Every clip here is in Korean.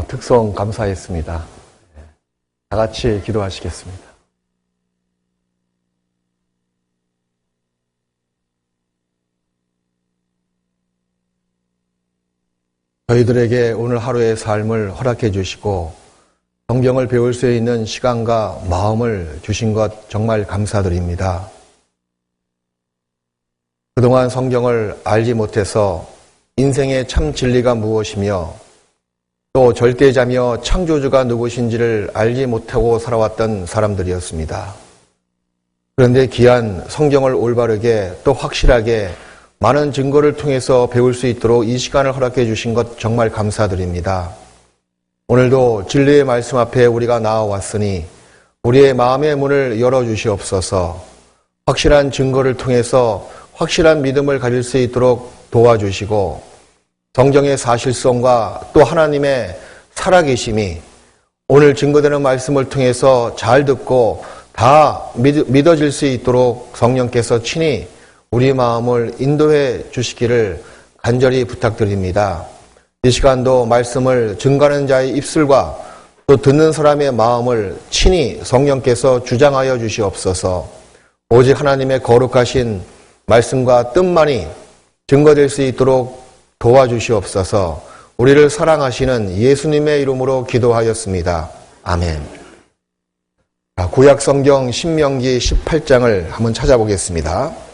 특송 감사했습니다. 다 같이 기도하시겠습니다. 저희들에게 오늘 하루의 삶을 허락해 주시고 성경을 배울 수 있는 시간과 마음을 주신 것 정말 감사드립니다. 그동안 성경을 알지 못해서 인생의 참 진리가 무엇이며 또 절대자며 창조주가 누구신지를 알지 못하고 살아왔던 사람들이었습니다. 그런데 귀한 성경을 올바르게 또 확실하게 많은 증거를 통해서 배울 수 있도록 이 시간을 허락해 주신 것 정말 감사드립니다. 오늘도 진리의 말씀 앞에 우리가 나와왔으니 우리의 마음의 문을 열어주시옵소서. 확실한 증거를 통해서 확실한 믿음을 가질 수 있도록 도와주시고 성경의 사실성과 또 하나님의 살아계심이 오늘 증거되는 말씀을 통해서 잘 듣고 다 믿어질 수 있도록 성령께서 친히 우리 마음을 인도해 주시기를 간절히 부탁드립니다. 이 시간도 말씀을 증거하는 자의 입술과 또 듣는 사람의 마음을 친히 성령께서 주장하여 주시옵소서. 오직 하나님의 거룩하신 말씀과 뜻만이 증거될 수 있도록 도와주시옵소서. 우리를 사랑하시는 예수님의 이름으로 기도하였습니다. 아멘. 구약 성경 신명기 18장을 한번 찾아보겠습니다.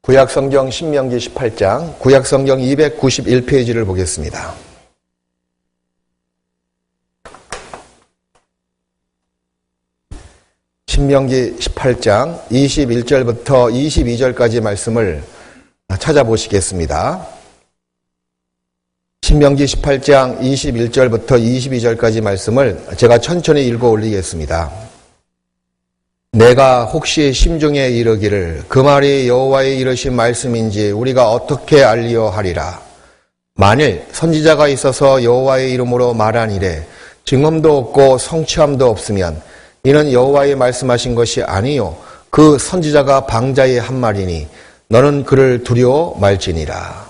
구약성경 신명기 18장, 구약성경 291페이지를 보겠습니다. 신명기 18장 21절부터 22절까지 말씀을 찾아보시겠습니다. 신명기 18장 21절부터 22절까지 말씀을 제가 천천히 읽어 올리겠습니다. 내가 혹시 심중에 이르기를 그 말이 여호와의 이르신 말씀인지 우리가 어떻게 알리어 하리라. 만일 선지자가 있어서 여호와의 이름으로 말하니래 증언도 없고 성취함도 없으면 이는 여호와의 말씀하신 것이 아니요 그 선지자가 방자의 한 말이니 너는 그를 두려워 말지니라.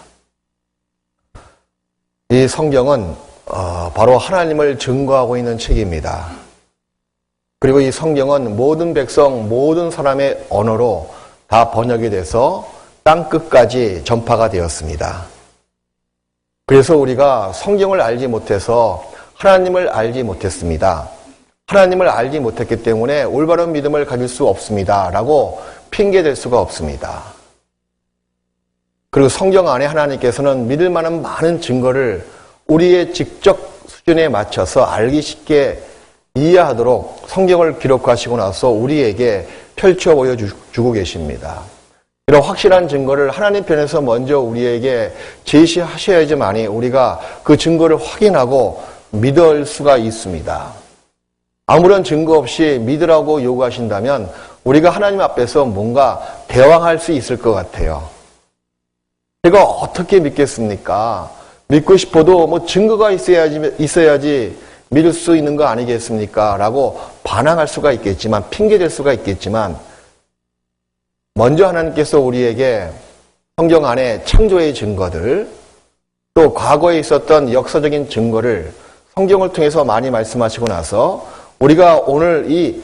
이 성경은 바로 하나님을 증거하고 있는 책입니다. 그리고 이 성경은 모든 백성, 모든 사람의 언어로 다 번역이 돼서 땅끝까지 전파가 되었습니다. 그래서 우리가 성경을 알지 못해서 하나님을 알지 못했습니다. 하나님을 알지 못했기 때문에 올바른 믿음을 가질 수 없습니다. 라고 핑계댈 수가 없습니다. 그리고 성경 안에 하나님께서는 믿을 만한 많은 증거를 우리의 직접 수준에 맞춰서 알기 쉽게 이해하도록 성경을 기록하시고 나서 우리에게 펼쳐 보여주고 계십니다. 이런 확실한 증거를 하나님 편에서 먼저 우리에게 제시하셔야지만이 우리가 그 증거를 확인하고 믿을 수가 있습니다. 아무런 증거 없이 믿으라고 요구하신다면 우리가 하나님 앞에서 뭔가 대왕할 수 있을 것 같아요. 제가 어떻게 믿겠습니까? 믿고 싶어도 증거가 있어야지 믿을 수 있는 거 아니겠습니까? 라고 반항할 수가 있겠지만, 핑계댈 수가 있겠지만, 먼저 하나님께서 우리에게 성경 안에 창조의 증거들, 또 과거에 있었던 역사적인 증거를 성경을 통해서 많이 말씀하시고 나서 우리가 오늘 이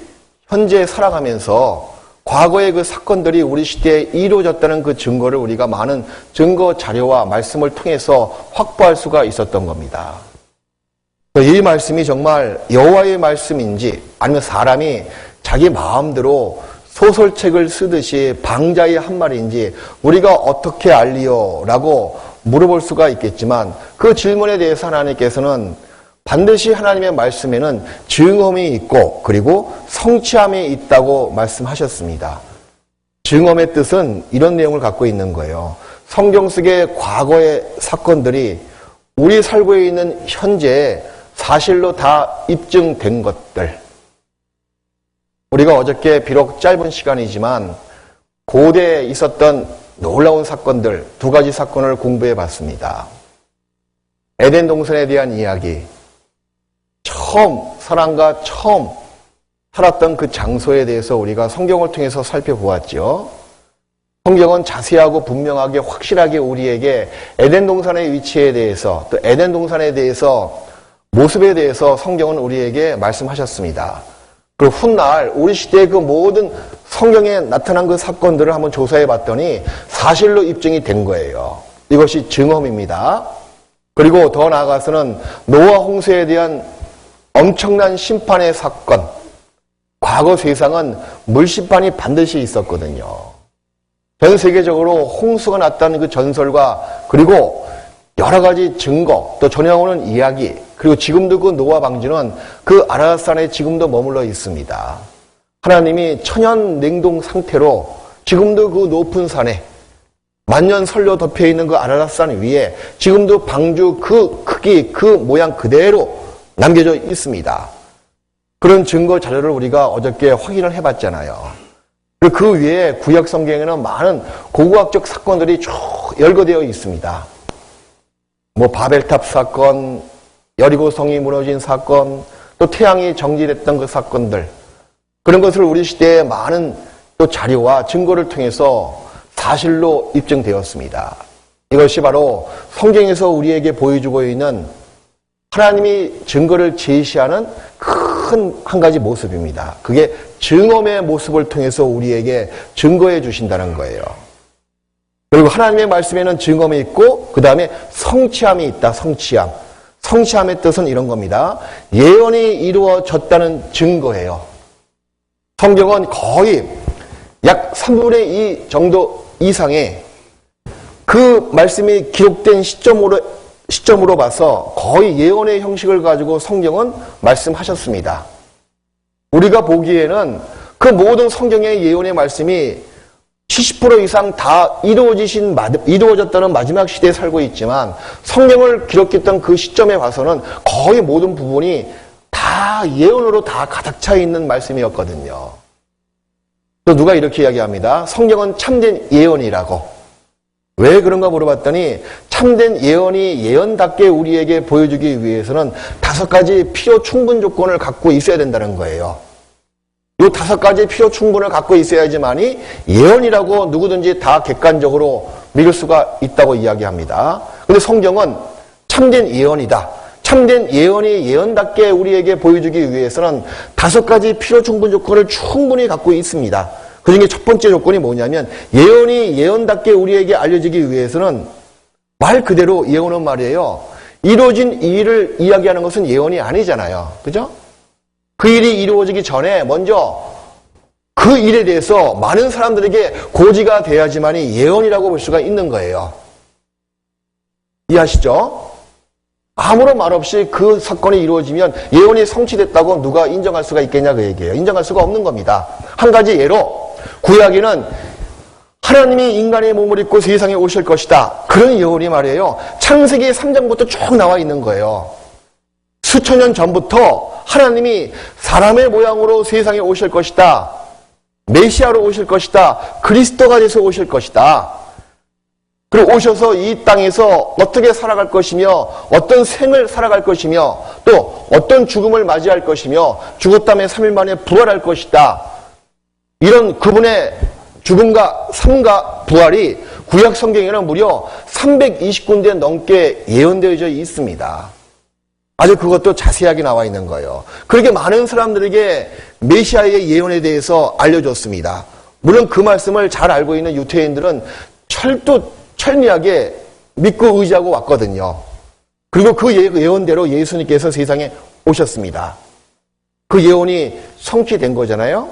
현재 살아가면서 과거의 그 사건들이 우리 시대에 이루어졌다는 그 증거를 우리가 많은 증거 자료와 말씀을 통해서 확보할 수가 있었던 겁니다. 이 말씀이 정말 여호와의 말씀인지 아니면 사람이 자기 마음대로 소설책을 쓰듯이 방자의 한 말인지 우리가 어떻게 알리요? 라고 물어볼 수가 있겠지만 그 질문에 대해서 하나님께서는 반드시 하나님의 말씀에는 증언이 있고 그리고 성취함이 있다고 말씀하셨습니다. 증언의 뜻은 이런 내용을 갖고 있는 거예요. 성경 속의 과거의 사건들이 우리 살고 있는 현재에 사실로 다 입증된 것들. 우리가 어저께 비록 짧은 시간이지만 고대에 있었던 놀라운 사건들, 두 가지 사건을 공부해 봤습니다. 에덴 동산에 대한 이야기, 사람과 처음 살았던 그 장소에 대해서 우리가 성경을 통해서 살펴보았죠. 성경은 자세하고 분명하게 확실하게 우리에게 에덴 동산의 위치에 대해서 또 에덴 동산에 대해서 모습에 대해서 성경은 우리에게 말씀하셨습니다. 그리고 훗날 우리 시대의 그 모든 성경에 나타난 그 사건들을 한번 조사해 봤더니 사실로 입증이 된 거예요. 이것이 증언입니다. 그리고 더 나아가서는 노아 홍수에 대한 엄청난 심판의 사건, 과거 세상은 물심판이 반드시 있었거든요. 전 세계적으로 홍수가 났다는 그 전설과 그리고 여러 가지 증거, 또 전해오는 이야기, 그리고 지금도 그 노아 방주는 그 아라랏산에 지금도 머물러 있습니다. 하나님이 천연 냉동 상태로 지금도 그 높은 산에 만년 설로 덮여있는 그 아라랏산 위에 지금도 방주 그 크기, 그 모양 그대로 남겨져 있습니다. 그런 증거 자료를 우리가 어저께 확인을 해봤잖아요. 그리고 그 위에 구약 성경에는 많은 고고학적 사건들이 쭉 열거되어 있습니다. 뭐 바벨탑 사건, 여리고성이 무너진 사건, 또 태양이 정지됐던 그 사건들, 그런 것을 우리 시대의 많은 또 자료와 증거를 통해서 사실로 입증되었습니다. 이것이 바로 성경에서 우리에게 보여주고 있는 하나님이 증거를 제시하는 큰 한 가지 모습입니다. 그게 증언의 모습을 통해서 우리에게 증거해 주신다는 거예요. 그리고 하나님의 말씀에는 증언이 있고 그 다음에 성취함이 있다. 성취함. 성취함의 뜻은 이런 겁니다. 예언이 이루어졌다는 증거예요. 성경은 거의 약 3분의 2 정도 이상의 그 말씀이 기록된 시점으로 봐서 거의 예언의 형식을 가지고 성경은 말씀하셨습니다. 우리가 보기에는 그 모든 성경의 예언의 말씀이 70% 이상 다 이루어졌다는 마지막 시대에 살고 있지만 성경을 기록했던 그 시점에 봐서는 거의 모든 부분이 다 예언으로 다 가득 차 있는 말씀이었거든요. 또 누가 이렇게 이야기합니다. 성경은 참된 예언이라고. 왜 그런가 물어봤더니 참된 예언이 예언답게 우리에게 보여주기 위해서는 5가지 필요 충분 조건을 갖고 있어야 된다는 거예요. 이 5가지 필요 충분을 갖고 있어야지만이 예언이라고 누구든지 다 객관적으로 믿을 수가 있다고 이야기합니다. 그런데 성경은 참된 예언이다. 참된 예언이 예언답게 우리에게 보여주기 위해서는 5가지 필요 충분 조건을 충분히 갖고 있습니다. 그 중에 첫 번째 조건이 뭐냐면 예언이 예언답게 우리에게 알려지기 위해서는 말 그대로 예언은 말이에요. 이루어진 이 일을 이야기하는 것은 예언이 아니잖아요. 그죠? 그 일이 이루어지기 전에 먼저 그 일에 대해서 많은 사람들에게 고지가 돼야지만이 예언이라고 볼 수가 있는 거예요. 이해하시죠? 아무런 말 없이 그 사건이 이루어지면 예언이 성취됐다고 누가 인정할 수가 있겠냐 그 얘기예요. 인정할 수가 없는 겁니다. 한 가지 예로 구약에는 하나님이 인간의 몸을 입고 세상에 오실 것이다. 그런 예언이 말이에요. 창세기 3장부터 쭉 나와 있는 거예요. 수천 년 전부터 하나님이 사람의 모양으로 세상에 오실 것이다. 메시아로 오실 것이다. 그리스도가 돼서 오실 것이다. 그리고 오셔서 이 땅에서 어떻게 살아갈 것이며 어떤 생을 살아갈 것이며 또 어떤 죽음을 맞이할 것이며 죽었다면 3일 만에 부활할 것이다. 이런 그분의 죽음과 삶과 부활이 구약 성경에는 무려 320군데 넘게 예언되어져 있습니다. 아주 그것도 자세하게 나와 있는 거예요. 그렇게 많은 사람들에게 메시아의 예언에 대해서 알려줬습니다. 물론 그 말씀을 잘 알고 있는 유태인들은 철미하게 믿고 의지하고 왔거든요. 그리고 그 예언대로 예수님께서 세상에 오셨습니다. 그 예언이 성취된 거잖아요.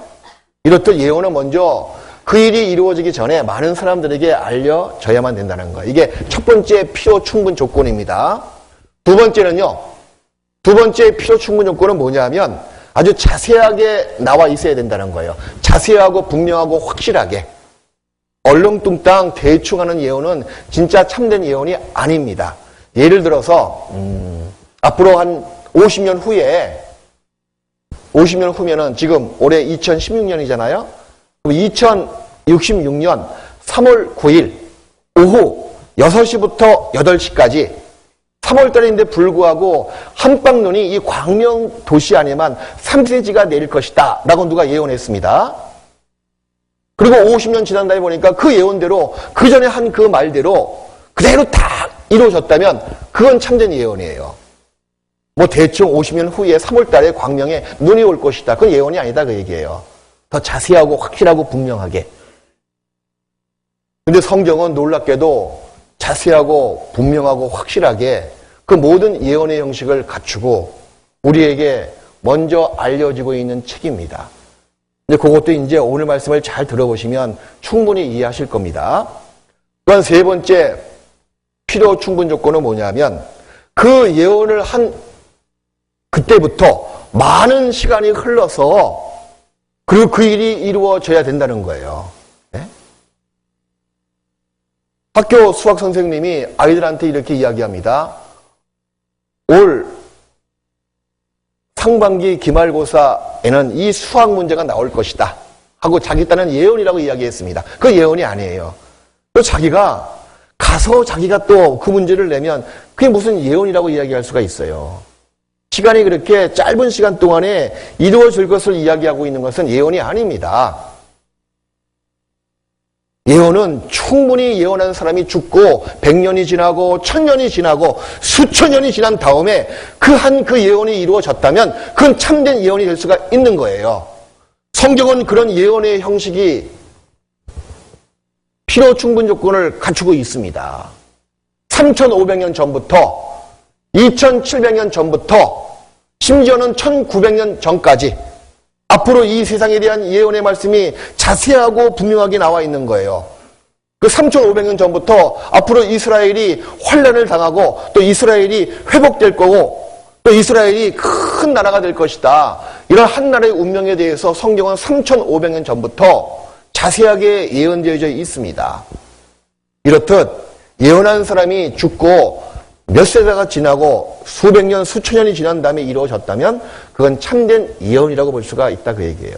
이렇듯 예언은 먼저 그 일이 이루어지기 전에 많은 사람들에게 알려져야만 된다는 거예요. 이게 첫 번째 필요 충분 조건입니다. 두 번째는요. 두 번째 필요 충분 조건은 뭐냐면 아주 자세하게 나와 있어야 된다는 거예요. 자세하고 분명하고 확실하게. 얼렁뚱땅 대충 하는 예언은 진짜 참된 예언이 아닙니다. 예를 들어서 앞으로 한 50년 후면은 지금 올해 2016년이잖아요. 2066년 3월 9일 오후 6시부터 8시까지 3월달인데 불구하고 한방눈이 이 광명 도시 안에만 3cm가 내릴 것이다 라고 누가 예언했습니다. 그리고 50년 지난 다음에 보니까 그 예언대로 그 전에 한 그 말대로 그대로 다 이루어졌다면 그건 참된 예언이에요. 뭐 대충 50년 후에 3월달에 광명에 눈이 올 것이다. 그건 예언이 아니다 그 얘기예요. 더 자세하고 확실하고 분명하게. 근데 성경은 놀랍게도 자세하고 분명하고 확실하게 그 모든 예언의 형식을 갖추고 우리에게 먼저 알려지고 있는 책입니다. 근데 그것도 이제 오늘 말씀을 잘 들어보시면 충분히 이해하실 겁니다. 또한 세 번째 필요 충분 조건은 뭐냐면 그 예언을 한 그때부터 많은 시간이 흘러서 그리고 그 일이 이루어져야 된다는 거예요. 네? 학교 수학 선생님이 아이들한테 이렇게 이야기합니다. 올 상반기 기말고사에는 이 수학 문제가 나올 것이다 하고 자기 딴은 예언이라고 이야기했습니다. 그 예언이 아니에요. 또 자기가 가서 자기가 또 그 문제를 내면 그게 무슨 예언이라고 이야기할 수가 있어요. 시간이 그렇게 짧은 시간 동안에 이루어질 것을 이야기하고 있는 것은 예언이 아닙니다. 예언은 충분히 예언한 사람이 죽고 100년이 지나고 1000년이 지나고 수천 년이 지난 다음에 그 예언이 이루어졌다면 그건 참된 예언이 될 수가 있는 거예요. 성경은 그런 예언의 형식이 필요 충분 조건을 갖추고 있습니다. 3500년 전부터 2700년 전부터 심지어는 1900년 전까지 앞으로 이 세상에 대한 예언의 말씀이 자세하고 분명하게 나와 있는 거예요. 그 3500년 전부터 앞으로 이스라엘이 환란을 당하고 또 이스라엘이 회복될 거고 또 이스라엘이 큰 나라가 될 것이다. 이런 한 나라의 운명에 대해서 성경은 3500년 전부터 자세하게 예언되어져 있습니다. 이렇듯 예언한 사람이 죽고 몇 세대가 지나고 수백 년, 수천 년이 지난 다음에 이루어졌다면 그건 참된 예언이라고 볼 수가 있다 그 얘기예요.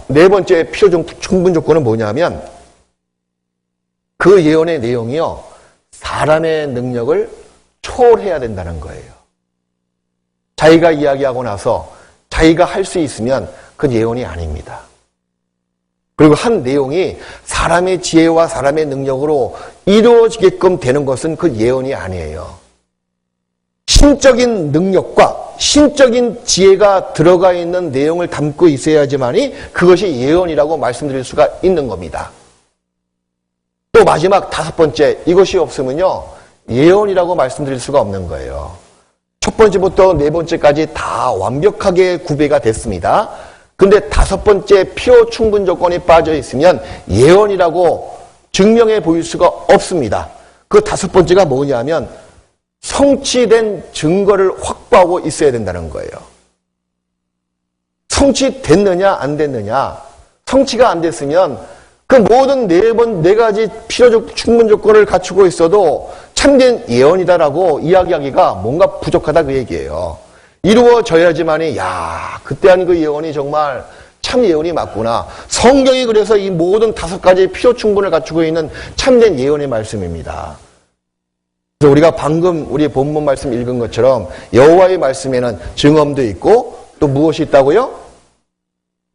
네 번째 필요 충분 조건은 뭐냐면 그 예언의 내용이요. 사람의 능력을 초월해야 된다는 거예요. 자기가 이야기하고 나서 자기가 할 수 있으면 그건 예언이 아닙니다. 그리고 한 내용이 사람의 지혜와 사람의 능력으로 이루어지게끔 되는 것은 그 예언이 아니에요. 신적인 능력과 신적인 지혜가 들어가 있는 내용을 담고 있어야지만이 그것이 예언이라고 말씀드릴 수가 있는 겁니다. 또 마지막 다섯 번째, 이것이 없으면요 예언이라고 말씀드릴 수가 없는 거예요. 첫 번째부터 네 번째까지 다 완벽하게 구배가 됐습니다. 근데 다섯 번째 필요 충분 조건이 빠져 있으면 예언이라고 증명해 보일 수가 없습니다. 그 다섯 번째가 뭐냐면 성취된 증거를 확보하고 있어야 된다는 거예요. 성취됐느냐 안 됐느냐, 성취가 안 됐으면 그 모든 네 가지 필요 충분 조건을 갖추고 있어도 참된 예언이다라고 이야기하기가 뭔가 부족하다 그 얘기예요. 이루어져야지만이 그때 한 그 예언이 정말 참 예언이 맞구나. 성경이 그래서 이 모든 다섯 가지 필요 충분을 갖추고 있는 참된 예언의 말씀입니다. 그래서 우리가 방금 우리 본문 말씀 읽은 것처럼 여호와의 말씀에는 증언도 있고 또 무엇이 있다고요?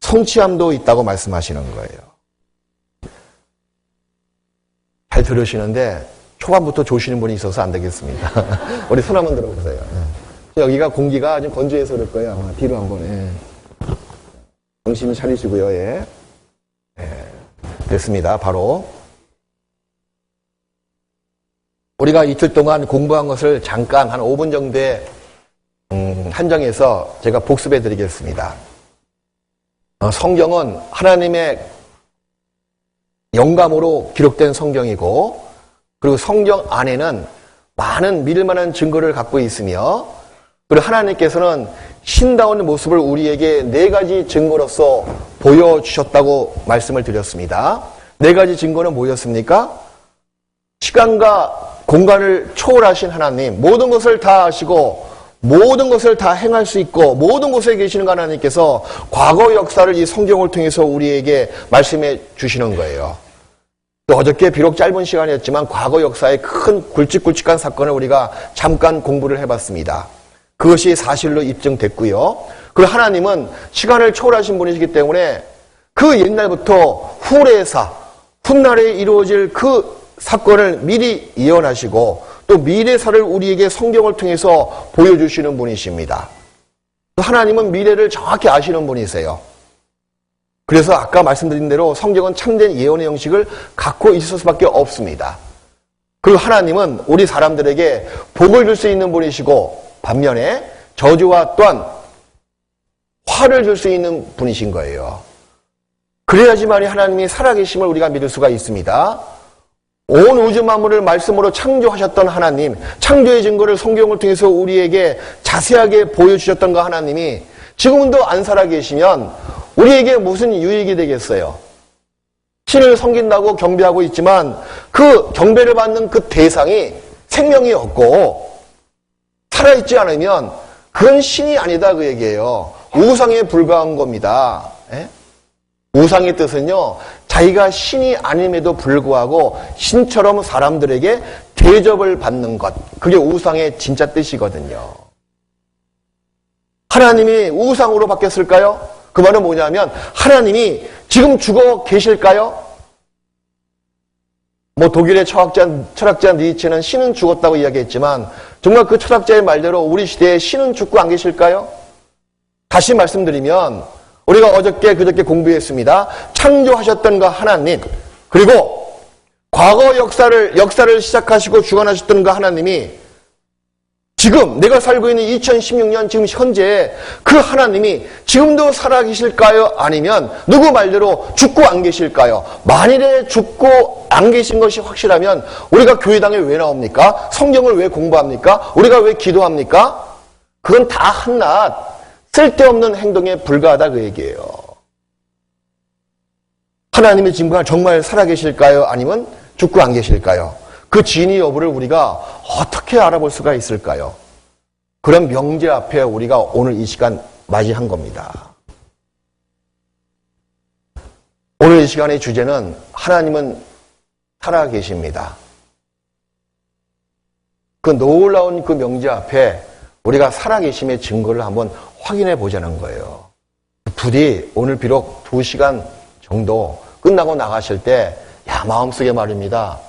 성취함도 있다고 말씀하시는 거예요. 잘 들으시는데 초반부터 조시는 분이 있어서 안 되겠습니다. 우리 손 한번 들어보세요. 여기가 공기가 좀 건조해서 그럴 거예요. 아마 뒤로 한번. 정신을 차리시고요. 됐습니다. 바로 우리가 이틀 동안 공부한 것을 잠깐 한 5분 정도에 한정해서 제가 복습해 드리겠습니다. 성경은 하나님의 영감으로 기록된 성경이고 그리고 성경 안에는 많은 믿을 만한 증거를 갖고 있으며 그리고 하나님께서는 신다운 모습을 우리에게 네 가지 증거로서 보여주셨다고 말씀을 드렸습니다. 네 가지 증거는 뭐였습니까? 시간과 공간을 초월하신 하나님, 모든 것을 다 아시고 모든 것을 다 행할 수 있고 모든 곳에 계시는 하나님께서 과거 역사를 이 성경을 통해서 우리에게 말씀해 주시는 거예요. 또 어저께 비록 짧은 시간이었지만 과거 역사의 큰 굵직굵직한 사건을 우리가 잠깐 공부를 해봤습니다. 그것이 사실로 입증됐고요. 그리고 하나님은 시간을 초월하신 분이시기 때문에 그 옛날부터 후레사, 훗날에 이루어질 그 사건을 미리 예언하시고 또 미래사를 우리에게 성경을 통해서 보여주시는 분이십니다. 하나님은 미래를 정확히 아시는 분이세요. 그래서 아까 말씀드린 대로 성경은 참된 예언의 형식을 갖고 있을 수밖에 없습니다. 그리고 하나님은 우리 사람들에게 복을 줄 수 있는 분이시고 반면에 저주와 또한 화를 줄 수 있는 분이신 거예요. 그래야지만이 하나님이 살아계심을 우리가 믿을 수가 있습니다. 온 우주 만물을 말씀으로 창조하셨던 하나님, 창조의 증거를 성경을 통해서 우리에게 자세하게 보여주셨던 그 하나님이 지금도 안 살아계시면 우리에게 무슨 유익이 되겠어요? 신을 섬긴다고 경배하고 있지만 그 경배를 받는 그 대상이 생명이 없고 살아있지 않으면 그건 신이 아니다 그 얘기예요. 우상에 불과한 겁니다. 예? 우상의 뜻은요, 자기가 신이 아님에도 불구하고 신처럼 사람들에게 대접을 받는 것, 그게 우상의 진짜 뜻이거든요. 하나님이 우상으로 바뀌었을까요? 그 말은 뭐냐면 하나님이 지금 죽어 계실까요? 독일의 철학자 니체는 신은 죽었다고 이야기했지만 정말 그 철학자의 말대로 우리 시대에 신은 죽고 안 계실까요? 다시 말씀드리면 우리가 어저께 그저께 공부했습니다. 창조하셨던 그 하나님, 그리고 과거 역사를 시작하시고 주관하셨던 그 하나님이 지금 내가 살고 있는 2016년 지금 현재 그 하나님이 지금도 살아계실까요? 아니면 누구 말대로 죽고 안 계실까요? 만일에 죽고 안 계신 것이 확실하면 우리가 교회당에 왜 나옵니까? 성경을 왜 공부합니까? 우리가 왜 기도합니까? 그건 다 한낱 쓸데없는 행동에 불과하다 그 얘기예요. 하나님이 지금 정말 살아계실까요? 아니면 죽고 안 계실까요? 그 진위 여부를 우리가 어떻게 알아볼 수가 있을까요? 그런 명제 앞에 우리가 오늘 이 시간 맞이한 겁니다. 오늘 이 시간의 주제는 하나님은 살아계십니다. 그 놀라운 그 명제 앞에 우리가 살아계심의 증거를 한번 확인해 보자는 거예요. 부디 오늘 비록 2시간 정도 끝나고 나가실 때 마음속에 말입니다.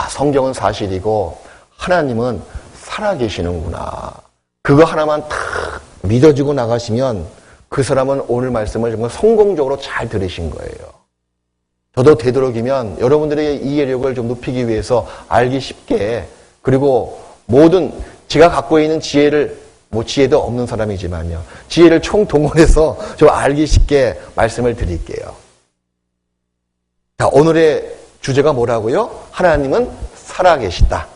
성경은 사실이고 하나님은 살아계시는구나. 그거 하나만 탁 믿어주고 나가시면 그 사람은 오늘 말씀을 정말 성공적으로 잘 들으신 거예요. 저도 되도록이면 여러분들의 이해력을 좀 높이기 위해서 알기 쉽게, 그리고 모든 제가 갖고 있는 지혜를, 지혜도 없는 사람이지만요, 지혜를 총동원해서 좀 알기 쉽게 말씀을 드릴게요. 자, 오늘의 주제가 뭐라고요? 하나님은 살아계시다.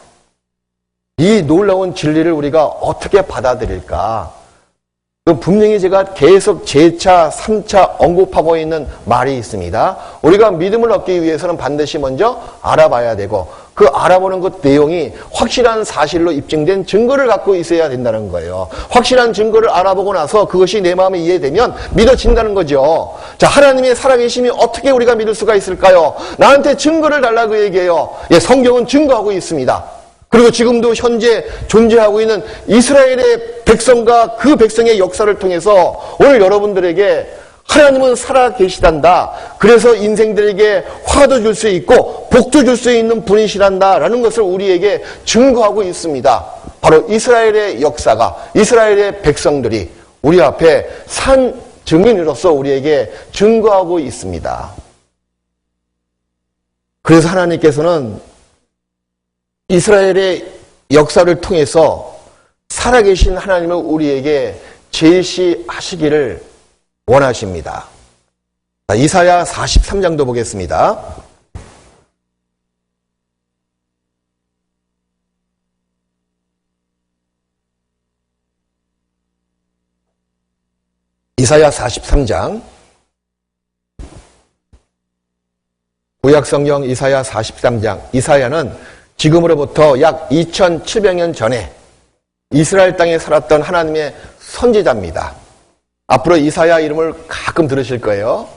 이 놀라운 진리를 우리가 어떻게 받아들일까? 분명히 제가 계속 재차, 3차 언급하고 있는 말이 있습니다. 우리가 믿음을 얻기 위해서는 반드시 먼저 알아봐야 되고, 그 알아보는 것 내용이 확실한 사실로 입증된 증거를 갖고 있어야 된다는 거예요. 확실한 증거를 알아보고 나서 그것이 내 마음에 이해되면 믿어진다는 거죠. 자, 하나님의 살아계심이 어떻게 우리가 믿을 수가 있을까요? 나한테 증거를 달라고 얘기해요. 성경은 증거하고 있습니다. 그리고 지금도 현재 존재하고 있는 이스라엘의 백성과 그 백성의 역사를 통해서 오늘 여러분들에게 하나님은 살아계시단다. 그래서 인생들에게 화도 줄 수 있고 복도 줄 수 있는 분이시란다 라는 것을 우리에게 증거하고 있습니다. 바로 이스라엘의 역사가, 이스라엘의 백성들이 우리 앞에 산 증인으로서 우리에게 증거하고 있습니다. 그래서 하나님께서는 이스라엘의 역사를 통해서 살아계신 하나님을 우리에게 제시하시기를 원하십니다. 이사야 43장도 보겠습니다. 이사야 43장, 구약성경 이사야 43장. 이사야는 지금으로부터 약 2700년 전에 이스라엘 땅에 살았던 하나님의 선지자입니다. 앞으로 이사야 이름을 가끔 들으실 거예요.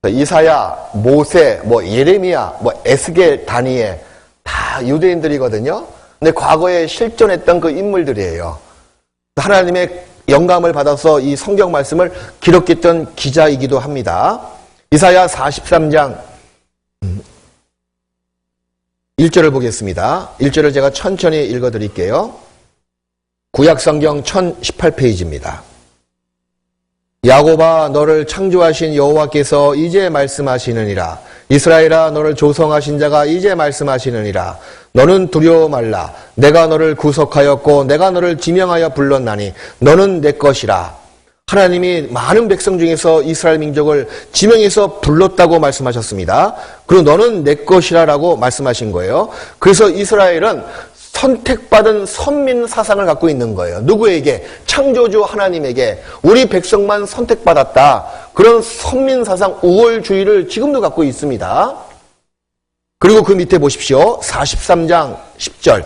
이사야, 모세, 예레미야, 에스겔, 다니엘 다 유대인들이거든요. 근데 과거에 실존했던 그 인물들이에요. 하나님의 영감을 받아서 이 성경 말씀을 기록했던 기자이기도 합니다. 이사야 43장 1절을 보겠습니다. 1절을 제가 천천히 읽어드릴게요. 구약성경 1018페이지입니다. 야곱아 너를 창조하신 여호와께서 이제 말씀하시느니라. 이스라엘아 너를 조성하신 자가 이제 말씀하시느니라. 너는 두려워 말라. 내가 너를 구속하였고 내가 너를 지명하여 불렀나니 너는 내 것이라. 하나님이 많은 백성 중에서 이스라엘 민족을 지명해서 불렀다고 말씀하셨습니다. 그리고 너는 내 것이라 라고 말씀하신 거예요. 그래서 이스라엘은 선택받은 선민 사상을 갖고 있는 거예요. 누구에게? 창조주 하나님에게 우리 백성만 선택받았다. 그런 선민 사상 우월주의를 지금도 갖고 있습니다. 그리고 그 밑에 보십시오. 43장 10절.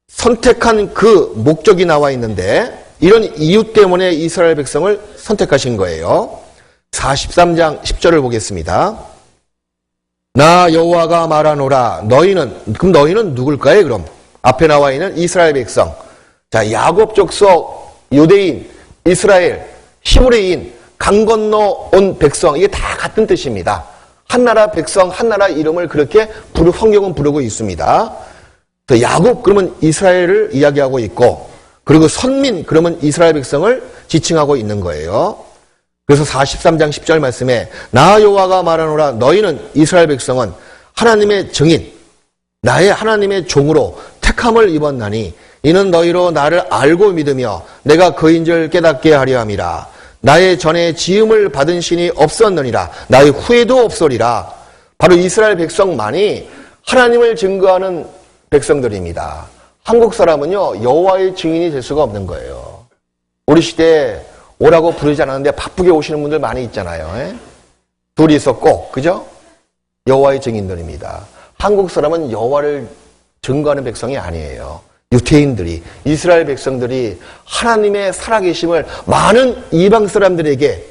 선택한 그 목적이 나와 있는데 이런 이유 때문에 이스라엘 백성을 선택하신 거예요. 43장 10절을 보겠습니다. 나 여호와가 말하노라. 그럼 너희는 누굴까요? 그럼 앞에 나와 있는 이스라엘 백성. 자, 야곱 족속, 유대인, 이스라엘, 히브리인, 강 건너 온 백성, 이게 다 같은 뜻입니다. 한 나라 백성, 한 나라 이름을 그렇게 성경은 부르고 있습니다. 야곱 그러면 이스라엘을 이야기하고 있고, 그리고 선민 그러면 이스라엘 백성을 지칭하고 있는 거예요. 그래서 43장 10절 말씀에 나 여호와가 말하노라. 너희는 이스라엘 백성은 하나님의 증인, 나의 하나님의 종으로 택함을 입었나니 이는 너희로 나를 알고 믿으며 내가 그인 줄 깨닫게 하려 함이라. 나의 전에 지음을 받은 신이 없었느니라. 나의 후에도 없으리라. 바로 이스라엘 백성만이 하나님을 증거하는 백성들입니다. 한국 사람은요, 여호와의 증인이 될 수가 없는 거예요. 우리 시대에 오라고 부르지 않았는데 바쁘게 오시는 분들 많이 있잖아요. 둘이서 꼭, 그죠? 여호와의 증인들입니다. 한국 사람은 여호와를 증거하는 백성이 아니에요. 유대인들이, 이스라엘 백성들이 하나님의 살아계심을 많은 이방 사람들에게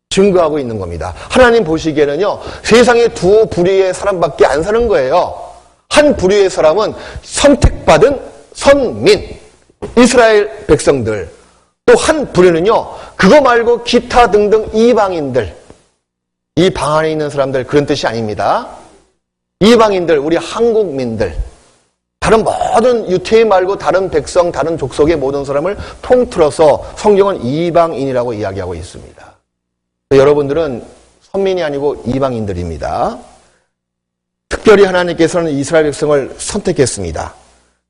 증거하고 있는 겁니다. 하나님 보시기에는요, 세상에 두 부류의 사람밖에 안 사는 거예요. 한 부류의 사람은 선택받은 선민, 이스라엘 백성들. 또 한 부류는요, 그거 말고 기타 등등 이방인들. 이 방 안에 있는 사람들, 그런 뜻이 아닙니다. 이방인들, 우리 한국민들. 다른 모든 유태인 말고 다른 백성, 다른 족속의 모든 사람을 통틀어서 성경은 이방인이라고 이야기하고 있습니다. 여러분들은 선민이 아니고 이방인들입니다. 특별히 하나님께서는 이스라엘 백성을 선택했습니다.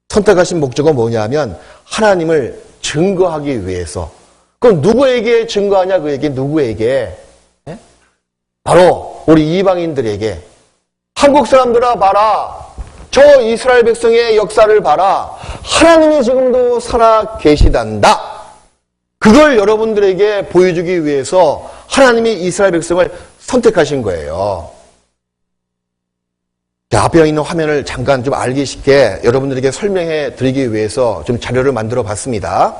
선택하신 목적은 뭐냐면 하나님을 증거하기 위해서. 그럼 누구에게 증거하냐? 그 얘기 누구에게? 바로 우리 이방인들에게. 한국 사람들아 봐라. 저 이스라엘 백성의 역사를 봐라. 하나님이 지금도 살아 계시단다. 그걸 여러분들에게 보여주기 위해서 하나님이 이스라엘 백성을 선택하신 거예요. 자, 앞에 있는 화면을 잠깐 좀 알기 쉽게 여러분들에게 설명해 드리기 위해서 좀 자료를 만들어 봤습니다.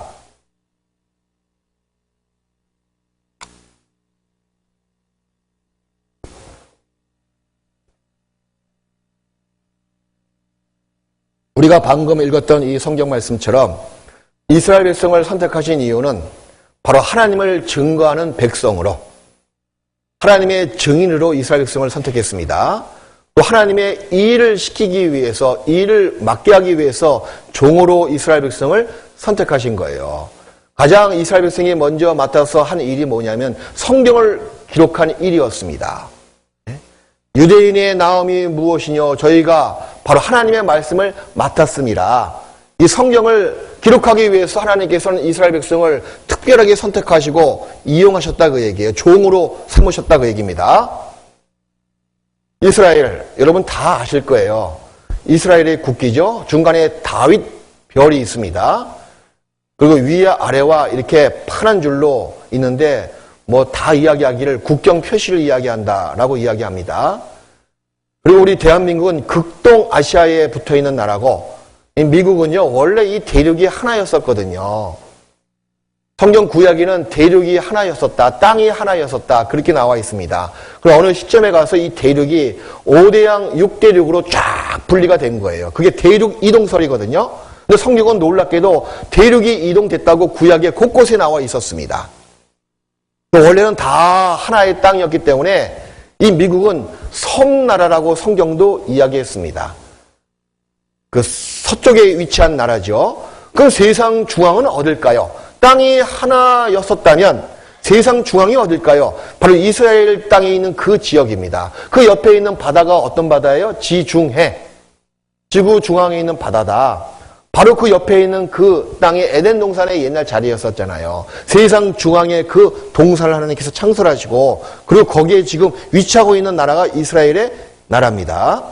우리가 방금 읽었던 이 성경 말씀처럼 이스라엘 백성을 선택하신 이유는 바로 하나님을 증거하는 백성으로, 하나님의 증인으로 이스라엘 백성을 선택했습니다. 또 하나님의 일을 시키기 위해서, 일을 맡게 하기 위해서 종으로 이스라엘 백성을 선택하신 거예요. 가장 이스라엘 백성이 먼저 맡아서 한 일이 뭐냐면 성경을 기록한 일이었습니다. 유대인의 나음이 무엇이뇨? 저희가 바로 하나님의 말씀을 맡았습니다. 이 성경을 기록하기 위해서 하나님께서는 이스라엘 백성을 특별하게 선택하시고 이용하셨다 그 얘기예요. 종으로 삼으셨다 그 얘기입니다. 이스라엘, 여러분 다 아실 거예요. 이스라엘의 국기죠. 중간에 다윗 별이 있습니다. 그리고 위와 아래와 이렇게 파란 줄로 있는데 뭐 다 이야기하기를 국경 표시를 이야기한다라고 이야기합니다. 그리고 우리 대한민국은 극동 아시아에 붙어 있는 나라고, 미국은요 원래 이 대륙이 하나였었거든요. 성경 구약에는 대륙이 하나였었다, 땅이 하나였었다 그렇게 나와 있습니다. 그럼 어느 시점에 가서 이 대륙이 5대양 6대륙으로 쫙 분리가 된 거예요. 그게 대륙 이동설이거든요. 근데 성경은 놀랍게도 대륙이 이동됐다고 구약에 곳곳에 나와 있었습니다. 원래는 다 하나의 땅이었기 때문에 이 미국은 섬나라라고 성경도 이야기했습니다. 그 서쪽에 위치한 나라죠. 그럼 세상 중앙은 어딜까요? 땅이 하나였었다면 세상 중앙이 어딜까요? 바로 이스라엘 땅에 있는 그 지역입니다. 그 옆에 있는 바다가 어떤 바다예요? 지중해. 지구 중앙에 있는 바다다. 바로 그 옆에 있는 그 땅이 에덴 동산의 옛날 자리였었잖아요. 세상 중앙에 그 동산을 하나님께서 창설하시고 그리고 거기에 지금 위치하고 있는 나라가 이스라엘의 나라입니다.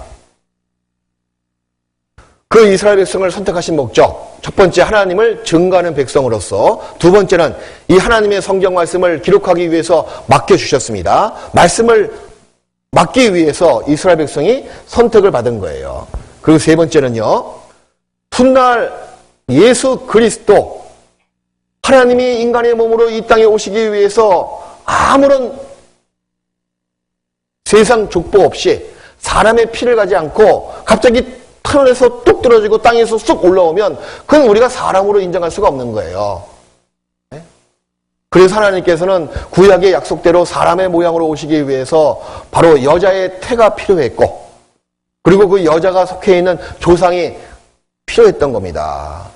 그 이스라엘 백성을 선택하신 목적, 첫 번째 하나님을 증거하는 백성으로서, 두 번째는 이 하나님의 성경 말씀을 기록하기 위해서 맡겨주셨습니다. 말씀을 맡기 위해서 이스라엘 백성이 선택을 받은 거예요. 그리고 세 번째는요, 훗날 예수 그리스도, 하나님이 인간의 몸으로 이 땅에 오시기 위해서 아무런 세상 족보 없이 사람의 피를 가지 않고 갑자기 하늘에서 뚝 떨어지고 땅에서 쑥 올라오면 그건 우리가 사람으로 인정할 수가 없는 거예요. 그래서 하나님께서는 구약의 약속대로 사람의 모양으로 오시기 위해서 바로 여자의 태가 필요했고 그리고 그 여자가 속해 있는 조상이 필요했던 겁니다.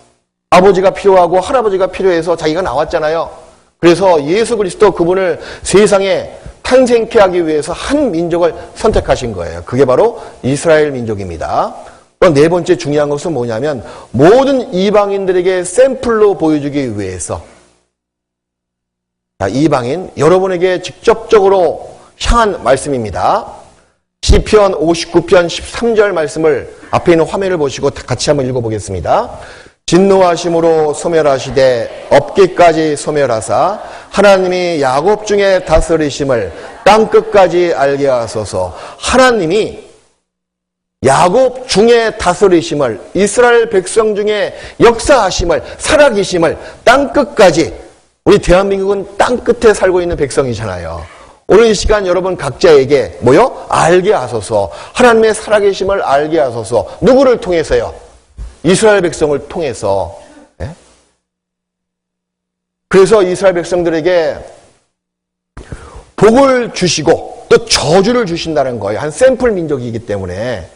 아버지가 필요하고 할아버지가 필요해서 자기가 나왔잖아요. 그래서 예수 그리스도 그분을 세상에 탄생케 하기 위해서 한 민족을 선택하신 거예요. 그게 바로 이스라엘 민족입니다. 네 번째 중요한 것은 뭐냐면 모든 이방인들에게 샘플로 보여주기 위해서 이방인 여러분에게 직접적으로 향한 말씀입니다. 시편 59편 13절 말씀을 앞에 있는 화면을 보시고 같이 한번 읽어보겠습니다. 진노하심으로 소멸하시되 업기까지 소멸하사 하나님이 야곱 중에 다스리심을 땅끝까지 알게 하소서. 하나님이 야곱 중에 다스리심을, 이스라엘 백성 중에 역사하심을, 살아계심을 땅끝까지, 우리 대한민국은 땅끝에 살고 있는 백성이잖아요. 오늘 이 시간 여러분 각자에게 뭐요? 알게 하소서. 하나님의 살아계심을 알게 하소서. 누구를 통해서요? 이스라엘 백성을 통해서. 그래서 이스라엘 백성들에게 복을 주시고 또 저주를 주신다는 거예요. 한 샘플 민족이기 때문에.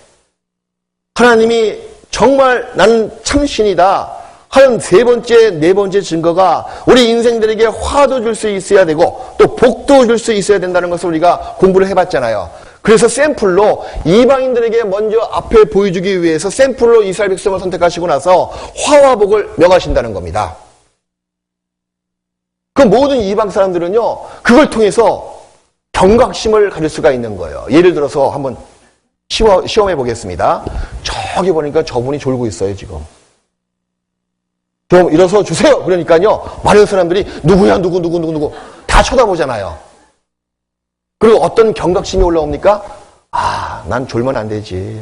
하나님이 정말 나는 참신이다 하는 세 번째, 네 번째 증거가 우리 인생들에게 화도 줄 수 있어야 되고 또 복도 줄 수 있어야 된다는 것을 우리가 공부를 해봤잖아요. 그래서 샘플로 이방인들에게 먼저 앞에 보여주기 위해서 샘플로 이스라엘 백성을 선택하시고 나서 화와 복을 명하신다는 겁니다. 그 모든 이방 사람들은요, 그걸 통해서 경각심을 가질 수가 있는 거예요. 예를 들어서 한번 시험해 보겠습니다. 저기 보니까 저분이 졸고 있어요, 지금. 좀 일어서 주세요. 그러니까요, 많은 사람들이 누구야, 누구 다 쳐다보잖아요. 그리고 어떤 경각심이 올라옵니까? 아, 난 졸면 안 되지.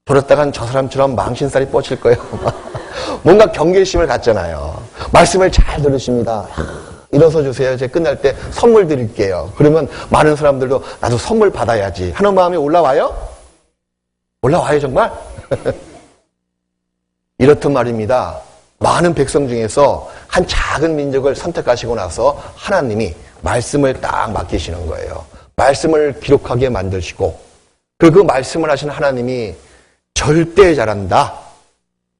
졸았다간 저 사람처럼 망신살이 뻗칠 거예요. 뭔가 경계심을 갖잖아요. 말씀을 잘 들으십니다. 일어서 주세요. 제가 끝날 때 선물 드릴게요. 그러면 많은 사람들도 나도 선물 받아야지 하는 마음이 올라와요? 올라와요, 정말? 이렇듯 말입니다. 많은 백성 중에서 한 작은 민족을 선택하시고 나서 하나님이 말씀을 딱 맡기시는 거예요. 말씀을 기록하게 만드시고 그 말씀을 하신 하나님이 절대 잘한다.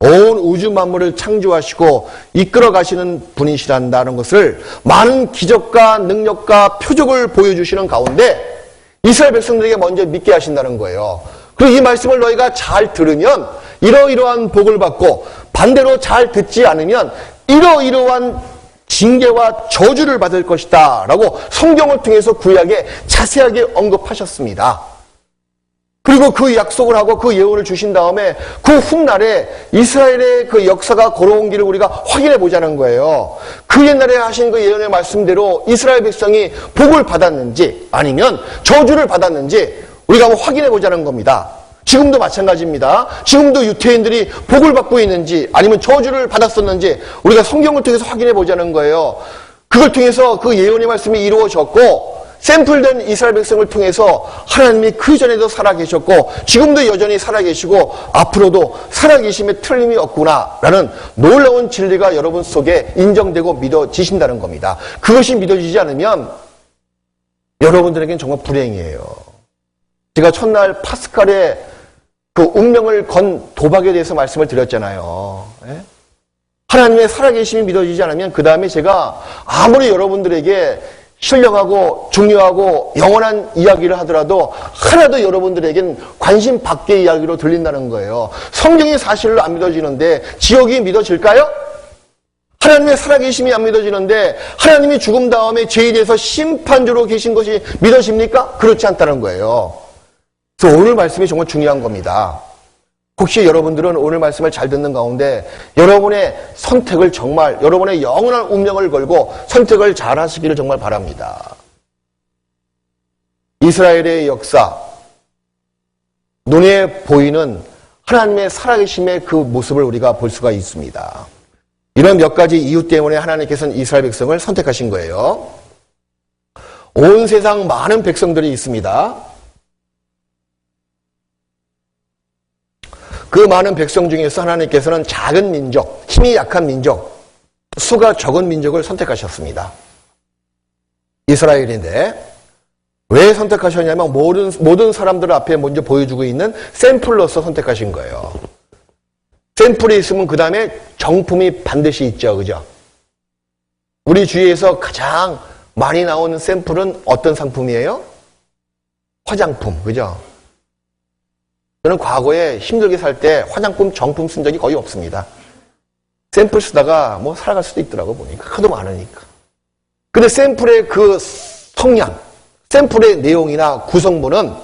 온 우주 만물을 창조하시고 이끌어 가시는 분이시란다는 것을 많은 기적과 능력과 표적을 보여주시는 가운데 이스라엘 백성들에게 먼저 믿게 하신다는 거예요. 그리고 이 말씀을 너희가 잘 들으면 이러이러한 복을 받고 반대로 잘 듣지 않으면 이러이러한 징계와 저주를 받을 것이다 라고 성경을 통해서 구약에 자세하게 언급하셨습니다. 그리고 그 약속을 하고 그 예언을 주신 다음에 그 훗날에 이스라엘의 그 역사가 걸어온 길을 우리가 확인해 보자는 거예요. 그 옛날에 하신 그 예언의 말씀대로 이스라엘 백성이 복을 받았는지 아니면 저주를 받았는지 우리가 한번 확인해 보자는 겁니다. 지금도 마찬가지입니다. 지금도 유태인들이 복을 받고 있는지 아니면 저주를 받았었는지 우리가 성경을 통해서 확인해 보자는 거예요. 그걸 통해서 그 예언의 말씀이 이루어졌고 샘플된 이스라엘 백성을 통해서 하나님이 그전에도 살아계셨고 지금도 여전히 살아계시고 앞으로도 살아계심에 틀림이 없구나라는 놀라운 진리가 여러분 속에 인정되고 믿어지신다는 겁니다. 그것이 믿어지지 않으면 여러분들에게는 정말 불행이에요. 제가 첫날 파스칼의 그 운명을 건 도박에 대해서 말씀을 드렸잖아요. 하나님의 살아계심이 믿어지지 않으면 그 다음에 제가 아무리 여러분들에게 신령하고 중요하고 영원한 이야기를 하더라도 하나도 여러분들에겐 관심 밖의 이야기로 들린다는 거예요. 성경이 사실로 안 믿어지는데 지옥이 믿어질까요? 하나님의 살아계심이 안 믿어지는데 하나님이 죽음 다음에 죄에 대해서 심판주로 계신 것이 믿어집니까? 그렇지 않다는 거예요. 그래서 오늘 말씀이 정말 중요한 겁니다. 혹시 여러분들은 오늘 말씀을 잘 듣는 가운데 여러분의 선택을 정말 여러분의 영원한 운명을 걸고 선택을 잘 하시기를 정말 바랍니다. 이스라엘의 역사, 눈에 보이는 하나님의 살아계심의 그 모습을 우리가 볼 수가 있습니다. 이런 몇 가지 이유 때문에 하나님께서는 이스라엘 백성을 선택하신 거예요. 온 세상 많은 백성들이 있습니다. 그 많은 백성 중에서 하나님께서는 작은 민족, 힘이 약한 민족, 수가 적은 민족을 선택하셨습니다. 이스라엘인데 왜 선택하셨냐면 모든 사람들 앞에 먼저 보여주고 있는 샘플로서 선택하신 거예요. 샘플이 있으면 그 다음에 정품이 반드시 있죠. 그죠? 우리 주위에서 가장 많이 나오는 샘플은 어떤 상품이에요? 화장품. 그죠? 저는 과거에 힘들게 살 때 화장품 정품 쓴 적이 거의 없습니다. 샘플 쓰다가 뭐 살아갈 수도 있더라고 보니까. 하도 많으니까. 근데 샘플의 그 성향, 샘플의 내용이나 구성물은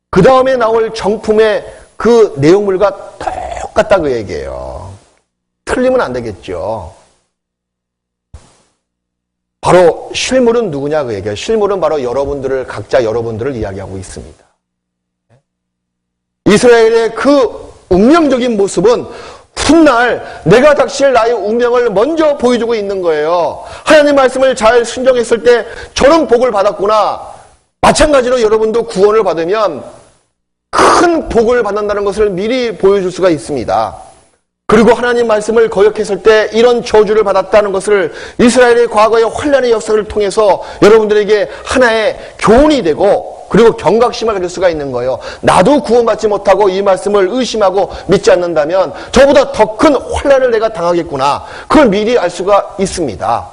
그 다음에 나올 정품의 그 내용물과 똑같다 그 얘기예요. 틀리면 안 되겠죠. 바로 실물은 누구냐 그 얘기예요. 실물은 바로 각자 여러분들을 이야기하고 있습니다. 이스라엘의 그 운명적인 모습은 훗날 내가 닥칠 나의 운명을 먼저 보여주고 있는 거예요. 하나님 말씀을 잘 순종했을 때 저런 복을 받았구나. 마찬가지로 여러분도 구원을 받으면 큰 복을 받는다는 것을 미리 보여줄 수가 있습니다. 그리고 하나님 말씀을 거역했을 때 이런 저주를 받았다는 것을 이스라엘의 과거의 환난의 역사를 통해서 여러분들에게 하나의 교훈이 되고 그리고 경각심을 가질 수가 있는 거예요. 나도 구원받지 못하고 이 말씀을 의심하고 믿지 않는다면 저보다 더 큰 환난을 내가 당하겠구나. 그걸 미리 알 수가 있습니다.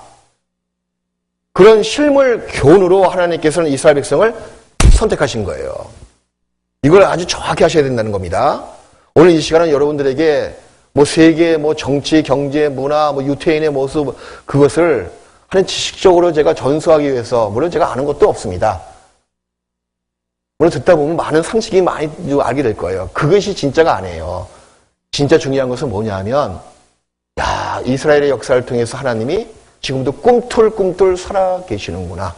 그런 실물 교훈으로 하나님께서는 이스라엘 백성을 선택하신 거예요. 이걸 아주 정확히 하셔야 된다는 겁니다. 오늘 이 시간은 여러분들에게 세계, 정치, 경제, 문화, 유태인의 모습, 그것을 하나님 지식적으로 제가 전수하기 위해서, 물론 제가 아는 것도 없습니다. 물론 듣다 보면 많은 상식이 많이 알게 될 거예요. 그것이 진짜가 아니에요. 진짜 중요한 것은 뭐냐 하면, 이스라엘의 역사를 통해서 하나님이 지금도 꿈틀꿈틀 살아 계시는구나.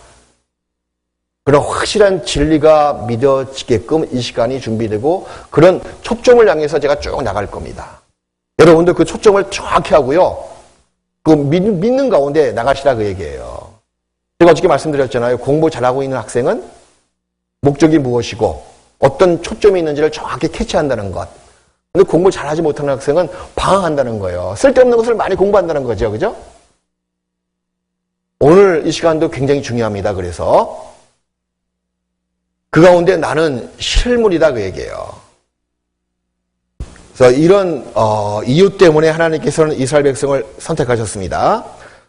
그런 확실한 진리가 믿어지게끔 이 시간이 준비되고 그런 초점을 향해서 제가 쭉 나갈 겁니다. 여러분들 그 초점을 정확히 하고요. 그 믿는 가운데 나가시라 그 얘기예요. 제가 어저께 말씀드렸잖아요. 공부 잘하고 있는 학생은 목적이 무엇이고 어떤 초점이 있는지를 정확히 캐치한다는 것. 근데 공부 잘하지 못하는 학생은 방황한다는 거예요. 쓸데없는 것을 많이 공부한다는 거죠. 그죠? 오늘 이 시간도 굉장히 중요합니다. 그래서 그 가운데 나는 실물이다 그 얘기예요. 그래서 이런 이유 때문에 하나님께서는 이스라엘 백성을 선택하셨습니다.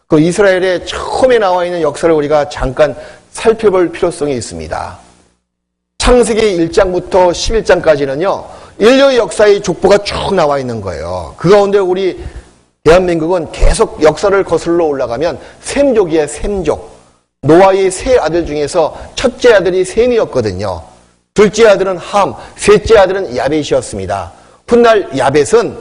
그 이스라엘의 처음에 나와 있는 역사를 우리가 잠깐 살펴볼 필요성이 있습니다. 창세기 1장부터 11장까지는요. 인류의 역사의 족보가 쭉 나와 있는 거예요. 그 가운데 우리 대한민국은 계속 역사를 거슬러 올라가면 셈족이에요. 셈족. 노아의 세 아들 중에서 첫째 아들이 셈이었거든요. 둘째 아들은 함, 셋째 아들은 야벳이었습니다. 훗날 야벳은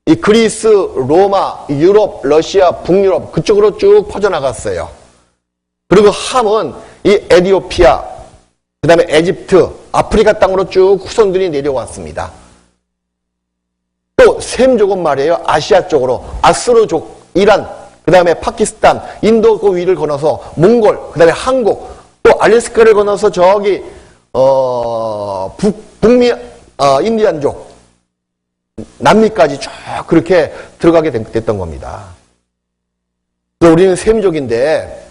이 그리스, 로마, 유럽, 러시아, 북유럽 그쪽으로 쭉 퍼져나갔어요. 그리고 함은 이 에티오피아, 그 다음에 에집트, 아프리카 땅으로 쭉 후손들이 내려왔습니다. 또 셈족은 말이에요. 아시아 쪽으로 아스르족, 이란, 그 다음에 파키스탄, 인도 그 위를 건너서 몽골, 그 다음에 한국, 또 알래스카를 건너서 저기 북미 인디안족, 남미까지 쭉 그렇게 들어가게 됐던 겁니다. 그래서 우리는 셈족인데,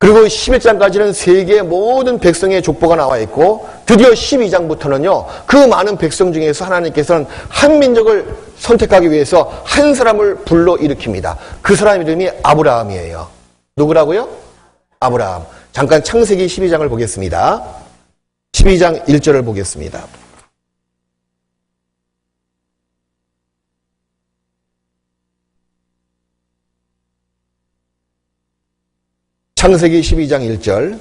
그리고 11장까지는 세계의 모든 백성의 족보가 나와 있고 드디어 12장부터는요. 그 많은 백성 중에서 하나님께서는 한 민족을 선택하기 위해서 한 사람을 불러일으킵니다. 그 사람 이름이 아브라함이에요. 누구라고요? 아브라함. 잠깐 창세기 12장을 보겠습니다. 12장 1절을 보겠습니다. 창세기 12장 1절.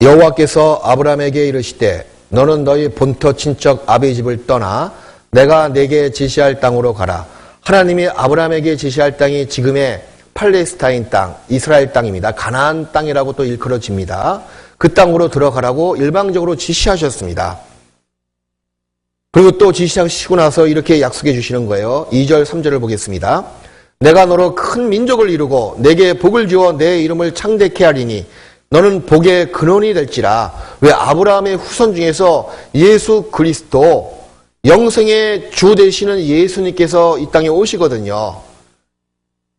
여호와께서 아브라함에게 이르시되 너는 너희 본토 친척 아비 집을 떠나 내가 네게 지시할 땅으로 가라. 하나님이 아브라함에게 지시할 땅이 지금의 팔레스타인 땅, 이스라엘 땅입니다. 가나안 땅이라고 또 일컬어집니다. 그 땅으로 들어가라고 일방적으로 지시하셨습니다. 그리고 또 지시하시고 나서 이렇게 약속해 주시는 거예요. 2절, 3절을 보겠습니다. 내가 너로 큰 민족을 이루고 내게 복을 주어 내 이름을 창대케 하리니 너는 복의 근원이 될지라. 왜? 아브라함의 후손 중에서 예수 그리스도, 영생의 주 되시는 예수님께서 이 땅에 오시거든요.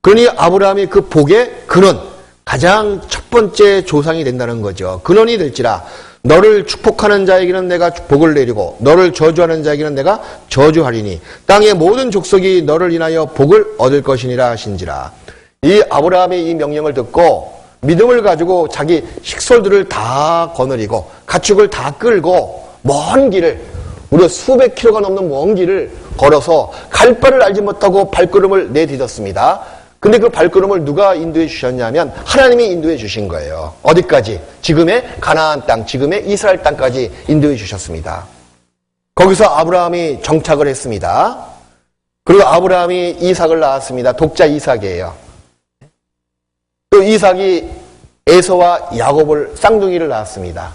그러니 아브라함이 그 복의 근원, 가장 첫 번째 조상이 된다는 거죠. 근원이 될지라. 너를 축복하는 자에게는 내가 복을 내리고 너를 저주하는 자에게는 내가 저주하리니 땅의 모든 족속이 너를 인하여 복을 얻을 것이니라 하신지라. 이 아브라함의 이 명령을 듣고 믿음을 가지고 자기 식솔들을 다 거느리고 가축을 다 끌고 먼 길을, 무려 수백 킬로가 넘는 먼 길을 걸어서 갈 바를 알지 못하고 발걸음을 내딛었습니다. 근데 그 발걸음을 누가 인도해 주셨냐면 하나님이 인도해 주신 거예요. 어디까지? 지금의 가나안 땅, 지금의 이스라엘 땅까지 인도해 주셨습니다. 거기서 아브라함이 정착을 했습니다. 그리고 아브라함이 이삭을 낳았습니다. 독자 이삭이에요. 또 이삭이 에서와 야곱을, 쌍둥이를 낳았습니다.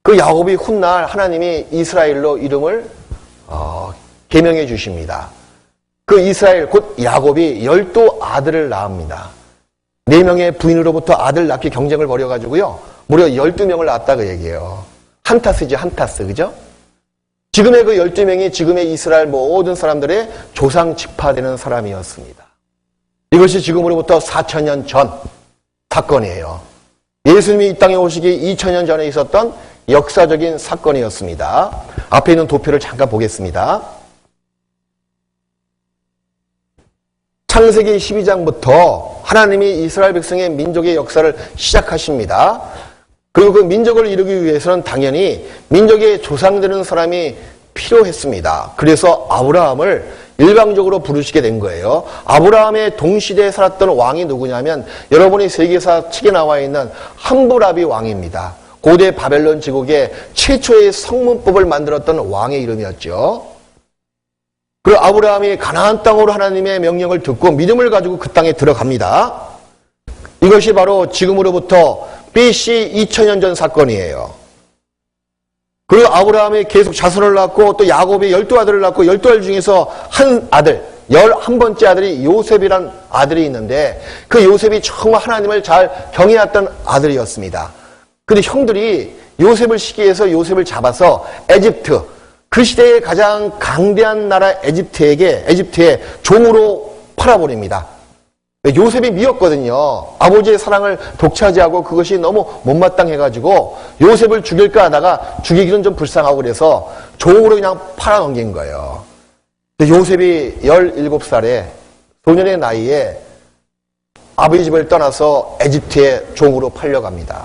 그 야곱이 훗날 하나님이 이스라엘로 이름을 계명해 주십니다. 그 이스라엘 곧 야곱이 12아들을 낳습니다. 4명의 부인으로부터 아들 낳기 경쟁을 벌여가지고요. 무려 12명을 낳았다 그 얘기예요. 한타스지, 한타스. 그죠? 지금의 그 12명이 지금의 이스라엘 모든 사람들의 조상 지파되는 사람이었습니다. 이것이 지금으로부터 4000년 전 사건이에요. 예수님이 이 땅에 오시기 2000년 전에 있었던 역사적인 사건이었습니다. 앞에 있는 도표를 잠깐 보겠습니다. 창세기 12장부터 하나님이 이스라엘 백성의 민족의 역사를 시작하십니다. 그리고 그 민족을 이루기 위해서는 당연히 민족의 조상되는 사람이 필요했습니다. 그래서 아브라함을 일방적으로 부르시게 된 거예요. 아브라함의 동시대에 살았던 왕이 누구냐면 여러분이 세계사 책에 나와 있는 함부라비 왕입니다. 고대 바벨론 제국의 최초의 성문법을 만들었던 왕의 이름이었죠. 그리고 아브라함이 가나안 땅으로 하나님의 명령을 듣고 믿음을 가지고 그 땅에 들어갑니다. 이것이 바로 지금으로부터 BC 2000년 전 사건이에요. 그리고 아브라함이 계속 자손을 낳고 또 야곱이 12아들을 낳고 12아들 중에서 한 아들, 11번째 아들이 요셉이란 아들이 있는데 그 요셉이 정말 하나님을 잘 경외했던 아들이었습니다. 근데 형들이 요셉을 시기해서 요셉을 잡아서 에집트, 그 시대의 가장 강대한 나라 에집트에 종으로 팔아버립니다. 요셉이 미웠거든요. 아버지의 사랑을 독차지하고 그것이 너무 못마땅해가지고 요셉을 죽일까 하다가 죽이기는 좀 불쌍하고 그래서 종으로 그냥 팔아넘긴 거예요. 요셉이 17살에 소년의 나이에 아버지 집을 떠나서 에집트의 종으로 팔려갑니다.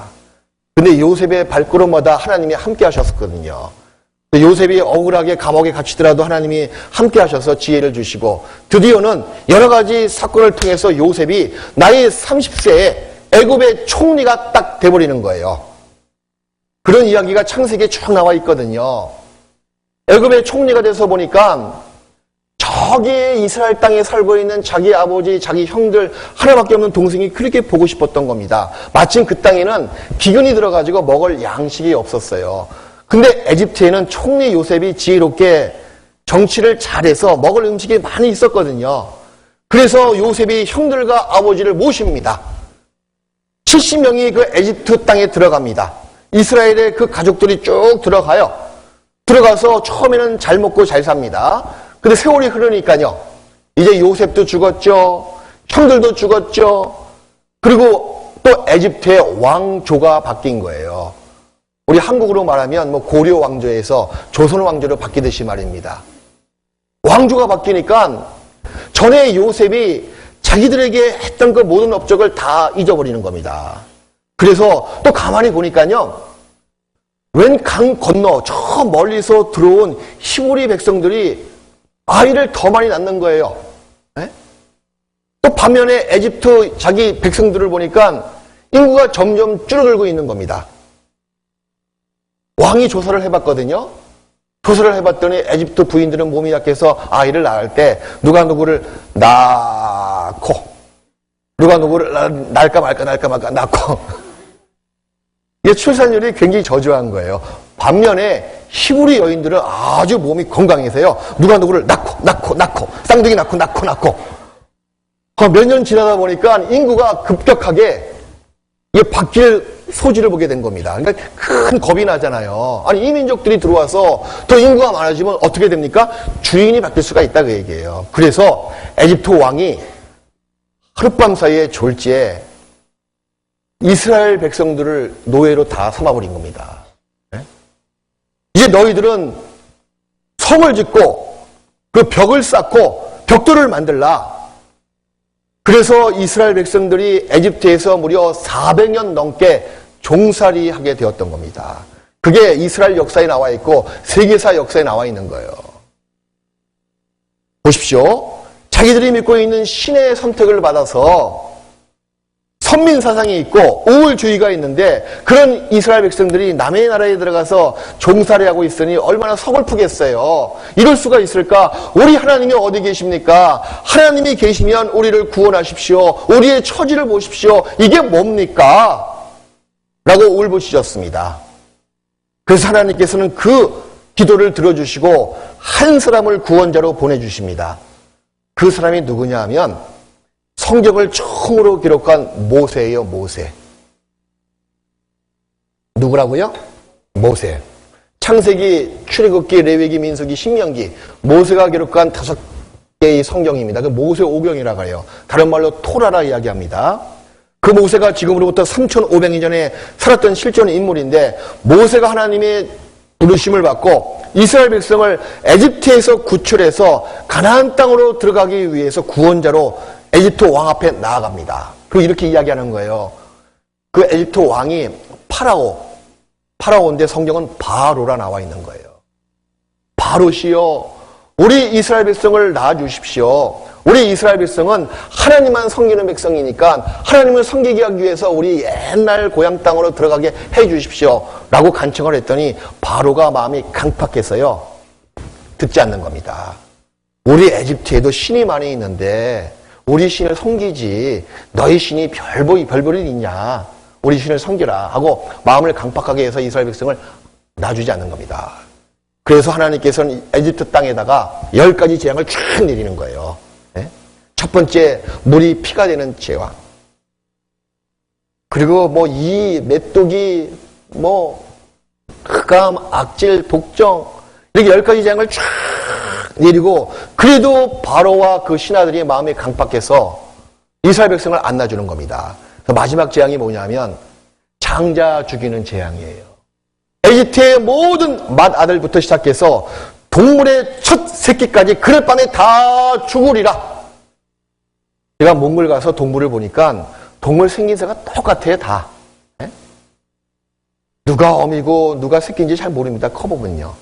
근데 요셉의 발걸음마다 하나님이 함께 하셨거든요. 요셉이 억울하게 감옥에 갇히더라도 하나님이 함께 하셔서 지혜를 주시고 드디어는 여러 가지 사건을 통해서 요셉이 나이 30세에 애굽의 총리가 딱 돼버리는 거예요. 그런 이야기가 창세기에 쭉 나와 있거든요. 애굽의 총리가 돼서 보니까 저기 이스라엘 땅에 살고 있는 자기 아버지, 자기 형들 하나밖에 없는 동생이 그렇게 보고 싶었던 겁니다. 마침 그 땅에는 기근이 들어가지고 먹을 양식이 없었어요. 근데 에집트에는 총리 요셉이 지혜롭게 정치를 잘해서 먹을 음식이 많이 있었거든요. 그래서 요셉이 형들과 아버지를 모십니다. 70명이 그 에집트 땅에 들어갑니다. 이스라엘의 그 가족들이 쭉 들어가요. 들어가서 처음에는 잘 먹고 잘 삽니다. 근데 세월이 흐르니까요. 이제 요셉도 죽었죠. 형들도 죽었죠. 그리고 또 에집트의 왕조가 바뀐 거예요. 우리 한국으로 말하면 뭐 고려 왕조에서 조선 왕조로 바뀌듯이 말입니다. 왕조가 바뀌니까 전에 요셉이 자기들에게 했던 그 모든 업적을 다 잊어버리는 겁니다. 그래서 또 가만히 보니까요. 웬 강 건너 저 멀리서 들어온 히브리 백성들이 아이를 더 많이 낳는 거예요. 네? 또 반면에 에집트 자기 백성들을 보니까 인구가 점점 줄어들고 있는 겁니다. 왕이 조사를 해봤거든요. 조사를 해봤더니 에집트 부인들은 몸이 약해서 아이를 낳을 때 누가 누구를 낳고 누가 누구를 낳을까 말까 낳고 이게 출산율이 굉장히 저조한 거예요. 반면에 히브리 여인들은 아주 몸이 건강해서요. 누가 누구를 낳고 쌍둥이 낳고 몇 년 지나다 보니까 인구가 급격하게 이게 바뀔 소지를 보게 된 겁니다. 그러니까 큰 겁이 나잖아요. 아니 이민족들이 들어와서 더 인구가 많아지면 어떻게 됩니까? 주인이 바뀔 수가 있다 그 얘기예요. 그래서 에집트 왕이 하룻밤 사이에 졸지에 이스라엘 백성들을 노예로 다 삼아버린 겁니다. 네? 이제 너희들은 성을 짓고 그 벽을 쌓고 벽돌을 만들라. 그래서 이스라엘 백성들이 에집트에서 무려 400년 넘게 종살이하게 되었던 겁니다. 그게 이스라엘 역사에 나와 있고 세계사 역사에 나와 있는 거예요. 보십시오. 자기들이 믿고 있는 신의 선택을 받아서 선민 사상이 있고 우월주의가 있는데 그런 이스라엘 백성들이 남의 나라에 들어가서 종살이하고 있으니 얼마나 서글프겠어요. 이럴 수가 있을까? 우리 하나님이 어디 계십니까? 하나님이 계시면 우리를 구원하십시오. 우리의 처지를 보십시오. 이게 뭡니까? 라고 울부짖었습니다. 그래서 하나님께서는 그 기도를 들어주시고 한 사람을 구원자로 보내주십니다. 그 사람이 누구냐 하면 성경을 처음으로 기록한 모세예요. 모세. 누구라고요? 모세. 창세기, 출애굽기, 레위기, 민수기, 신명기. 모세가 기록한 5개의 성경입니다. 그 모세 오경이라고 해요. 다른 말로 토라라 이야기합니다. 그 모세가 지금으로부터 3,500년 전에 살았던 실존 인물인데 모세가 하나님의 부르심을 받고 이스라엘 백성을 에집트에서 구출해서 가나안 땅으로 들어가기 위해서 구원자로 에집트 왕 앞에 나아갑니다. 그리고 이렇게 이야기하는 거예요. 그 에집트 왕이 파라오인데 성경은 바로라 나와 있는 거예요. 바로시여, 우리 이스라엘 백성을 낳아주십시오. 우리 이스라엘 백성은 하나님만 섬기는 백성이니까 하나님을 섬기기 하기 위해서 우리 옛날 고향 땅으로 들어가게 해 주십시오. 라고 간청을 했더니 바로가 마음이 강팍해서요. 듣지 않는 겁니다. 우리 에집트에도 신이 많이 있는데 우리 신을 섬기지 너희 신이 별볼이 있냐. 우리 신을 섬겨라 하고 마음을 강팍하게 해서 이스라엘 백성을 놔주지 않는 겁니다. 그래서 하나님께서는 에집트 땅에다가 10가지 재앙을 쫙 내리는 거예요. 첫 번째, 물이 피가 되는 재앙. 그리고 이 메뚜기, 흑암, 악질, 독정, 이렇게 10가지 재앙을 쫙 내리고, 그래도 바로와 그 신하들이 마음에 강팍해서 이스라엘 백성을 안 놔주는 겁니다. 마지막 재앙이 뭐냐면, 장자 죽이는 재앙이에요. 에집트의 모든 맏아들부터 시작해서 동물의 첫 새끼까지 그날 밤에 다 죽으리라. 제가 몽골 가서 동물을 보니까 동물 생긴새가 똑같아요, 다. 네? 누가 어미고 누가 새끼인지 잘 모릅니다, 커보면요.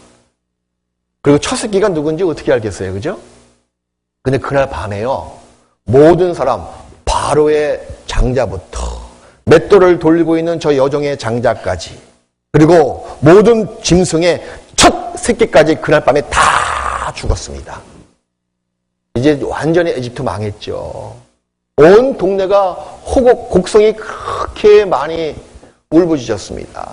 그리고 첫 새끼가 누군지 어떻게 알겠어요, 그죠? 근데 그날 밤에요, 모든 사람, 바로의 장자부터 맷돌을 돌리고 있는 저 여종의 장자까지, 그리고 모든 짐승의 첫 새끼까지 그날 밤에 다 죽었습니다. 이제 완전히 에집트 망했죠. 온 동네가 호곡, 곡성이 그렇게 많이 울부짖었습니다.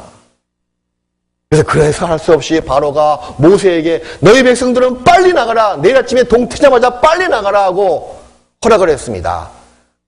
그래서 할 수 없이 바로가 모세에게 너희 백성들은 빨리 나가라. 내일 아침에 동 트자마자 빨리 나가라 하고 허락을 했습니다.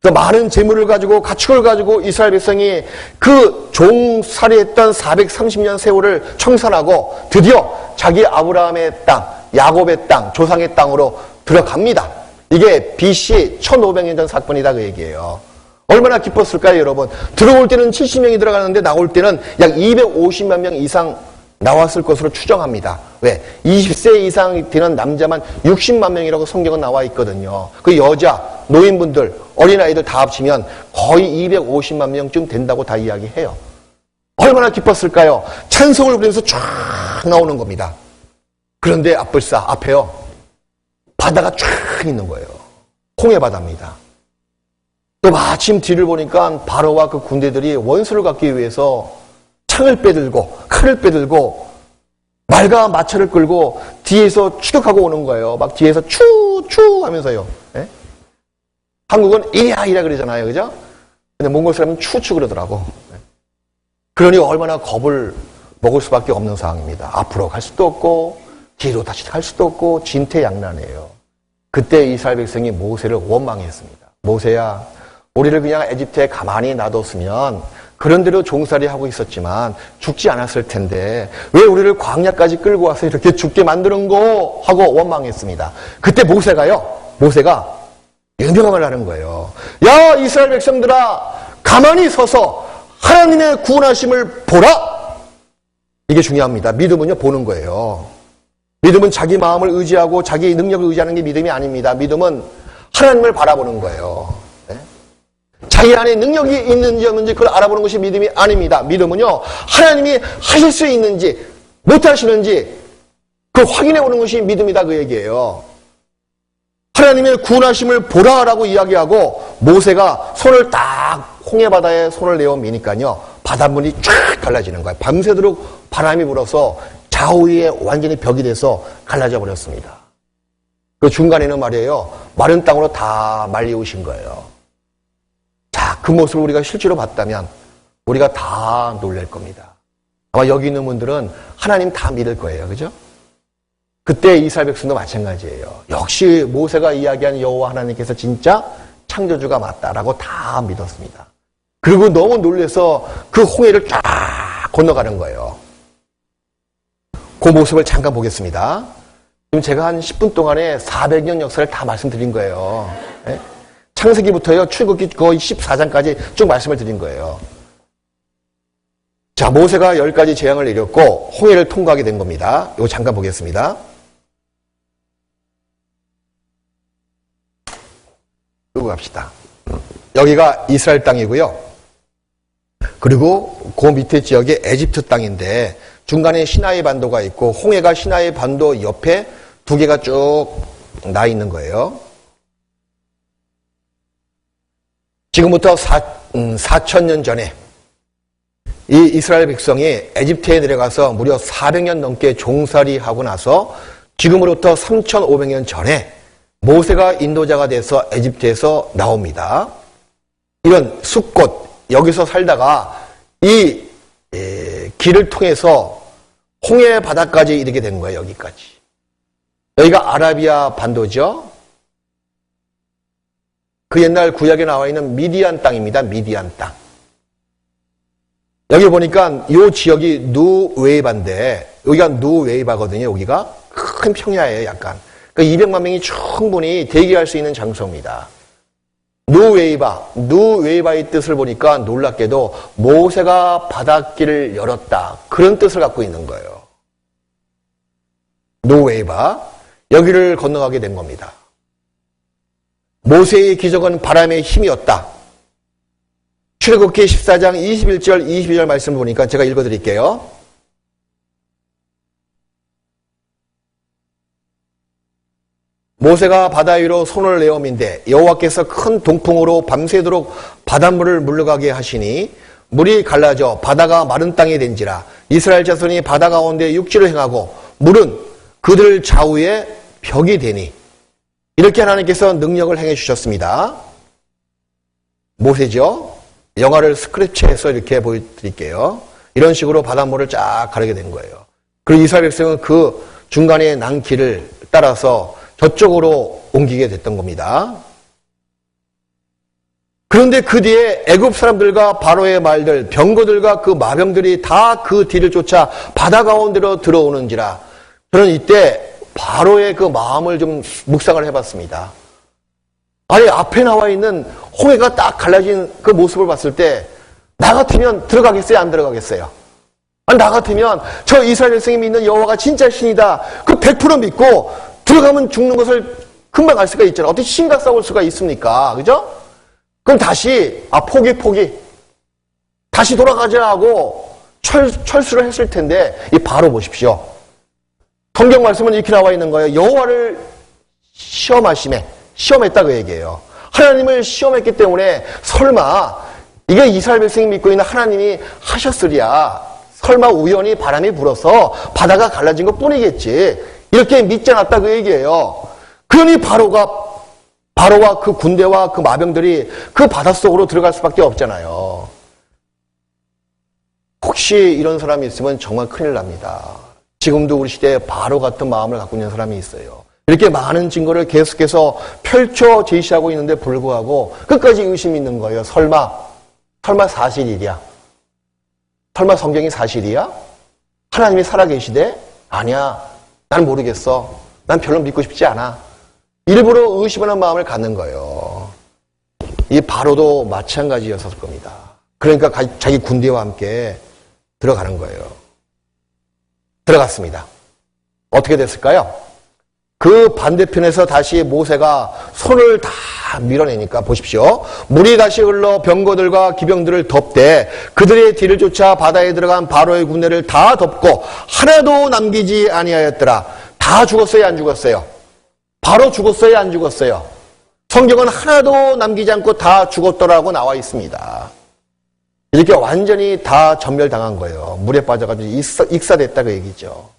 그래서 많은 재물을 가지고 가축을 가지고 이스라엘 백성이 그 종살이했던 430년 세월을 청산하고 드디어 자기 아브라함의 땅, 야곱의 땅, 조상의 땅으로 들어갑니다. 이게 BC 1500년 전 사건이다 그 얘기예요. 얼마나 기뻤을까요, 여러분? 들어올 때는 70명이 들어가는데 나올 때는 약 250만 명 이상 나왔을 것으로 추정합니다. 왜? 20세 이상 되는 남자만 60만 명이라고 성경은 나와 있거든요. 그 여자, 노인분들, 어린아이들 다 합치면 거의 250만 명쯤 된다고 다 이야기해요. 얼마나 기뻤을까요? 찬송을 부르면서 쫙 나오는 겁니다. 그런데 앞에요. 바다가 쫙 있는 거예요. 홍해 바다입니다. 또 마침 뒤를 보니까 바로와 그 군대들이 원수를 갚기 위해서 창을 빼들고 칼을 빼들고 말과 마차를 끌고 뒤에서 추격하고 오는 거예요. 막 뒤에서 추 하면서요. 예? 한국은 이랴 그러잖아요. 그죠? 근데 몽골 사람은 추 그러더라고. 그러니 얼마나 겁을 먹을 수밖에 없는 상황입니다. 앞으로 갈 수도 없고 뒤로 다시 갈 수도 없고 진퇴양난이에요. 그때 이스라엘 백성이 모세를 원망했습니다. 모세야, 우리를 그냥 에집트에 가만히 놔뒀으면 그런 대로 종살이 하고 있었지만 죽지 않았을 텐데 왜 우리를 광야까지 끌고 와서 이렇게 죽게 만드는 거 하고 원망했습니다. 그때 모세가 유명함을 하는 거예요. 야, 이스라엘 백성들아, 가만히 서서 하나님의 구원하심을 보라. 이게 중요합니다. 믿음은요, 보는 거예요. 믿음은 자기 마음을 의지하고 자기 능력을 의지하는 게 믿음이 아닙니다. 믿음은 하나님을 바라보는 거예요. 네? 자기 안에 능력이 있는지 없는지 그걸 알아보는 것이 믿음이 아닙니다. 믿음은요, 하나님이 하실 수 있는지 못하시는지 그걸 확인해 보는 것이 믿음이다 그 얘기예요. 하나님의 구원하심을 보라라고 이야기하고 모세가 손을 딱 홍해바다에 손을 내어 미니까요, 바닷물이 쫙 갈라지는 거예요. 밤새도록 바람이 불어서 좌우에 완전히 벽이 돼서 갈라져 버렸습니다. 그 중간에는 말이에요, 마른 땅으로 다 말리우신 거예요. 자, 그 모습을 우리가 실제로 봤다면 우리가 다 놀랄 겁니다. 아마 여기 있는 분들은 하나님 다 믿을 거예요. 그죠? 그때 이스라엘 백성도 마찬가지예요. 역시 모세가 이야기한 여호와 하나님께서 진짜 창조주가 맞다라고 다 믿었습니다. 그리고 너무 놀라서 그 홍해를 쫙 건너가는 거예요. 그 모습을 잠깐 보겠습니다. 지금 제가 한 10분 동안에 400년 역사를 다 말씀드린 거예요. 네? 창세기부터요, 출애굽기 거의 14장까지 쭉 말씀을 드린 거예요. 자, 모세가 10가지 재앙을 내렸고 홍해를 통과하게 된 겁니다. 이거 잠깐 보겠습니다. 이거 갑시다. 여기가 이스라엘 땅이고요. 그리고 그 밑에 지역이 에집트 땅인데 중간에 시나이 반도가 있고 홍해가 시나이 반도 옆에 두 개가 쭉 나 있는 거예요. 지금부터 4,000년 전에 이 이스라엘 백성이 에집트에 내려가서 무려 400년 넘게 종살이하고 나서 지금으로부터 3,500년 전에 모세가 인도자가 돼서 에집트에서 나옵니다. 이런 숲곳, 여기서 살다가 이 길을 통해서 홍해 바다까지 이르게 된 거예요. 여기까지. 여기가 아라비아 반도죠. 그 옛날 구약에 나와 있는 미디안 땅입니다. 미디안 땅. 여기 보니까 이 지역이 누웨이바인데 여기가 누웨이바거든요. 여기가 큰 평야예요. 약간. 그러니까 200만 명이 충분히 대기할 수 있는 장소입니다. 누웨이바의 뜻을 보니까 놀랍게도 모세가 바닷길을 열었다. 그런 뜻을 갖고 있는 거예요. 누웨이바. 여기를 건너가게 된 겁니다. 모세의 기적은 바람의 힘이었다. 출애굽기 14장 21절, 22절 말씀을 보니까 제가 읽어드릴게요. 모세가 바다 위로 손을 내어민데 여호와께서 큰 동풍으로 밤새도록 바닷물을 물러가게 하시니 물이 갈라져 바다가 마른 땅이 된지라. 이스라엘 자손이 바다 가운데 육지를 행하고 물은 그들 좌우에 벽이 되니 이렇게 하나님께서 능력을 행해 주셨습니다. 모세죠. 영화를 스크랩처해서 이렇게 보여드릴게요. 이런 식으로 바닷물을 쫙 가르게 된 거예요. 그리고 이스라엘 백성은 그 중간에 난 길을 따라서 저쪽으로 옮기게 됐던 겁니다. 그런데 그 뒤에 애굽 사람들과 바로의 말들, 병거들과 그 마병들이 다 그 뒤를 쫓아 바다 가운데로 들어오는지라. 저는 이때 바로의 그 마음을 좀 묵상을 해봤습니다. 아니, 앞에 나와 있는 홍해가 딱 갈라진 그 모습을 봤을 때 나 같으면 들어가겠어요? 안 들어가겠어요? 아니, 나 같으면 저 이스라엘 백성이 믿는 여호와가 진짜 신이다. 그 100% 믿고 들어가면 죽는 것을 금방 알 수가 있잖아요. 어떻게 신과 싸울 수가 있습니까? 그죠? 그럼 다시 포기 다시 돌아가자 하고 철수를 했을 텐데 이 바로 보십시오. 성경 말씀은 이렇게 나와 있는 거예요. 여호와를 시험했다 그 얘기예요. 하나님을 시험했기 때문에 설마 이게 이스라엘 백성이 믿고 있는 하나님이 하셨으랴. 설마 우연히 바람이 불어서 바다가 갈라진 것 뿐이겠지. 이렇게 믿지 않았다 그 얘기예요. 그러니 바로와 그 군대와 그 마병들이 그 바닷속으로 들어갈 수밖에 없잖아요. 혹시 이런 사람이 있으면 정말 큰일 납니다. 지금도 우리 시대에 바로 같은 마음을 갖고 있는 사람이 있어요. 이렇게 많은 증거를 계속해서 펼쳐 제시하고 있는데 불구하고 끝까지 의심이 있는 거예요. 설마 사실이랴? 설마 성경이 사실이야? 하나님이 살아계시대? 아니야. 난 모르겠어. 난 별로 믿고 싶지 않아. 일부러 의심하는 마음을 갖는 거예요. 이 바로도 마찬가지였을 겁니다. 그러니까 자기 군대와 함께 들어가는 거예요. 들어갔습니다. 어떻게 됐을까요? 그 반대편에서 다시 모세가 손을 다 밀어내니까 보십시오. 물이 다시 흘러 병거들과 기병들을 덮되 그들의 뒤를 쫓아 바다에 들어간 바로의 군대를 다 덮고 하나도 남기지 아니하였더라. 다 죽었어요, 안 죽었어요? 바로 죽었어요, 안 죽었어요? 성경은 하나도 남기지 않고 다 죽었더라고 나와 있습니다. 이렇게 완전히 다 전멸당한 거예요. 물에 빠져가지고 익사됐다 그 얘기죠.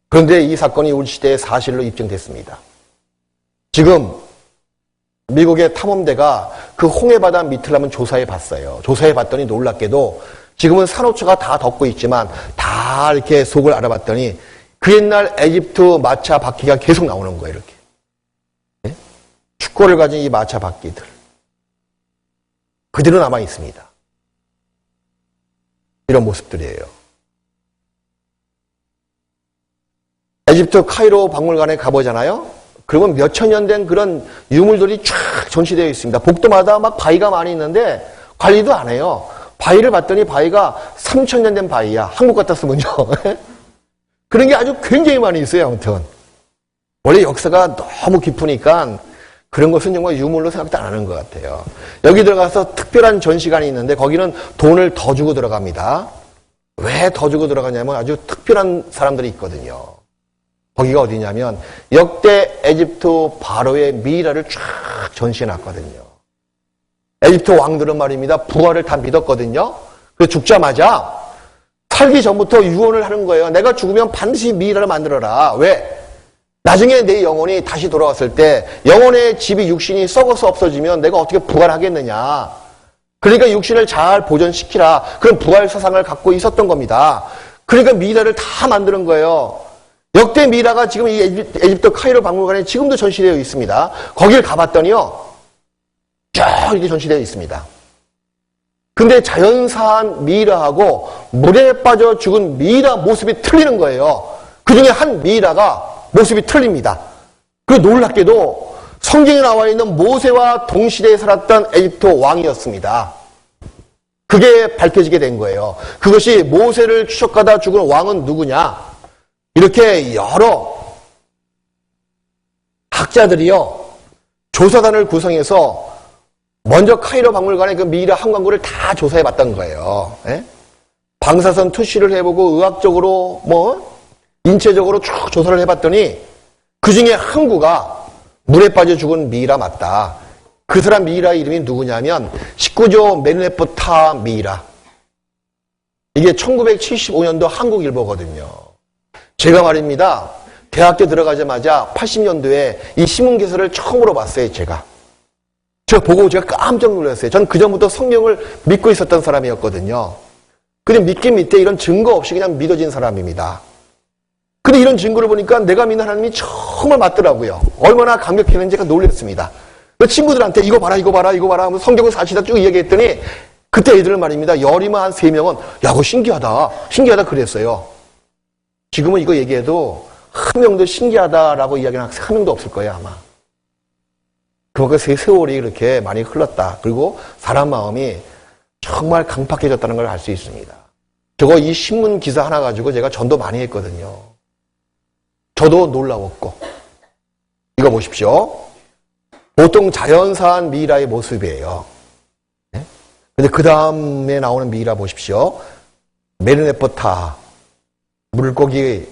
그런데 이 사건이 우리 시대의 사실로 입증됐습니다. 지금 미국의 탐험대가 그 홍해바다 밑을 한번 조사해 봤어요. 조사해 봤더니 놀랍게도 지금은 산호초가 다 덮고 있지만 다 이렇게 속을 알아봤더니 그 옛날 에집트 마차 바퀴가 계속 나오는 거예요. 이렇게. 네? 축구를 가진 이 마차 바퀴들. 그대로 남아 있습니다. 이런 모습들이에요. 에집트 카이로 박물관에 가보잖아요. 그러면 몇천 년 된 그런 유물들이 쫙 전시되어 있습니다. 복도마다 막 바위가 많이 있는데 관리도 안 해요. 바위를 봤더니 바위가 3,000년 된 바위야. 한국 같았으면요. 그런 게 아주 굉장히 많이 있어요. 아무튼 원래 역사가 너무 깊으니까 그런 것은 정말 유물로 생각도 안 하는 것 같아요. 여기 들어가서 특별한 전시관이 있는데 거기는 돈을 더 주고 들어갑니다. 왜 더 주고 들어가냐면 아주 특별한 사람들이 있거든요. 거기가 어디냐면 역대 에집트 바로의 미이라를 쫙 전시해놨거든요. 에집트 왕들은 말입니다. 부활을 다 믿었거든요. 그래서 죽자마자 살기 전부터 유언을 하는 거예요. 내가 죽으면 반드시 미이라를 만들어라. 왜? 나중에 내 영혼이 다시 돌아왔을 때 영혼의 집이 육신이 썩어서 없어지면 내가 어떻게 부활하겠느냐. 그러니까 육신을 잘 보존시키라. 그런 부활 사상을 갖고 있었던 겁니다. 그러니까 미이라를 다 만드는 거예요. 역대 미이라가 지금 이 에집트 카이로 박물관에 지금도 전시되어 있습니다. 거길 가봤더니요. 쫙 이렇게 전시되어 있습니다. 근데 자연사한 미이라하고 물에 빠져 죽은 미이라 모습이 틀리는 거예요. 그 중에 한 미이라가 모습이 틀립니다. 그리고 놀랍게도 성경에 나와 있는 모세와 동시대에 살았던 에집트 왕이었습니다. 그게 밝혀지게 된 거예요. 그것이 모세를 추적하다 죽은 왕은 누구냐? 이렇게 여러 학자들이요, 조사단을 구성해서 먼저 카이로 박물관의 그 미이라 한광구를 다 조사해 봤던 거예요. 예? 방사선 투시를 해보고 의학적으로 인체적으로 쭉 조사를 해봤더니 그 중에 한 구가 물에 빠져 죽은 미이라 맞다. 그 사람 미이라 이름이 누구냐면 19조 메르네프타 미이라. 이게 1975년도 한국일보거든요. 제가 말입니다. 대학교 들어가자마자 80년도에 이 신문 기사를 처음으로 봤어요, 제가. 제가 보고 제가 깜짝 놀랐어요. 저는 그전부터 성경을 믿고 있었던 사람이었거든요. 근데 믿긴 믿되 이런 증거 없이 그냥 믿어진 사람입니다. 근데 이런 증거를 보니까 내가 믿는 하나님이 정말 맞더라고요. 얼마나 감격했는지 제가 놀랐습니다. 그 친구들한테 이거 봐라, 이거 봐라, 이거 봐라 하면서 성경을 사실다 쭉 이야기했더니 그때 애들은 말입니다. 열이면 한 3명은 야, 그거 신기하다 그랬어요. 지금은 이거 얘기해도 한 명도 신기하다라고 이야기하는 학생 한 명도 없을 거예요, 아마. 그만큼 세월이 그렇게 많이 흘렀다. 그리고 사람 마음이 정말 강팍해졌다는 걸 알 수 있습니다. 저거 이 신문 기사 하나 가지고 제가 전도 많이 했거든요. 저도 놀라웠고. 이거 보십시오. 보통 자연사한 미이라의 모습이에요. 근데 그 다음에 나오는 미이라 보십시오. 메르네포타, 물고기에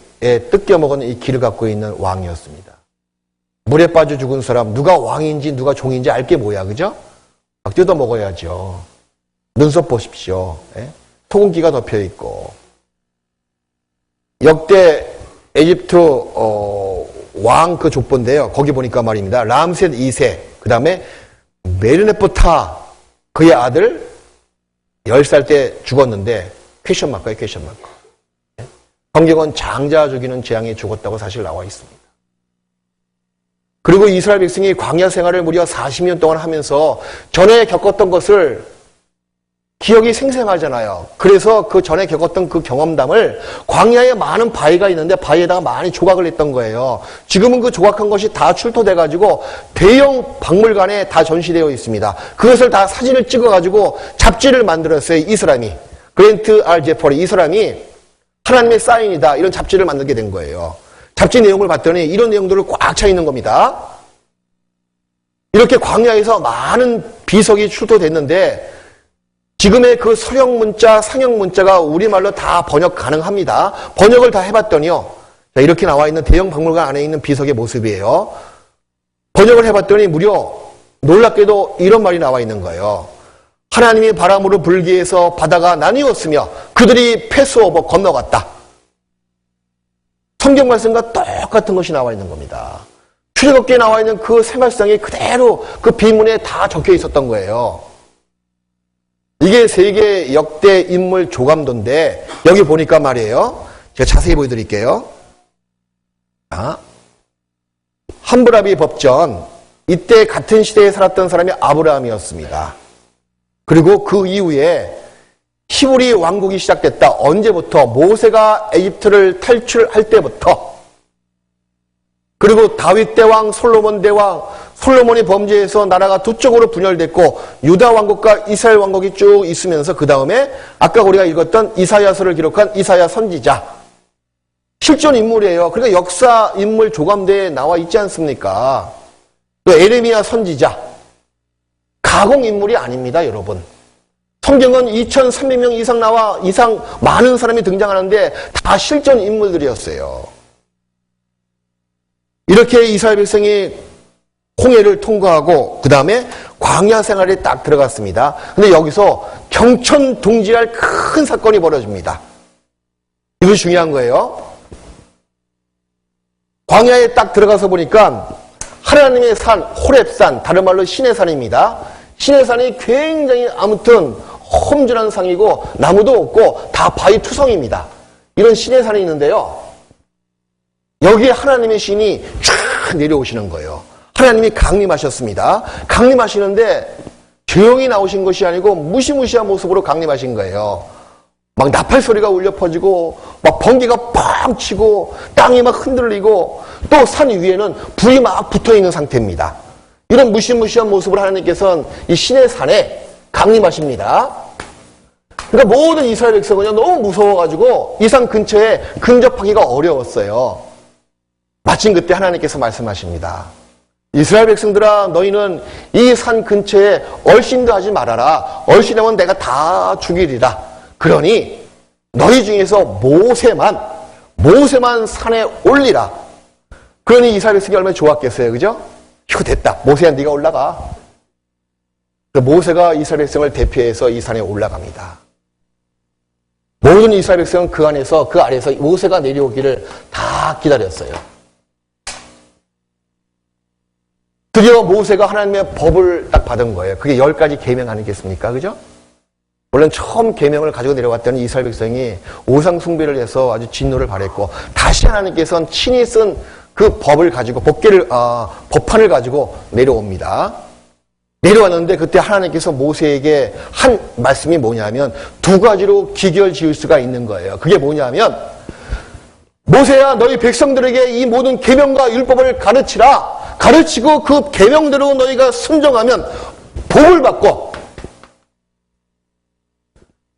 뜯겨 먹은 이 기를 갖고 있는 왕이었습니다. 물에 빠져 죽은 사람, 누가 왕인지 누가 종인지 알 게 뭐야, 그죠? 막 뜯어 먹어야죠. 눈썹 보십시오. 소금기가 덮여 있고. 역대 에집트 왕 그 족보인데요. 거기 보니까 말입니다. 람셋 2세, 그 다음에 메르네포타 그의 아들 10살 때 죽었는데 퀘션 마크예요, 퀘션 마크. 성경은 장자 죽이는 재앙에 죽었다고 사실 나와 있습니다. 그리고 이스라엘 백성이 광야 생활을 무려 40년 동안 하면서 전에 겪었던 것을 기억이 생생하잖아요. 그래서 그 전에 겪었던 그 경험담을 광야에 많은 바위가 있는데 바위에다가 많이 조각을 했던 거예요. 지금은 그 조각한 것이 다 출토돼가지고 대형 박물관에 다 전시되어 있습니다. 그것을 다 사진을 찍어가지고 잡지를 만들었어요. 이 사람이. 그랜트 R. 제퍼리 이 사람이 하나님의 사인이다. 이런 잡지를 만들게 된 거예요. 잡지 내용을 봤더니 이런 내용들을 꽉 차 있는 겁니다. 이렇게 광야에서 많은 비석이 출토됐는데 지금의 그 서령 문자, 상형 문자가 우리말로 다 번역 가능합니다. 번역을 다 해봤더니요. 자, 이렇게 나와 있는 대형 박물관 안에 있는 비석의 모습이에요. 번역을 해봤더니 무려 놀랍게도 이런 말이 나와 있는 거예요. 하나님이 바람으로 불게 해서 바다가 나뉘었으며 그들이 패스오버 건너갔다. 성경 말씀과 똑같은 것이 나와 있는 겁니다. 출애굽기에 나와 있는 그 생활상이 그대로 그 비문에 다 적혀 있었던 거예요. 이게 세계 역대 인물 조감도인데 여기 보니까 말이에요. 제가 자세히 보여드릴게요. 함부라비 법전, 이때 같은 시대에 살았던 사람이 아브라함이었습니다. 그리고 그 이후에 히브리 왕국이 시작됐다. 언제부터? 모세가 에집트를 탈출할 때부터. 그리고 다윗 대왕, 솔로몬 대왕, 솔로몬이 범죄해서 나라가 두 쪽으로 분열됐고 유다 왕국과 이스라엘 왕국이 쭉 있으면서 그 다음에 아까 우리가 읽었던 이사야서를 기록한 이사야 선지자. 실존 인물이에요. 그러니까 역사 인물 조감대에 나와 있지 않습니까? 또 에레미야 선지자. 가공 인물이 아닙니다, 여러분. 성경은 2,300명 이상 많은 사람이 등장하는데 다 실존 인물들이었어요. 이렇게 이스라엘 백성이 홍해를 통과하고 그 다음에 광야 생활에 딱 들어갔습니다. 근데 여기서 경천동지할 큰 사건이 벌어집니다. 이거 중요한 거예요. 광야에 딱 들어가서 보니까 하나님의 산, 호렙산, 다른 말로 신의 산입니다. 신의 산이 굉장히 아무튼 험준한 산이고 나무도 없고 다 바위 투성입니다. 이런 신의 산이 있는데요. 여기에 하나님의 신이 쫙 내려오시는 거예요. 하나님이 강림하셨습니다. 강림하시는데 조용히 나오신 것이 아니고 무시무시한 모습으로 강림하신 거예요. 막 나팔 소리가 울려 퍼지고 막 번개가 뻥 치고 땅이 막 흔들리고 또 산 위에는 불이 막 붙어있는 상태입니다. 이런 무시무시한 모습으로 하나님께서는 이 신의 산에 강림하십니다. 그러니까 모든 이스라엘 백성은 너무 무서워가지고 이 산 근처에 근접하기가 어려웠어요. 마침 그때 하나님께서 말씀하십니다. 이스라엘 백성들아, 너희는 이 산 근처에 얼씬도 하지 말아라. 얼씬하면 내가 다 죽이리라. 그러니 너희 중에서 모세만 산에 올리라. 그러니 이스라엘 백성이 얼마나 좋았겠어요, 그죠? 휴, 됐다. 모세야, 네가 올라가. 모세가 이스라엘 백성을 대표해서 이 산에 올라갑니다. 모든 이스라엘 백성은 그 안에서, 그 아래에서 모세가 내려오기를 다 기다렸어요. 드디어 모세가 하나님의 법을 딱 받은 거예요. 그게 10가지 계명 아니겠습니까? 그죠? 물론 처음 계명을 가지고 내려왔던 이스라엘 백성이 우상 숭배를 해서 아주 진노를 발했고, 다시 하나님께서는 친히 쓴 그 법을 가지고, 법판을 가지고 내려옵니다. 내려왔는데 그때 하나님께서 모세에게 한 말씀이 뭐냐면, 두 가지로 기결 지을 수가 있는 거예요. 그게 뭐냐면, 모세야, 너희 백성들에게 이 모든 계명과 율법을 가르치라. 가르치고 그 계명대로 너희가 순종하면 복을 받고,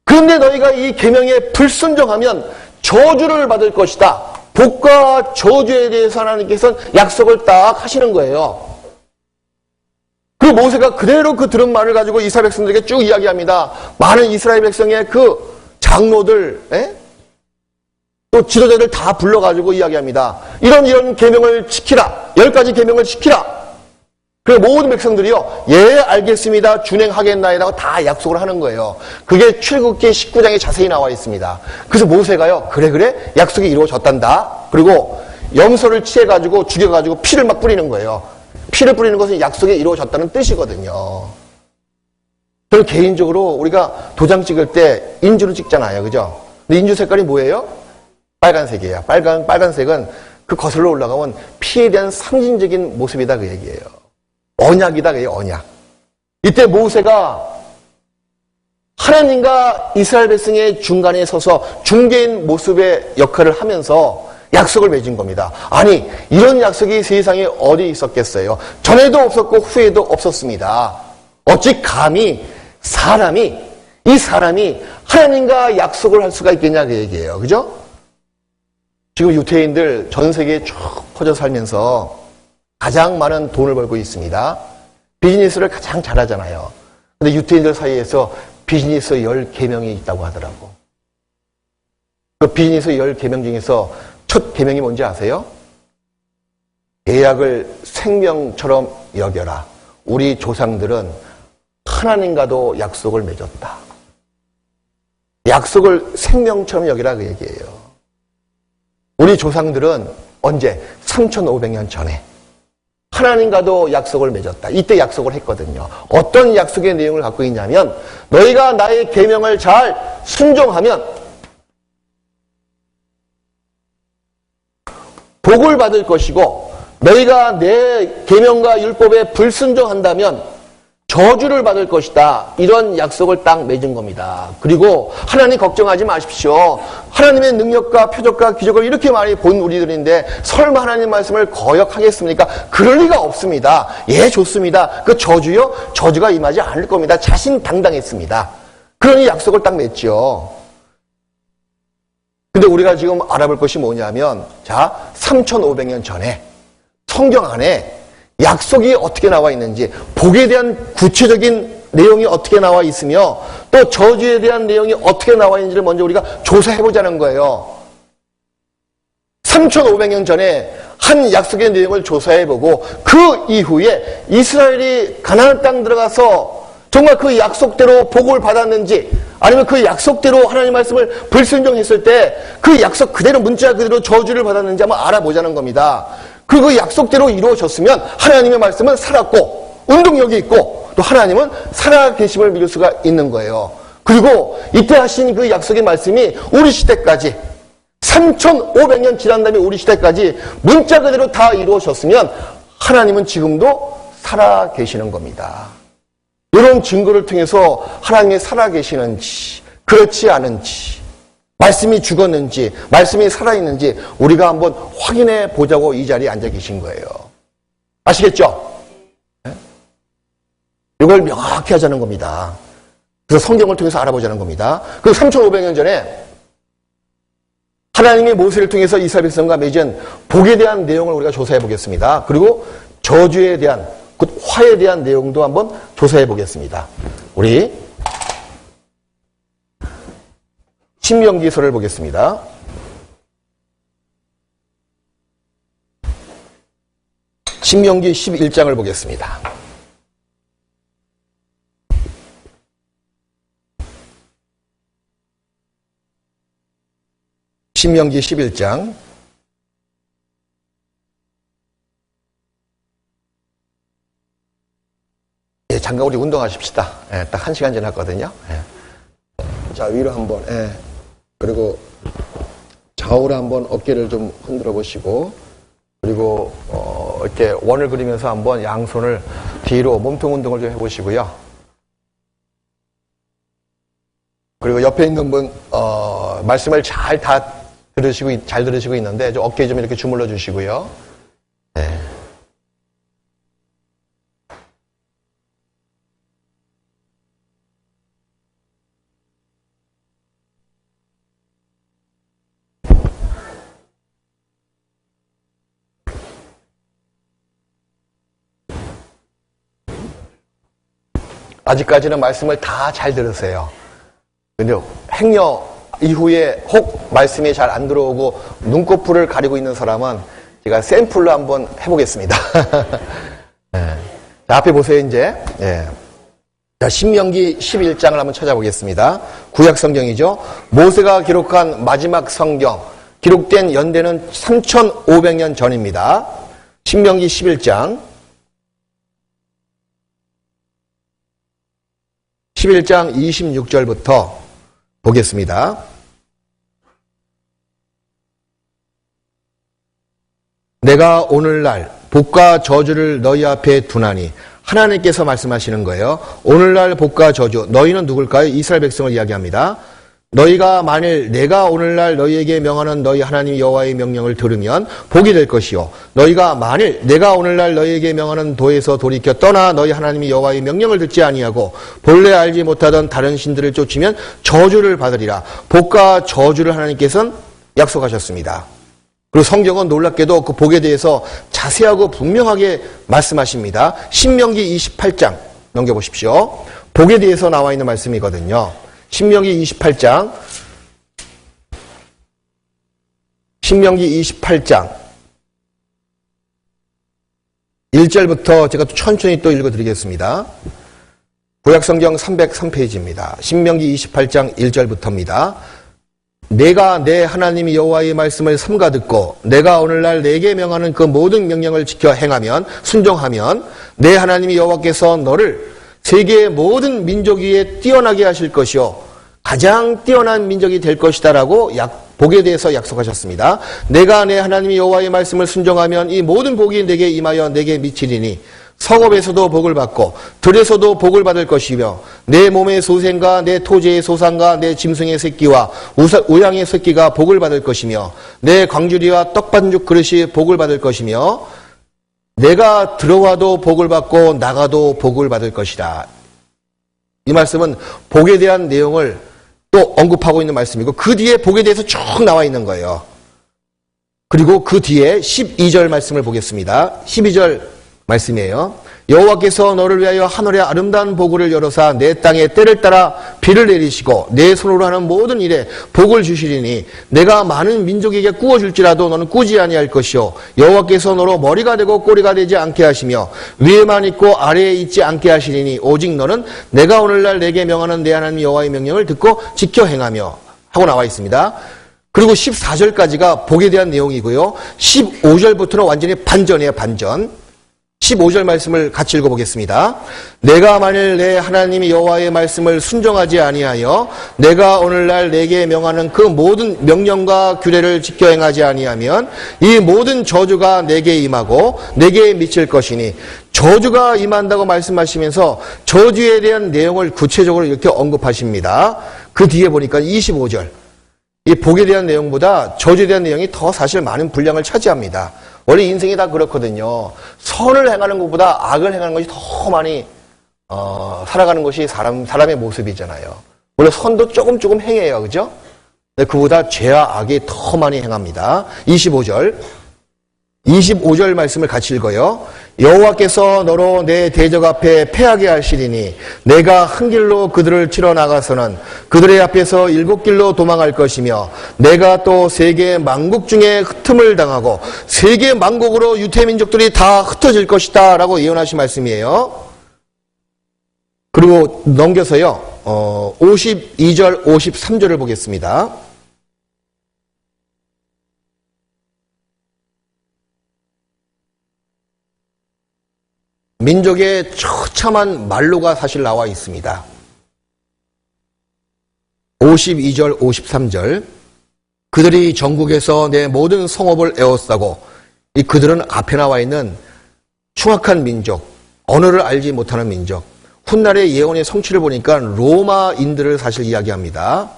그런데 너희가 이 계명에 불순종하면 저주를 받을 것이다. 복과 저주에 대해서 하나님께서는 약속을 딱 하시는 거예요. 그 모세가 그대로 그 들은 말을 가지고 이스라엘 백성들에게 쭉 이야기합니다. 많은 이스라엘 백성의 그 장로들, 또 지도자들 다 불러가지고 이야기합니다. 이런 계명을 지키라. 10가지 계명을 지키라. 그 모든 백성들이요, 예, 알겠습니다. 준행하겠나이라고 다 약속을 하는 거예요. 그게 출애굽기 19장에 자세히 나와 있습니다. 그래서 모세가요, 그래, 약속이 이루어졌단다. 그리고 염소를 취해가지고 죽여가지고 피를 막 뿌리는 거예요. 피를 뿌리는 것은 약속이 이루어졌다는 뜻이거든요. 저는 개인적으로 우리가 도장 찍을 때 인주를 찍잖아요. 그죠? 근데 인주 색깔이 뭐예요? 빨간색이에요. 빨간색은 그 거슬러 올라가면 피에 대한 상징적인 모습이다 그 얘기예요. 언약이다, 그게 언약. 이때 모세가 하나님과 이스라엘 백성의 중간에 서서 중개인 모습의 역할을 하면서 약속을 맺은 겁니다. 아니, 이런 약속이 세상에 어디 있었겠어요? 전에도 없었고 후에도 없었습니다. 어찌 감히 이 사람이 하나님과 약속을 할 수가 있겠냐 그 얘기예요. 그죠? 지금 유태인들 전 세계에 쭉 퍼져 살면서 가장 많은 돈을 벌고 있습니다. 비즈니스를 가장 잘하잖아요. 근데 유태인들 사이에서 비즈니스 10계명이 있다고 하더라고. 그 비즈니스 10계명 중에서 첫 계명이 뭔지 아세요? 계약을 생명처럼 여겨라. 우리 조상들은 하나님과도 약속을 맺었다. 약속을 생명처럼 여기라 그 얘기예요. 우리 조상들은 언제? 3500년 전에 하나님과도 약속을 맺었다. 이때 약속을 했거든요. 어떤 약속의 내용을 갖고 있냐면, 너희가 나의 계명을 잘 순종하면 복을 받을 것이고, 너희가 내 계명과 율법에 불순종한다면 저주를 받을 것이다. 이런 약속을 딱 맺은 겁니다. 그리고 하나님 걱정하지 마십시오. 하나님의 능력과 표적과 기적을 이렇게 많이 본 우리들인데 설마 하나님 말씀을 거역하겠습니까? 그럴 리가 없습니다. 예, 좋습니다. 그 저주요? 저주가 임하지 않을 겁니다. 자신당당했습니다. 그러니 약속을 딱 맺죠. 근데 우리가 지금 알아볼 것이 뭐냐면, 자, 3500년 전에 성경 안에 약속이 어떻게 나와 있는지, 복에 대한 구체적인 내용이 어떻게 나와 있으며 또 저주에 대한 내용이 어떻게 나와 있는지를 먼저 우리가 조사해보자는 거예요. 3500년 전에 한 약속의 내용을 조사해보고 그 이후에 이스라엘이 가나안 땅 들어가서 정말 그 약속대로 복을 받았는지, 아니면 그 약속대로 하나님 말씀을 불순종했을 때 그 약속 그대로 문자 그대로 저주를 받았는지 한번 알아보자는 겁니다. 그 약속대로 이루어졌으면 하나님의 말씀은 살았고 운동력이 있고 또 하나님은 살아계심을 믿을 수가 있는 거예요. 그리고 이때 하신 그 약속의 말씀이 우리 시대까지 3500년 지난 다음에 우리 시대까지 문자 그대로 다 이루어졌으면 하나님은 지금도 살아계시는 겁니다. 이런 증거를 통해서 하나님이 살아계시는지 그렇지 않은지, 말씀이 죽었는지 말씀이 살아있는지 우리가 한번 확인해 보자고 이 자리에 앉아 계신 거예요. 아시겠죠? 이걸 명확히 하자는 겁니다. 그래서 성경을 통해서 알아보자는 겁니다. 그 3500년 전에 하나님이 모세를 통해서 이스라엘 백성과 맺은 복에 대한 내용을 우리가 조사해 보겠습니다. 그리고 저주에 대한, 곧 화에 대한 내용도 한번 조사해 보겠습니다. 우리 신명기서를 보겠습니다. 신명기 11장을 보겠습니다. 신명기 11장. 예, 잠깐 우리 운동하십시다. 예, 딱 1시간 지났거든요. 예. 자, 위로 한번, 예. 그리고 좌우로 한번 어깨를 좀 흔들어 보시고, 그리고, 이렇게 원을 그리면서 한번 양손을 뒤로 몸통 운동을 좀 해보시고요. 그리고 옆에 있는 분, 말씀을 잘 들으시고 있는데, 좀 어깨 좀 이렇게 주물러 주시고요. 네. 아직까지는 말씀을 다 잘 들으세요. 근데 행여 이후에 혹 말씀이 잘 안 들어오고 눈꺼풀을 가리고 있는 사람은 제가 샘플로 한번 해보겠습니다. 네. 자, 앞에 보세요, 이제. 네. 자, 신명기 11장을 한번 찾아보겠습니다. 구약 성경이죠. 모세가 기록한 마지막 성경, 기록된 연대는 3,500년 전입니다. 신명기 11장. 11장 26절부터 보겠습니다. 내가 오늘날 복과 저주를 너희 앞에 두나니, 하나님께서 말씀하시는 거예요. 오늘날 복과 저주, 너희는 누굴까요? 이스라엘 백성을 이야기합니다. 너희가 만일 내가 오늘날 너희에게 명하는 너희 하나님 여호와의 명령을 들으면 복이 될 것이요, 너희가 만일 내가 오늘날 너희에게 명하는 도에서 돌이켜 떠나 너희 하나님 여호와의 명령을 듣지 아니하고 본래 알지 못하던 다른 신들을 쫓으면 저주를 받으리라. 복과 저주를 하나님께서는 약속하셨습니다. 그리고 성경은 놀랍게도 그 복에 대해서 자세하고 분명하게 말씀하십니다. 신명기 28장 넘겨보십시오. 복에 대해서 나와 있는 말씀이거든요. 신명기 28장, 신명기 28장 1절부터 제가 천천히 또 읽어드리겠습니다. 구약성경 303페이지입니다. 신명기 28장 1절부터입니다. 내가 내 하나님 여호와의 말씀을 삼가 듣고 내가 오늘날 내게 명하는 그 모든 명령을 지켜 행하면, 순종하면 내 하나님 여호와께서 너를 세계의 모든 민족 위에 뛰어나게 하실 것이요, 가장 뛰어난 민족이 될 것이다라고 복에 대해서 약속하셨습니다. 내가 내 하나님 여호와의 말씀을 순종하면 이 모든 복이 내게 임하여 내게 미치리니 성읍에서도 복을 받고 들에서도 복을 받을 것이며 내 몸의 소생과 내 토지의 소산과 내 짐승의 새끼와 우양의 새끼가 복을 받을 것이며 내 광주리와 떡반죽 그릇이 복을 받을 것이며 내가 들어와도 복을 받고 나가도 복을 받을 것이다. 이 말씀은 복에 대한 내용을 또 언급하고 있는 말씀이고, 그 뒤에 복에 대해서 쭉 나와 있는 거예요. 그리고 그 뒤에 12절 말씀을 보겠습니다. 12절 말씀이에요. 여호와께서 너를 위하여 하늘의 아름다운 보구를 열어사 내 땅에 때를 따라 비를 내리시고 내 손으로 하는 모든 일에 복을 주시리니 내가 많은 민족에게 꾸어줄지라도 너는 꾸지 아니할 것이요, 여호와께서 너로 머리가 되고 꼬리가 되지 않게 하시며 위에만 있고 아래에 있지 않게 하시리니 오직 너는 내가 오늘날 내게 명하는 내 하나님 여호와의 명령을 듣고 지켜 행하며 하고 나와 있습니다. 그리고 14절까지가 복에 대한 내용이고요. 15절부터는 완전히 반전이에요, 반전. 15절 말씀을 같이 읽어보겠습니다. 내가 만일 내 하나님 여호와의 말씀을 순종하지 아니하여 내가 오늘날 내게 명하는 그 모든 명령과 규례를 지켜 행하지 아니하면 이 모든 저주가 내게 임하고 내게 미칠 것이니, 저주가 임한다고 말씀하시면서 저주에 대한 내용을 구체적으로 이렇게 언급하십니다. 그 뒤에 보니까 25절, 이 복에 대한 내용보다 저주에 대한 내용이 더 사실 많은 분량을 차지합니다. 원래 인생이 다 그렇거든요. 선을 행하는 것보다 악을 행하는 것이 더 많이 살아가는 것이 사람의 모습이잖아요. 원래 선도 조금 행해요, 그죠? 근데 그보다 죄와 악이 더 많이 행합니다. 25절 말씀을 같이 읽어요. 여호와께서 너로 내 대적 앞에 패하게 하시리니 내가 한 길로 그들을 치러 나가서는 그들의 앞에서 7길로 도망할 것이며 내가 또 세계 만국 중에 흩음을 당하고 세계 만국으로 유태민족들이 다 흩어질 것이다 라고 예언하신 말씀이에요. 그리고 넘겨서요, 52절 53절을 보겠습니다. 민족의 처참한 말로가 사실 나와 있습니다. 52절, 53절. 그들이 전국에서 내 모든 성읍을 에워싸고, 이 그들은 앞에 나와 있는 흉악한 민족, 언어를 알지 못하는 민족. 훗날의 예언의 성취를 보니까 로마인들을 사실 이야기합니다.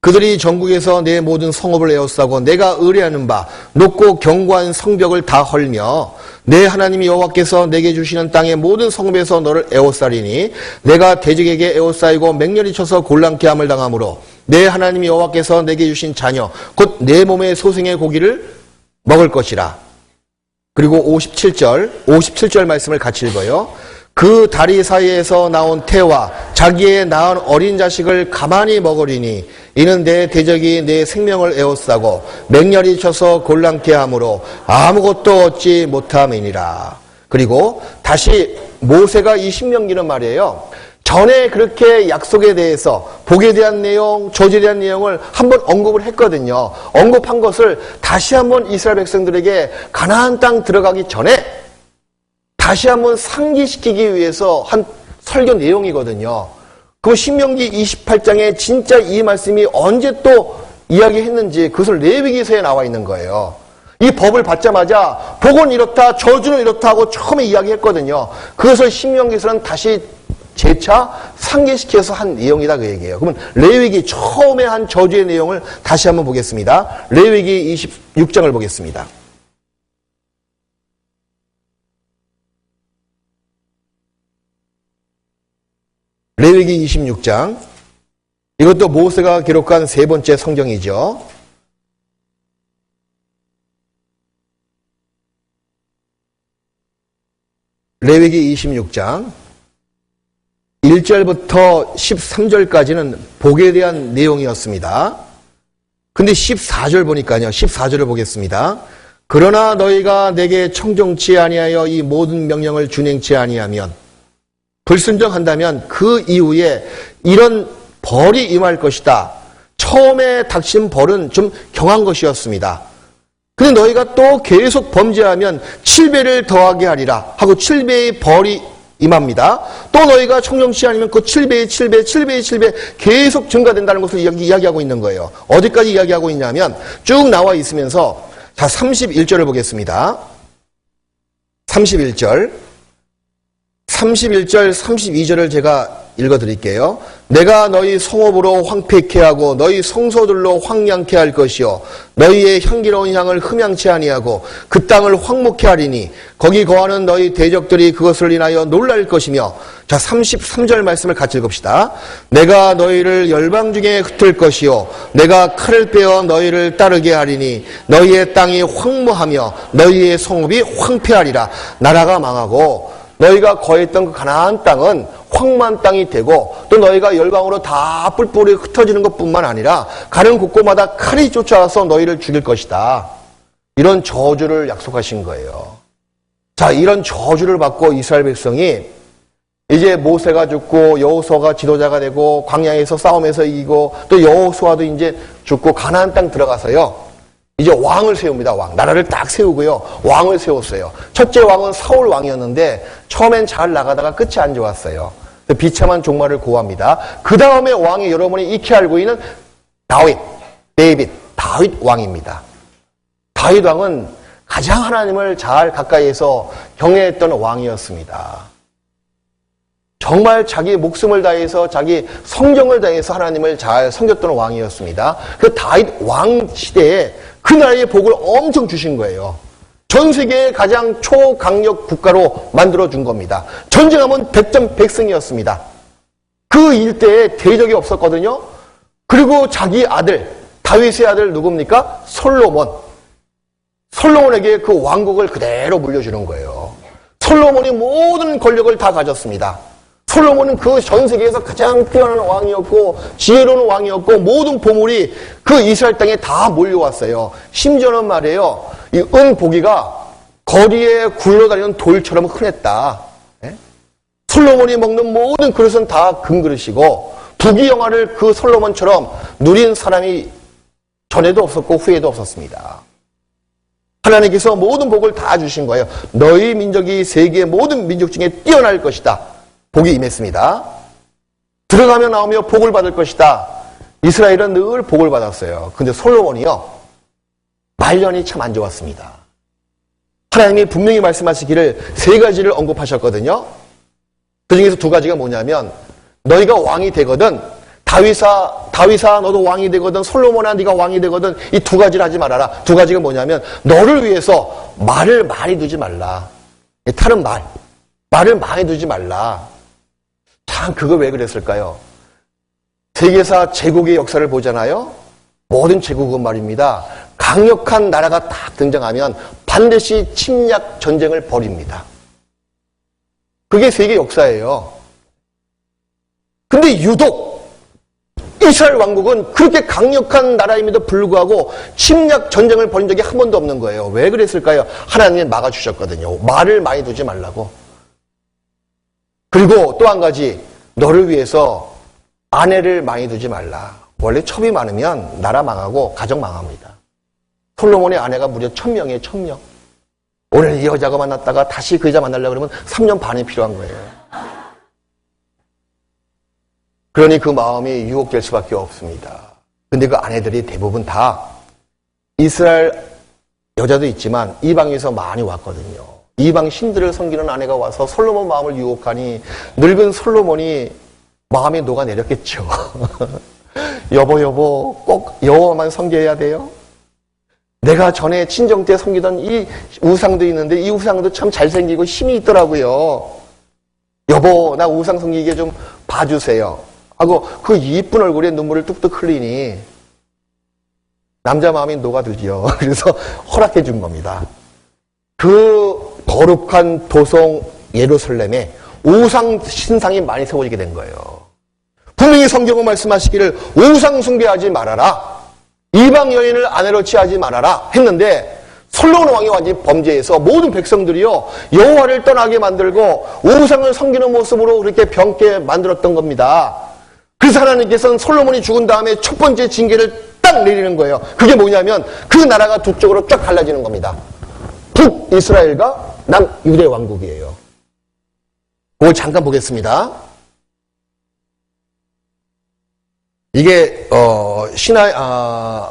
그들이 전국에서 내 모든 성읍을 에워싸고 내가 의뢰하는 바 높고 견고한 성벽을 다 헐며 내 하나님 여호와께서 내게 주시는 땅의 모든 성읍에서 너를 에워싸리니 내가 대적에게 에워싸이고 맹렬히 쳐서 곤란케 함을 당하므로 내 하나님 여호와께서 내게 주신 자녀 곧 내 몸의 소생의 고기를 먹을 것이라. 그리고 57절 말씀을 같이 읽어요. 그 다리 사이에서 나온 태와 자기의 낳은 어린 자식을 가만히 먹으리니 이는 내 대적이 내 생명을 에워싸고 맹렬히 쳐서 곤란케 하므로 아무것도 얻지 못함이니라. 그리고 다시 모세가 이 신명기는 말이에요. 전에 그렇게 약속에 대해서 복에 대한 내용, 저주에 대한 내용을 한번 언급을 했거든요. 언급한 것을 다시 한번 이스라엘 백성들에게 가나안 땅 들어가기 전에 다시 한번 상기시키기 위해서 한 설교 내용이거든요. 그 신명기 28장에 진짜 이 말씀이 언제 또 이야기했는지 그것을 레위기서에 나와 있는 거예요. 이 법을 받자마자 복은 이렇다, 저주는 이렇다 하고 처음에 이야기했거든요. 그것을 신명기서는 다시 재차 상기시켜서 한 내용이다 그 얘기예요. 그러면 레위기 처음에 한 저주의 내용을 다시 한번 보겠습니다. 레위기 26장을 보겠습니다. 레위기 26장. 이것도 모세가 기록한 세 번째 성경이죠. 레위기 26장 1절부터 13절까지는 복에 대한 내용이었습니다. 근데 14절 보니까요. 14절을 보겠습니다. 그러나 너희가 내게 청종치 아니하여 이 모든 명령을 준행치 아니하면 불순종한다면 그 이후에 이런 벌이 임할 것이다. 처음에 닥친 벌은 좀 경한 것이었습니다. 근데 너희가 또 계속 범죄하면 7배를 더하게 하리라 하고 7배의 벌이 임합니다. 또 너희가 청정치 아니면 그 7배의 7배, 7배의 7배 계속 증가된다는 것을 이야기하고 있는 거예요. 어디까지 이야기하고 있냐면 쭉 나와 있으면서 자 31절을 보겠습니다. 31절, 32절을 제가 읽어드릴게요. 내가 너희 성읍으로 황폐케 하고 너희 성소들로 황량케 할 것이요 너희의 향기로운 향을 흠양치 아니하고 그 땅을 황목케 하리니 거기 거하는 너희 대적들이 그것을 인하여 놀랄 것이며 자 33절 말씀을 같이 읽읍시다. 내가 너희를 열방 중에 흩을 것이요 내가 칼을 빼어 너희를 따르게 하리니 너희의 땅이 황무하며 너희의 성읍이 황폐하리라. 나라가 망하고 너희가 거했던 그 가나안 땅은 황무한 땅이 되고 또 너희가 열방으로 다 뿔뿔이 흩어지는 것뿐만 아니라 가는 곳곳마다 칼이 쫓아와서 너희를 죽일 것이다. 이런 저주를 약속하신 거예요. 자, 이런 저주를 받고 이스라엘 백성이 이제 모세가 죽고 여호수아가 지도자가 되고 광야에서 싸움에서 이기고 또 여호수아도 이제 죽고 가나안 땅 들어가서요. 이제 왕을 세웁니다. 왕. 나라를 딱 세우고요. 왕을 세웠어요. 첫째 왕은 사울 왕이었는데 처음엔 잘 나가다가 끝이 안 좋았어요. 비참한 종말을 고합니다. 그 다음에 왕이 여러분이 익히 알고 있는 다윗 왕입니다. 다윗 왕은 가장 하나님을 잘 가까이에서 경외했던 왕이었습니다. 정말 자기 목숨을 다해서 자기 성정을 다해서 하나님을 잘 섬겼던 왕이었습니다. 그 다윗 왕 시대에 그 나라의 복을 엄청 주신 거예요. 전 세계의 가장 초강력 국가로 만들어준 겁니다. 전쟁하면 백전백승이었습니다. 그 일대에 대적이 없었거든요. 그리고 자기 아들, 다윗의 아들 누굽니까? 솔로몬에게 그 왕국을 그대로 물려주는 거예요. 솔로몬이 모든 권력을 다 가졌습니다. 솔로몬은 그 전 세계에서 가장 뛰어난 왕이었고 지혜로운 왕이었고 모든 보물이 그 이스라엘 땅에 다 몰려왔어요. 심지어는 말이에요. 이 은보기가 거리에 굴러다니는 돌처럼 흔했다. 네? 솔로몬이 먹는 모든 그릇은 다 금그릇이고 부귀영화를 그 솔로몬처럼 누린 사람이 전에도 없었고 후에도 없었습니다. 하나님께서 모든 복을 다 주신 거예요. 너희 민족이 세계 모든 민족 중에 뛰어날 것이다. 복이 임했습니다. 들어가며 나오며 복을 받을 것이다. 이스라엘은 늘 복을 받았어요. 근데 솔로몬이요, 말년이 참 안 좋았습니다. 하나님이 분명히 말씀하시기를 세 가지를 언급하셨거든요. 그 중에서 두 가지가 뭐냐면, 너희가 왕이 되거든, 다윗아 너도 왕이 되거든, 솔로몬아 네가 왕이 되거든, 이 두 가지를 하지 말아라. 두 가지가 뭐냐면, 너를 위해서 말을 많이 두지 말라. 타는 말을 많이 두지 말라. 참 그거 왜 그랬을까요? 세계사 제국의 역사를 보잖아요. 모든 제국은 말입니다, 강력한 나라가 딱 등장하면 반드시 침략 전쟁을 벌입니다. 그게 세계 역사예요. 근데 유독 이스라엘 왕국은 그렇게 강력한 나라임에도 불구하고 침략 전쟁을 벌인 적이 한 번도 없는 거예요. 왜 그랬을까요? 하나님이 막아주셨거든요. 말을 많이 두지 말라고. 그리고 또 한 가지, 너를 위해서 아내를 많이 두지 말라. 원래 첩이 많으면 나라 망하고 가정 망합니다. 솔로몬의 아내가 무려 1000명이에요. 1000명. 오늘 이 여자가 만났다가 다시 그 여자 만나려고 그러면 3년 반이 필요한 거예요. 그러니 그 마음이 유혹될 수밖에 없습니다. 근데 그 아내들이 대부분 다 이스라엘 여자도 있지만 이방에서 많이 왔거든요. 이방 신들을 섬기는 아내가 와서 솔로몬 마음을 유혹하니 늙은 솔로몬이 마음에 녹아내렸겠죠. 여보 꼭 여호와만 섬겨야 돼요? 내가 전에 친정 때 섬기던 이 우상도 있는데 이 우상도 참 잘생기고 힘이 있더라고요. 여보, 나 우상 섬기게 좀 봐주세요 하고 그 이쁜 얼굴에 눈물을 뚝뚝 흘리니 남자 마음이 녹아들지요. 그래서 허락해 준 겁니다. 그 거룩한 도성 예루살렘에 우상 신상이 많이 세워지게 된 거예요. 분명히 성경은 말씀하시기를 우상 숭배하지 말아라, 이방 여인을 아내로 취하지 말아라 했는데, 솔로몬 왕이 완전히 범죄해서 모든 백성들이요 여호와를 떠나게 만들고 우상을 섬기는 모습으로 그렇게 병게 만들었던 겁니다. 그래서 하나님께서는 솔로몬이 죽은 다음에 첫 번째 징계를 딱 내리는 거예요. 그게 뭐냐면 그 나라가 두 쪽으로 쫙 갈라지는 겁니다. 북이스라엘과 남유대 왕국이에요. 그걸 잠깐 보겠습니다. 이게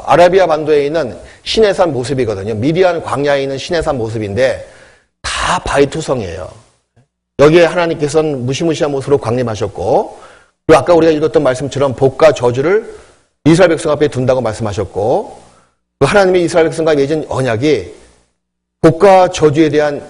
아라비아 반도에 있는 시내산 모습이거든요. 미디안 광야에 있는 시내산 모습인데 다 바위투성이에요. 여기에 하나님께서는 무시무시한 모습으로 광림하셨고, 그리고 아까 우리가 읽었던 말씀처럼 복과 저주를 이스라엘 백성 앞에 둔다고 말씀하셨고, 하나님의 이스라엘 백성과 맺은 언약이 복과 저주에 대한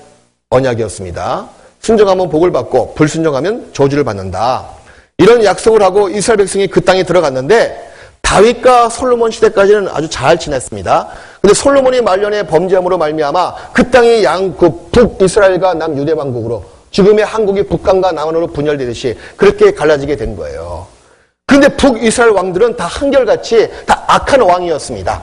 언약이었습니다. 순종하면 복을 받고 불순종하면 저주를 받는다. 이런 약속을 하고 이스라엘 백성이 그 땅에 들어갔는데 다윗과 솔로몬 시대까지는 아주 잘 지냈습니다. 근데 솔로몬이 말년에 범죄함으로 말미암아 그 땅이 북이스라엘과 남유대 왕국으로, 지금의 한국이 북한과 남한으로 분열되듯이 그렇게 갈라지게 된 거예요. 그런데 북이스라엘 왕들은 다 한결같이 다 악한 왕이었습니다.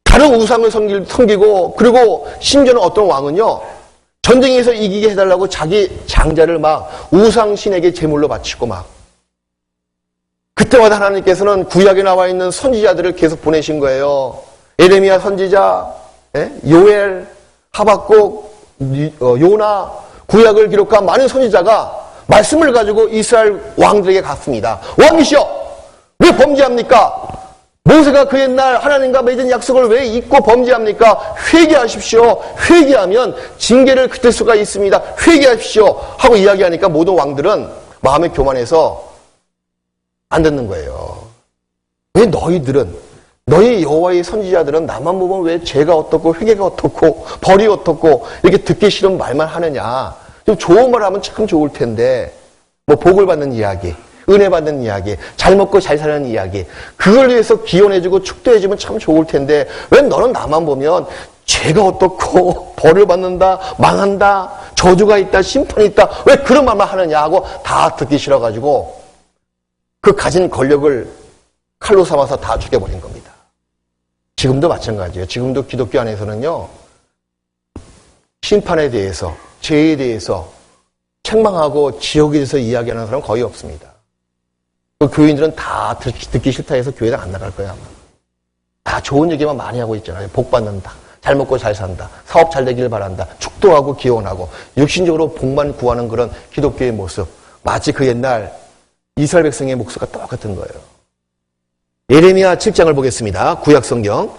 다른 우상을 섬기고, 그리고 심지어는 어떤 왕은요 전쟁에서 이기게 해달라고 자기 장자를 막 우상신에게 제물로 바치고 막, 그때마다 하나님께서는 구약에 나와 있는 선지자들을 계속 보내신 거예요. 에레미야 선지자, 요엘, 하박국, 요나, 구약을 기록한 많은 선지자가 말씀을 가지고 이스라엘 왕들에게 갔습니다. 왕이시여, 왜 범죄합니까? 모세가 그 옛날 하나님과 맺은 약속을 왜 잊고 범죄합니까? 회개하십시오. 회개하면 징계를 그칠 수가 있습니다. 회개하십시오 하고 이야기하니까 모든 왕들은 마음에 교만해서 안 듣는 거예요. 왜 너희들은, 너희 여호와의 선지자들은 나만 보면 왜 죄가 어떻고 회개가 어떻고 벌이 어떻고 이렇게 듣기 싫은 말만 하느냐. 좀 좋은 말 하면 참 좋을 텐데, 뭐 복을 받는 이야기, 은혜 받는 이야기, 잘 먹고 잘 사는 이야기, 그걸 위해서 기원해주고 축도해주면 참 좋을 텐데 왜 너는 나만 보면 죄가 어떻고 벌을 받는다, 망한다, 저주가 있다, 심판이 있다, 왜 그런 말만 하느냐 하고 다 듣기 싫어가지고 그 가진 권력을 칼로 삼아서 다 죽여버린 겁니다. 지금도 마찬가지예요. 지금도 기독교 안에서는요 심판에 대해서, 죄에 대해서 책망하고 지옥에 대해서 이야기하는 사람은 거의 없습니다. 그 교인들은 다 듣기 싫다 해서 교회당 안 나갈 거야 아마. 다 좋은 얘기만 많이 하고 있잖아요. 복 받는다, 잘 먹고 잘 산다. 사업 잘 되길 바란다. 축도하고 기원하고 육신적으로 복만 구하는 그런 기독교의 모습. 마치 그 옛날 이스라엘 백성의 목소리가 똑같은 거예요. 예레미야 7장을 보겠습니다. 구약성경.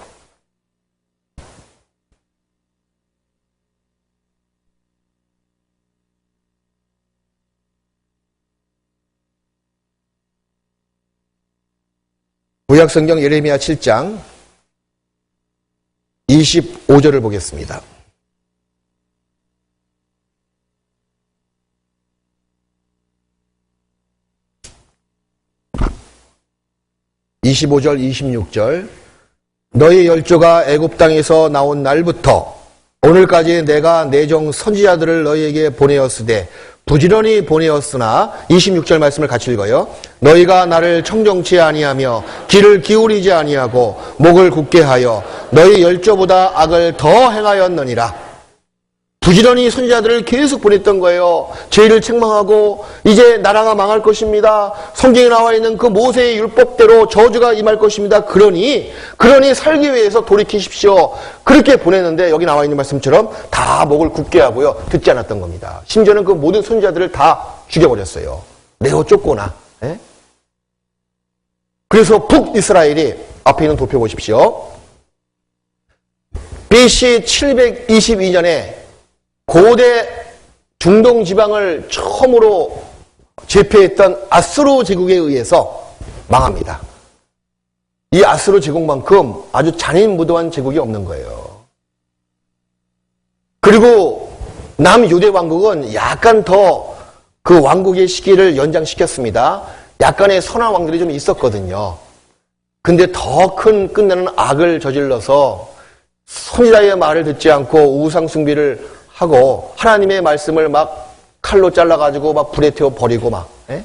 구약성경 예레미야 7장 25절을 보겠습니다. (25절) (26절) 너희 열조가 애굽 땅에서 나온 날부터 오늘까지 내가 내 종 선지자들을 너희에게 보내었으되 부지런히 보내었으나 26절 말씀을 같이 읽어요. 너희가 나를 청정치 아니하며 귀를 기울이지 아니하고 목을 굳게 하여 너희 열조보다 악을 더 행하였느니라. 부지런히 선지자들을 계속 보냈던 거예요. 죄를 책망하고 이제 나라가 망할 것입니다. 성경에 나와 있는 그 모세의 율법대로 저주가 임할 것입니다. 그러니 살기 위해서 돌이키십시오. 그렇게 보냈는데 여기 나와 있는 말씀처럼 다 목을 굳게 하고요. 듣지 않았던 겁니다. 심지어는 그 모든 선지자들을 다 죽여버렸어요. 내어 쫓거나. 예? 그래서 북이스라엘이 앞에 있는 도표 보십시오. BC 722년에 고대 중동 지방을 처음으로 제패했던 아수르 제국에 의해서 망합니다. 이 아수르 제국만큼 아주 잔인무도한 제국이 없는 거예요. 그리고 남유대 왕국은 약간 더 그 왕국의 시기를 연장시켰습니다. 약간의 선한 왕들이 좀 있었거든요. 근데 더 큰 끝내는 악을 저질러서 선지자의 말을 듣지 않고 우상 숭배를 하고 하나님의 말씀을 막 칼로 잘라가지고 막 불에 태워 버리고 막. 예?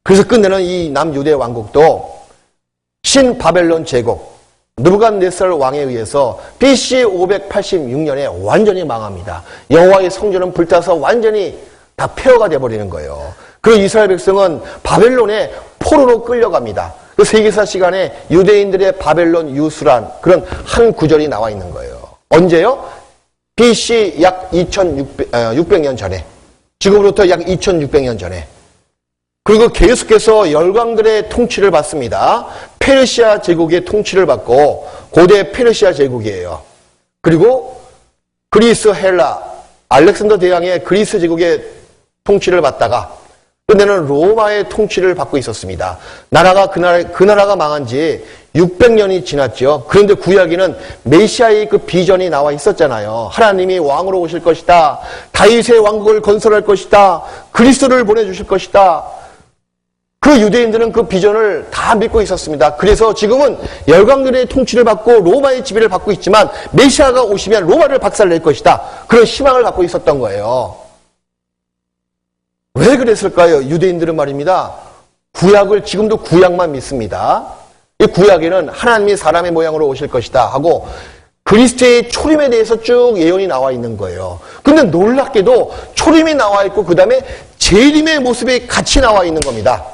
그래서 끝내는 이 남유대 왕국도 신바벨론 제국 느부갓네살 왕에 의해서 BC 586년에 완전히 망합니다. 여호와의 성전은 불타서 완전히 다 폐허가 돼버리는 거예요. 그리고 이스라엘 백성은 바벨론의 포로로 끌려갑니다. 그 세계사 시간에 유대인들의 바벨론 유수란 그런 한 구절이 나와 있는 거예요. 언제요? BC 약 2600년 전에. 지금으로부터 약 2600년 전에. 그리고 계속해서 열강들의 통치를 받습니다. 페르시아 제국의 통치를 받고 고대 페르시아 제국이에요. 그리고 그리스, 헬라, 알렉산더 대왕의 그리스 제국의 통치를 받다가 끝내는 로마의 통치를 받고 있었습니다. 그 나라가 망한 지 600년이 지났죠. 그런데 구약에는 메시아의 그 비전이 나와 있었잖아요. 하나님이 왕으로 오실 것이다. 다윗의 왕국을 건설할 것이다. 그리스도를 보내주실 것이다. 그 유대인들은 그 비전을 다 믿고 있었습니다. 그래서 지금은 열강들의 통치를 받고 로마의 지배를 받고 있지만 메시아가 오시면 로마를 박살낼 것이다. 그런 희망을 갖고 있었던 거예요. 왜 그랬을까요? 유대인들은 말입니다. 구약을 지금도 구약만 믿습니다. 이 구약에는 하나님이 사람의 모양으로 오실 것이다 하고 그리스도의 초림에 대해서 쭉 예언이 나와 있는 거예요. 근데 놀랍게도 초림이 나와 있고 그 다음에 재림의 모습이 같이 나와 있는 겁니다.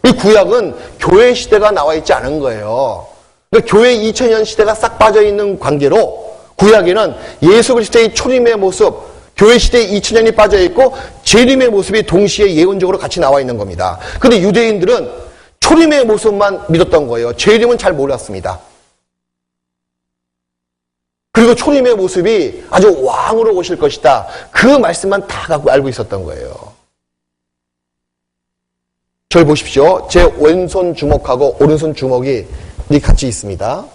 이 구약은 교회 시대가 나와 있지 않은 거예요. 그러니까 교회 2000년 시대가 싹 빠져있는 관계로 구약에는 예수 그리스도의 초림의 모습 교회 시대에 2000년이 빠져있고 재림의 모습이 동시에 예언적으로 같이 나와 있는 겁니다. 근데 유대인들은 초림의 모습만 믿었던 거예요. 재림은 잘 몰랐습니다. 그리고 초림의 모습이 아주 왕으로 오실 것이다. 그 말씀만 다 갖고 알고 있었던 거예요. 저를 보십시오. 제 왼손 주먹하고 오른손 주먹이 같이 있습니다.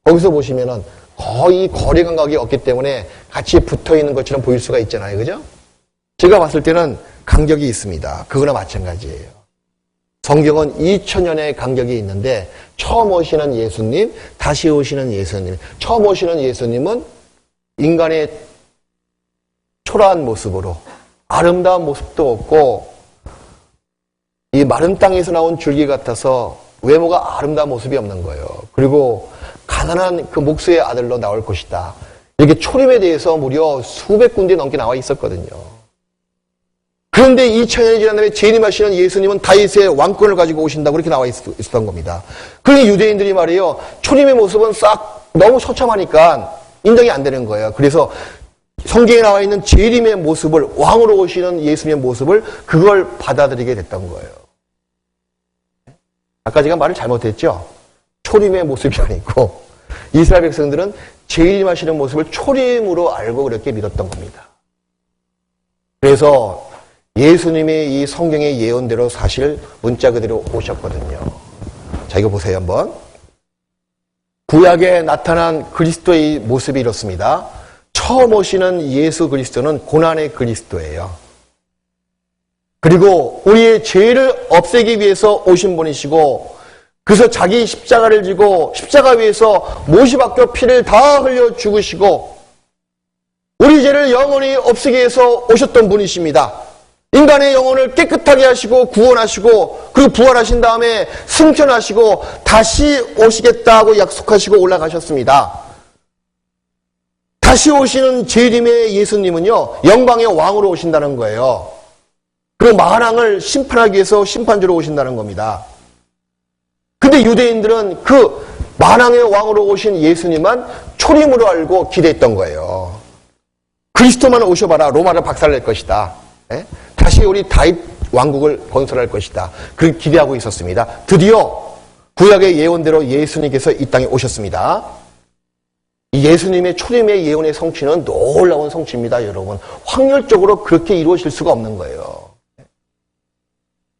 거기서 보시면은 거의 거리 감각이 없기 때문에 같이 붙어 있는 것처럼 보일 수가 있잖아요. 그죠? 제가 봤을 때는 간격이 있습니다. 그거나 마찬가지예요. 성경은 2000년의 간격이 있는데 처음 오시는 예수님, 다시 오시는 예수님. 처음 오시는 예수님은 인간의 초라한 모습으로 아름다운 모습도 없고 이 마른 땅에서 나온 줄기 같아서 외모가 아름다운 모습이 없는 거예요. 그리고 가난한 그 목수의 아들로 나올 것이다. 이렇게 초림에 대해서 무려 수백 군데 넘게 나와 있었거든요. 그런데 2000년이 지난 다음에 재림하시는 예수님은 다윗의 왕권을 가지고 오신다고 그렇게 나와 있었던 겁니다. 그러니 유대인들이 말이에요. 초림의 모습은 싹 너무 처참하니까 인정이 안 되는 거예요. 그래서 성경에 나와 있는 재림의 모습을, 왕으로 오시는 예수님의 모습을 그걸 받아들이게 됐던 거예요. 아까 제가 말을 잘못했죠? 초림의 모습이 아니고 이스라엘 백성들은 재림하시는 모습을 초림으로 알고 그렇게 믿었던 겁니다. 그래서 예수님이 이 성경의 예언대로 사실 문자 그대로 오셨거든요. 자, 이거 보세요 한번. 구약에 나타난 그리스도의 모습이 이렇습니다. 처음 오시는 예수 그리스도는 고난의 그리스도예요. 그리고 우리의 죄를 없애기 위해서 오신 분이시고, 그래서 자기 십자가를 지고 십자가 위에서 못이 박혀 피를 다 흘려 죽으시고 우리 죄를 영원히 없애기 위해서 오셨던 분이십니다. 인간의 영혼을 깨끗하게 하시고 구원하시고 그리고 부활하신 다음에 승천하시고 다시 오시겠다고 약속하시고 올라가셨습니다. 다시 오시는 재림의 예수님은요, 영광의 왕으로 오신다는 거예요. 그리고 만왕을 심판하기 위해서 심판주로 오신다는 겁니다. 근데 유대인들은 그 만왕의 왕으로 오신 예수님만 초림으로 알고 기대했던 거예요. 그리스도만 오셔봐라, 로마를 박살낼 것이다. 다시 우리 다윗 왕국을 건설할 것이다. 그렇게 기대하고 있었습니다. 드디어 구약의 예언대로 예수님께서 이 땅에 오셨습니다. 이 예수님의 초림의 예언의 성취는 놀라운 성취입니다, 여러분. 확률적으로 그렇게 이루어질 수가 없는 거예요.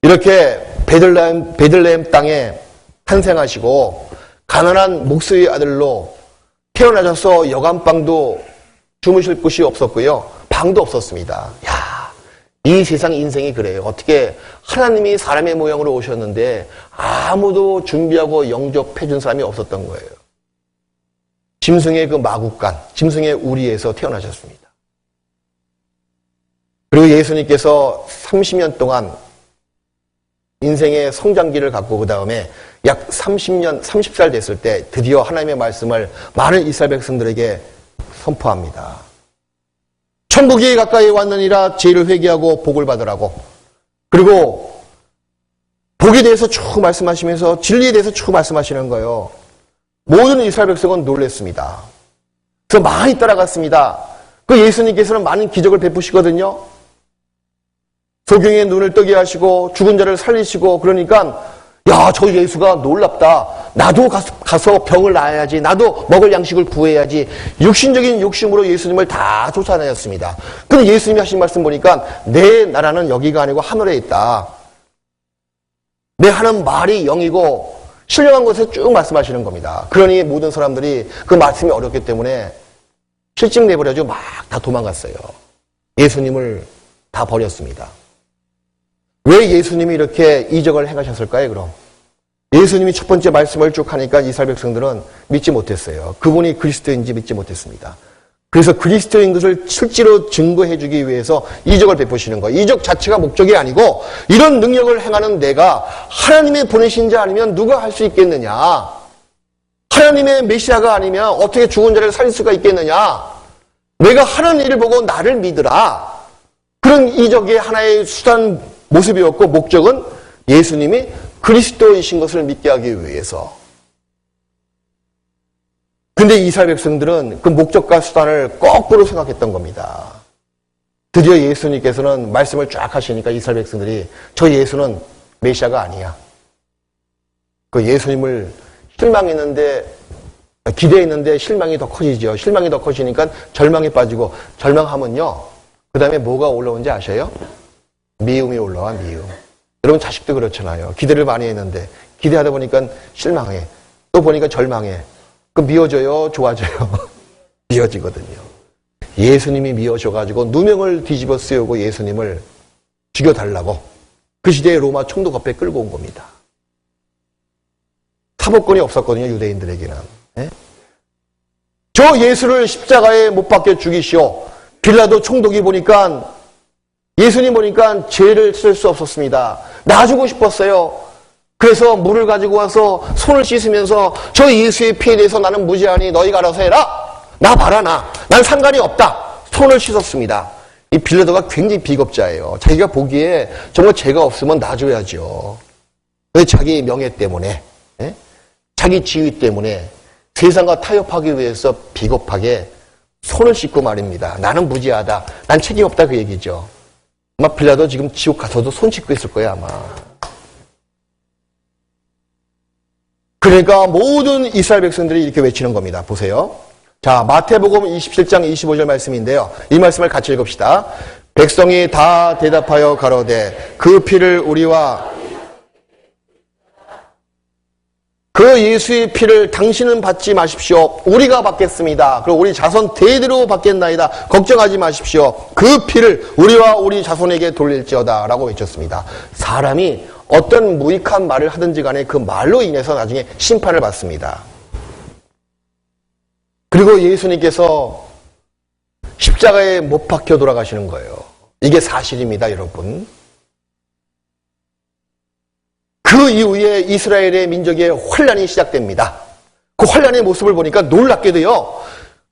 이렇게 베들레헴 땅에 탄생하시고 가난한 목수의 아들로 태어나셔서 여간방도 주무실 곳이 없었고요. 방도 없었습니다. 야, 이 세상 인생이 그래요. 어떻게 하나님이 사람의 모양으로 오셨는데 아무도 준비하고 영접해 준 사람이 없었던 거예요. 짐승의 그 마구간, 짐승의 우리에서 태어나셨습니다. 그리고 예수님께서 30년 동안 인생의 성장기를 갖고 그 다음에 약 30살 됐을 때 드디어 하나님의 말씀을 많은 이스라엘 백성들에게 선포합니다. 천국이 가까이 왔느니라 죄를 회개하고 복을 받으라고. 그리고 복에 대해서 쭉 말씀하시면서 진리에 대해서 쭉 말씀하시는 거예요. 모든 이스라엘 백성은 놀랐습니다. 그래서 많이 따라갔습니다. 그 예수님께서는 많은 기적을 베푸시거든요. 소경의 눈을 뜨게 하시고 죽은 자를 살리시고 그러니까 야, 저 예수가 놀랍다. 나도 가서 병을 나아야지. 나도 먹을 양식을 구해야지. 육신적인 욕심으로 예수님을 다 쫓아내었습니다. 근데 예수님이 하신 말씀 보니까 내 나라는 여기가 아니고 하늘에 있다. 내 하는 말이 영이고 신령한 것에 쭉 말씀하시는 겁니다. 그러니 모든 사람들이 그 말씀이 어렵기 때문에 실직 내버려지고 막 다 도망갔어요. 예수님을 다 버렸습니다. 왜 예수님이 이렇게 이적을 행하셨을까요, 그럼? 예수님이 첫 번째 말씀을 쭉 하니까 이스라엘 백성들은 믿지 못했어요. 그분이 그리스도인지 믿지 못했습니다. 그래서 그리스도인 것을 실제로 증거해 주기 위해서 이적을 베푸시는 거예요. 이적 자체가 목적이 아니고 이런 능력을 행하는 내가 하나님의 보내신 자 아니면 누가 할 수 있겠느냐? 하나님의 메시아가 아니면 어떻게 죽은 자를 살릴 수가 있겠느냐? 내가 하는 일을 보고 나를 믿으라. 그런 이적의 하나의 수단 모습이었고 목적은 예수님이 그리스도이신 것을 믿게 하기 위해서. 근데 이스라엘 백성들은 그 목적과 수단을 거꾸로 생각했던 겁니다. 드디어 예수님께서는 말씀을 쫙 하시니까 이스라엘 백성들이 저 예수는 메시아가 아니야. 그 예수님을 실망했는데 기대했는데 실망이 더 커지죠. 실망이 더 커지니까 절망에 빠지고 절망하면요. 그 다음에 뭐가 올라온지 아셔요? 미움이 올라와, 미움. 여러분 자식도 그렇잖아요. 기대를 많이 했는데 기대하다 보니까 실망해. 또 보니까 절망해. 그 미워져요, 좋아져요? 미워지거든요. 예수님이 미워져가지고 누명을 뒤집어 쓰고 예수님을 죽여달라고 그 시대에 로마 총독 앞에 끌고 온 겁니다. 사법권이 없었거든요, 유대인들에게는. 네? 저 예수를 십자가에 못 박혀 죽이시오. 빌라도 총독이 보니까 예수님 보니까 죄를 쓸 수 없었습니다. 놔주고 싶었어요. 그래서 물을 가지고 와서 손을 씻으면서 저 예수의 피에 대해서 나는 무죄하니 너희가 알아서 해라. 나 봐라, 난 상관이 없다. 손을 씻었습니다. 이 빌라도가 굉장히 비겁자예요. 자기가 보기에 정말 죄가 없으면 놔줘야죠. 왜? 자기 명예 때문에, 자기 지위 때문에 세상과 타협하기 위해서 비겁하게 손을 씻고 말입니다. 나는 무지하다. 난 책임 없다 그 얘기죠. 아마 빌라도 지금 지옥 가서도 손 씻고 있을 거예요 아마. 그러니까 모든 이스라엘 백성들이 이렇게 외치는 겁니다. 보세요. 자, 마태복음 27장 25절 말씀인데요. 이 말씀을 같이 읽읍시다. 백성이 다 대답하여 가로되 그 피를 우리와 그 예수의 피를 당신은 받지 마십시오. 우리가 받겠습니다. 그리고 우리 자손 대대로 받겠나이다. 걱정하지 마십시오. 그 피를 우리와 우리 자손에게 돌릴지어다 라고 외쳤습니다. 사람이 어떤 무익한 말을 하든지 간에 그 말로 인해서 나중에 심판을 받습니다. 그리고 예수님께서 십자가에 못 박혀 돌아가시는 거예요. 이게 사실입니다, 여러분. 그 이후에 이스라엘의 민족의 환란이 시작됩니다. 그 환란의 모습을 보니까 놀랍게도요.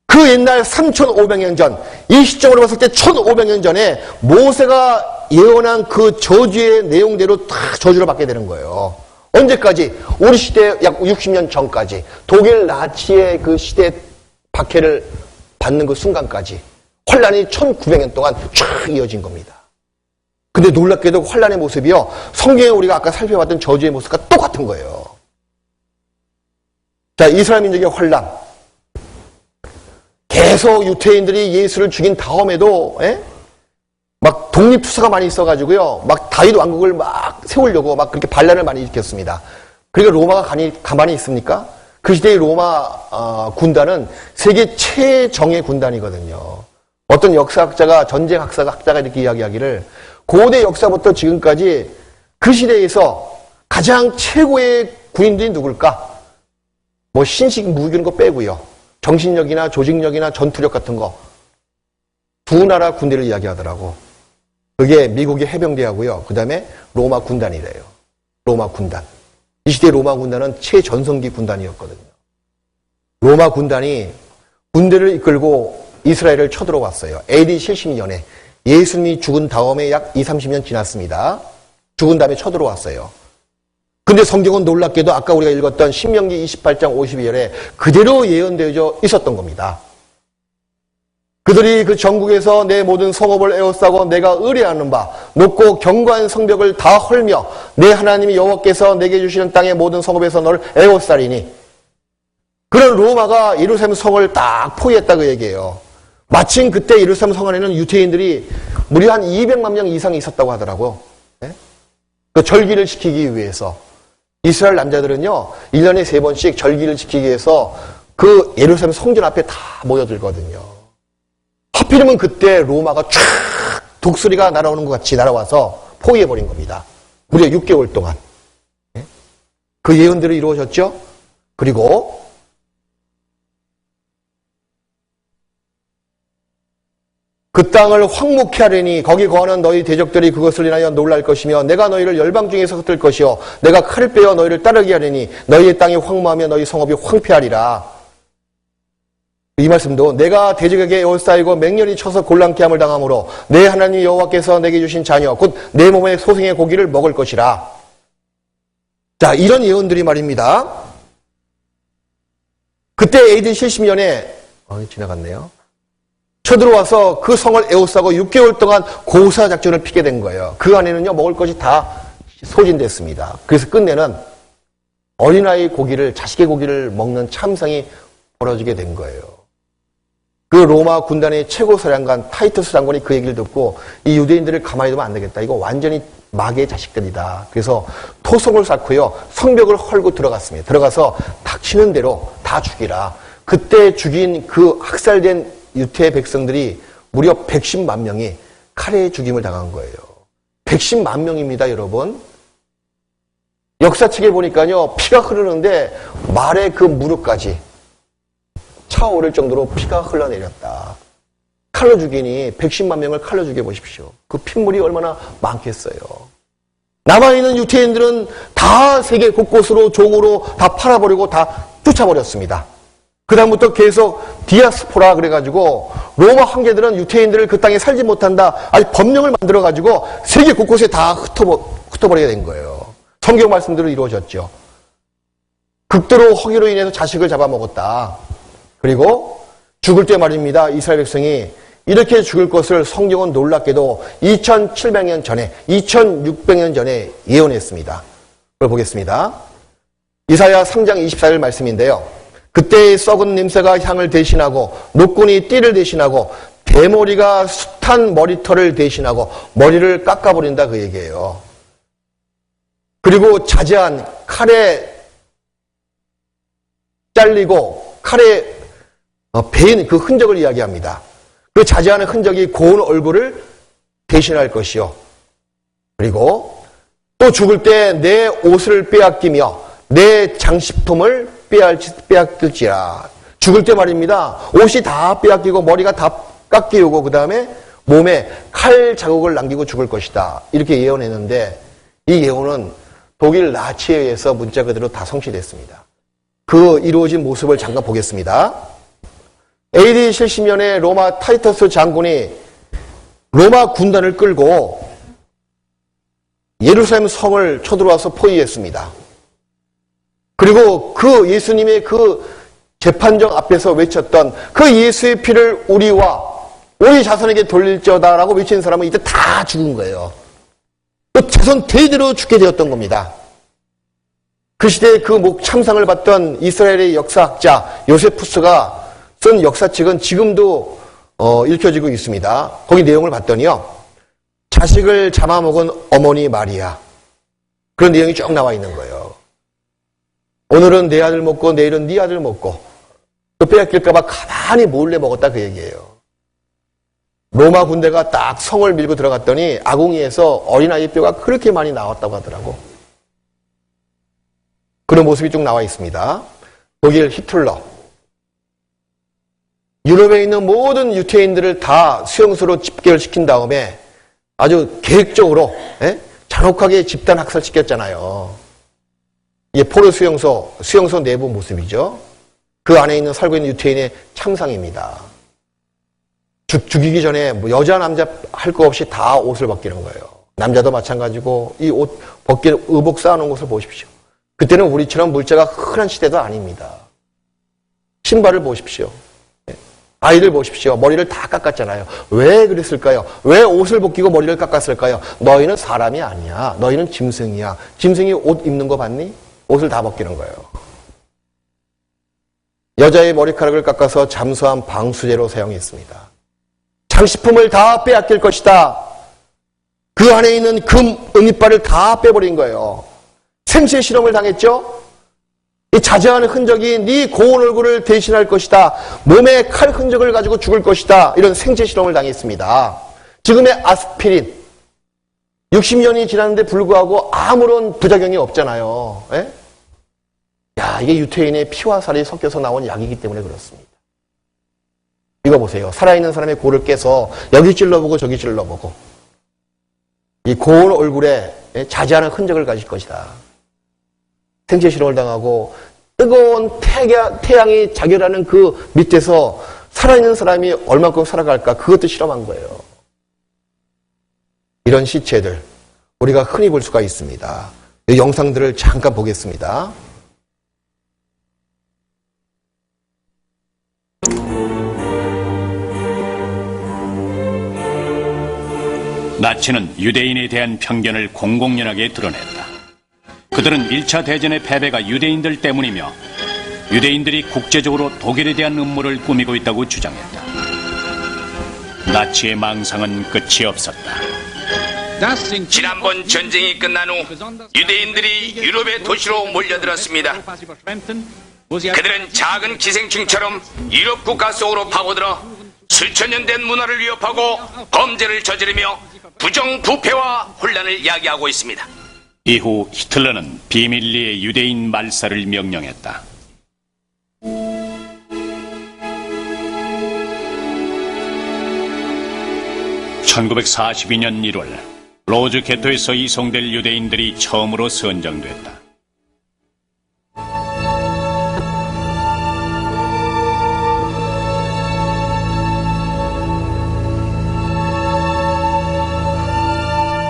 그 옛날 3,500년 전, 이 시점으로 봤을 때 1,500년 전에 모세가 예언한 그 저주의 내용대로 다 저주를 받게 되는 거예요. 언제까지? 우리 시대 약 60년 전까지. 독일 나치의 그 시대 박해를 받는 그 순간까지. 환란이 1900년 동안 쫙 이어진 겁니다. 근데 놀랍게도 환란의 모습이요. 성경에 우리가 아까 살펴봤던 저주의 모습과 똑같은 거예요. 자, 이스라엘 민족의 환란. 계속 유태인들이 예수를 죽인 다음에도 막 독립투사가 많이 있어가지고요. 막 다윗 왕국을 막 세우려고 막 그렇게 반란을 많이 일으켰습니다. 그러니까 로마가 가만히 있습니까? 그 시대의 로마 군단은 세계 최정예 군단이거든요. 어떤 역사학자가 전쟁 학자가 이렇게 이야기하기를 고대 역사부터 지금까지 그 시대에서 가장 최고의 군인들이 누굴까? 뭐 신식 무기 이런 거 빼고요. 정신력이나 조직력이나 전투력 같은 거. 두 나라 군대를 이야기하더라고. 그게 미국의 해병대하고요. 그 다음에 로마 군단이래요. 로마 군단. 이 시대 로마 군단은 최전성기 군단이었거든요. 로마 군단이 군대를 이끌고 이스라엘을 쳐들어왔어요. AD 72년에. 예수님이 죽은 다음에 약 20-30년 지났습니다. 죽은 다음에 쳐들어왔어요. 근데 성경은 놀랍게도 아까 우리가 읽었던 신명기 28장 52절에 그대로 예언되어져 있었던 겁니다. 그들이 그 전국에서 내 모든 성읍을 에워싸고 내가 의뢰하는 바 높고 견고한 성벽을 다 헐며 내 하나님이 여호와께서 내게 주시는 땅의 모든 성읍에서 너를 에워싸리니. 그런 로마가 예루살렘 성을 딱 포위했다 그 얘기예요. 마침 그때 예루살렘 성 안에는 유태인들이 무려 한 200만 명 이상이 있었다고 하더라고요. 그 절기를 지키기 위해서. 이스라엘 남자들은요, 1년에 3번씩 절기를 지키기 위해서 그 예루살렘 성전 앞에 다 모여들거든요. 하필이면 그때 로마가 쫙 독수리가 날아오는 것 같이 날아와서 포위해버린 겁니다. 무려 6개월 동안. 그 예언들이 이루어졌죠? 그리고 그 땅을 황무케 하려니 거기 거하는 너희 대적들이 그것을 인하여 놀랄 것이며 내가 너희를 열방 중에서 흩을 것이요 내가 칼을 빼어 너희를 따르게 하려니 너희의 땅이 황무하며 너희 성읍이 황폐하리라. 이 말씀도 내가 대적에게 에워싸이고 맹렬히 쳐서 곤란케 함을 당함으로 내 하나님 여호와께서 내게 주신 자녀 곧 내 몸의 소생의 고기를 먹을 것이라. 자, 이런 예언들이 말입니다. 그때 AD 70년에 지나갔네요. 쳐들어와서 그 성을 에워싸고 6개월 동안 고사 작전을 피게 된 거예요. 그 안에는요, 먹을 것이 다 소진됐습니다. 그래서 끝내는 어린아이 고기를, 자식의 고기를 먹는 참상이 벌어지게 된 거예요. 그 로마 군단의 최고 사령관 타이투스 장군이 그 얘기를 듣고 이 유대인들을 가만히 두면 안 되겠다. 이거 완전히 마귀의 자식들이다. 그래서 토성을 쌓고요, 성벽을 헐고 들어갔습니다. 들어가서 닥치는 대로 다 죽이라. 그때 죽인 그 학살된 유태 백성들이 무려 110만 명이 칼에 죽임을 당한 거예요. 110만 명입니다, 여러분. 역사책에 보니까요, 피가 흐르는데 말의 그 무릎까지 차오를 정도로 피가 흘러내렸다. 칼로 죽이니 110만 명을 칼로 죽여보십시오. 그 핏물이 얼마나 많겠어요. 남아있는 유태인들은 다 세계 곳곳으로 종으로 다 팔아버리고 다 쫓아버렸습니다. 그 다음부터 계속 디아스포라 그래가지고 로마 황제들은 유태인들을 그 땅에 살지 못한다. 아주 법령을 만들어가지고 세계 곳곳에 다 흩어버리게 된 거예요. 성경 말씀대로 이루어졌죠. 극도로 허기로 인해서 자식을 잡아먹었다. 그리고 죽을 때 말입니다. 이스라엘 백성이 이렇게 죽을 것을 성경은 놀랍게도 2700년 전에, 2600년 전에 예언했습니다. 그걸 보겠습니다. 이사야 3장 24절 말씀인데요. 그때의 썩은 냄새가 향을 대신하고 노끈이 띠를 대신하고 대머리가 숱한 머리털을 대신하고 머리를 깎아버린다 그 얘기예요. 그리고 자제한 칼에 잘리고 칼에 베인 그 흔적을 이야기합니다. 그 자제하는 흔적이 고운 얼굴을 대신할 것이요. 그리고 또 죽을 때 내 옷을 빼앗기며 내 장식품을 빼앗길지라. 죽을 때 말입니다. 옷이 다 빼앗기고 머리가 다 깎이고 그 다음에 몸에 칼 자국을 남기고 죽을 것이다. 이렇게 예언했는데 이 예언은 독일 나치에 의해서 문자 그대로 다 성취됐습니다. 그 이루어진 모습을 잠깐 보겠습니다. AD 70년에 로마 타이터스 장군이 로마 군단을 끌고 예루살렘 성을 쳐들어와서 포위했습니다. 그리고 그 예수님의 그 재판정 앞에서 외쳤던 그 예수의 피를 우리와 우리 자손에게 돌릴지어다라고 외친 사람은 이제 다 죽은 거예요. 또 자손 대대로 죽게 되었던 겁니다. 그 시대에 그 참상을 받던 이스라엘의 역사학자 요세푸스가 쓴 역사책은 지금도 읽혀지고 있습니다. 거기 내용을 봤더니요. 자식을 잡아먹은 어머니 마리아. 그런 내용이 쭉 나와 있는 거예요. 오늘은 내 아들 먹고 내일은 네 아들 먹고 또 빼앗길까 봐 가만히 몰래 먹었다 그 얘기예요. 로마 군대가 딱 성을 밀고 들어갔더니 아궁이에서 어린아이 뼈가 그렇게 많이 나왔다고 하더라고. 그런 모습이 쭉 나와 있습니다. 독일 히틀러. 유럽에 있는 모든 유태인들을 다 수용소로 집결을 시킨 다음에 아주 계획적으로 잔혹하게 집단 학살시켰잖아요. 이게 포로 수용소 내부 모습이죠. 그 안에 살고 있는 유태인의 참상입니다. 죽이기 전에 여자 남자 할 거 없이 다 옷을 벗기는 거예요. 남자도 마찬가지고 이 옷 벗기는 의복 쌓아놓은 것을 보십시오. 그때는 우리처럼 물자가 흔한 시대도 아닙니다. 신발을 보십시오. 아이들 보십시오. 머리를 다 깎았잖아요. 왜 그랬을까요? 왜 옷을 벗기고 머리를 깎았을까요? 너희는 사람이 아니야. 너희는 짐승이야. 짐승이 옷 입는 거 봤니? 옷을 다 벗기는 거예요. 여자의 머리카락을 깎아서 잠수함 방수제로 사용했습니다. 장식품을 다 빼앗길 것이다. 그 안에 있는 금, 은이빨을 다 빼버린 거예요. 생체 실험을 당했죠? 이 자제하는 흔적이 네 고운 얼굴을 대신할 것이다. 몸에 칼 흔적을 가지고 죽을 것이다. 이런 생체 실험을 당했습니다. 지금의 아스피린 60년이 지났는데 불구하고 아무런 부작용이 없잖아요. 에? 야, 이게 유태인의 피와 살이 섞여서 나온 약이기 때문에 그렇습니다. 이거 보세요. 살아있는 사람의 고를 깨서 여기 찔러보고 저기 찔러보고 이 고운 얼굴에 자제하는 흔적을 가질 것이다. 생체 실험을 당하고 뜨거운 태양이 자결하는 그 밑에서 살아있는 사람이 얼마큼 살아갈까 그것도 실험한 거예요. 이런 시체들 우리가 흔히 볼 수가 있습니다. 이 영상들을 잠깐 보겠습니다. 나치는 유대인에 대한 편견을 공공연하게 드러냈다. 그들은 1차 대전의 패배가 유대인들 때문이며 유대인들이 국제적으로 독일에 대한 음모를 꾸미고 있다고 주장했다. 나치의 망상은 끝이 없었다. 지난번 전쟁이 끝난 후 유대인들이 유럽의 도시로 몰려들었습니다. 그들은 작은 기생충처럼 유럽 국가 속으로 파고들어 수천 년 된 문화를 위협하고 범죄를 저지르며 부정부패와 혼란을 야기하고 있습니다. 이후 히틀러는 비밀리에 유대인 말살을 명령했다. (1942년 1월) 로즈 게토에서 이송될 유대인들이 처음으로 선정됐다.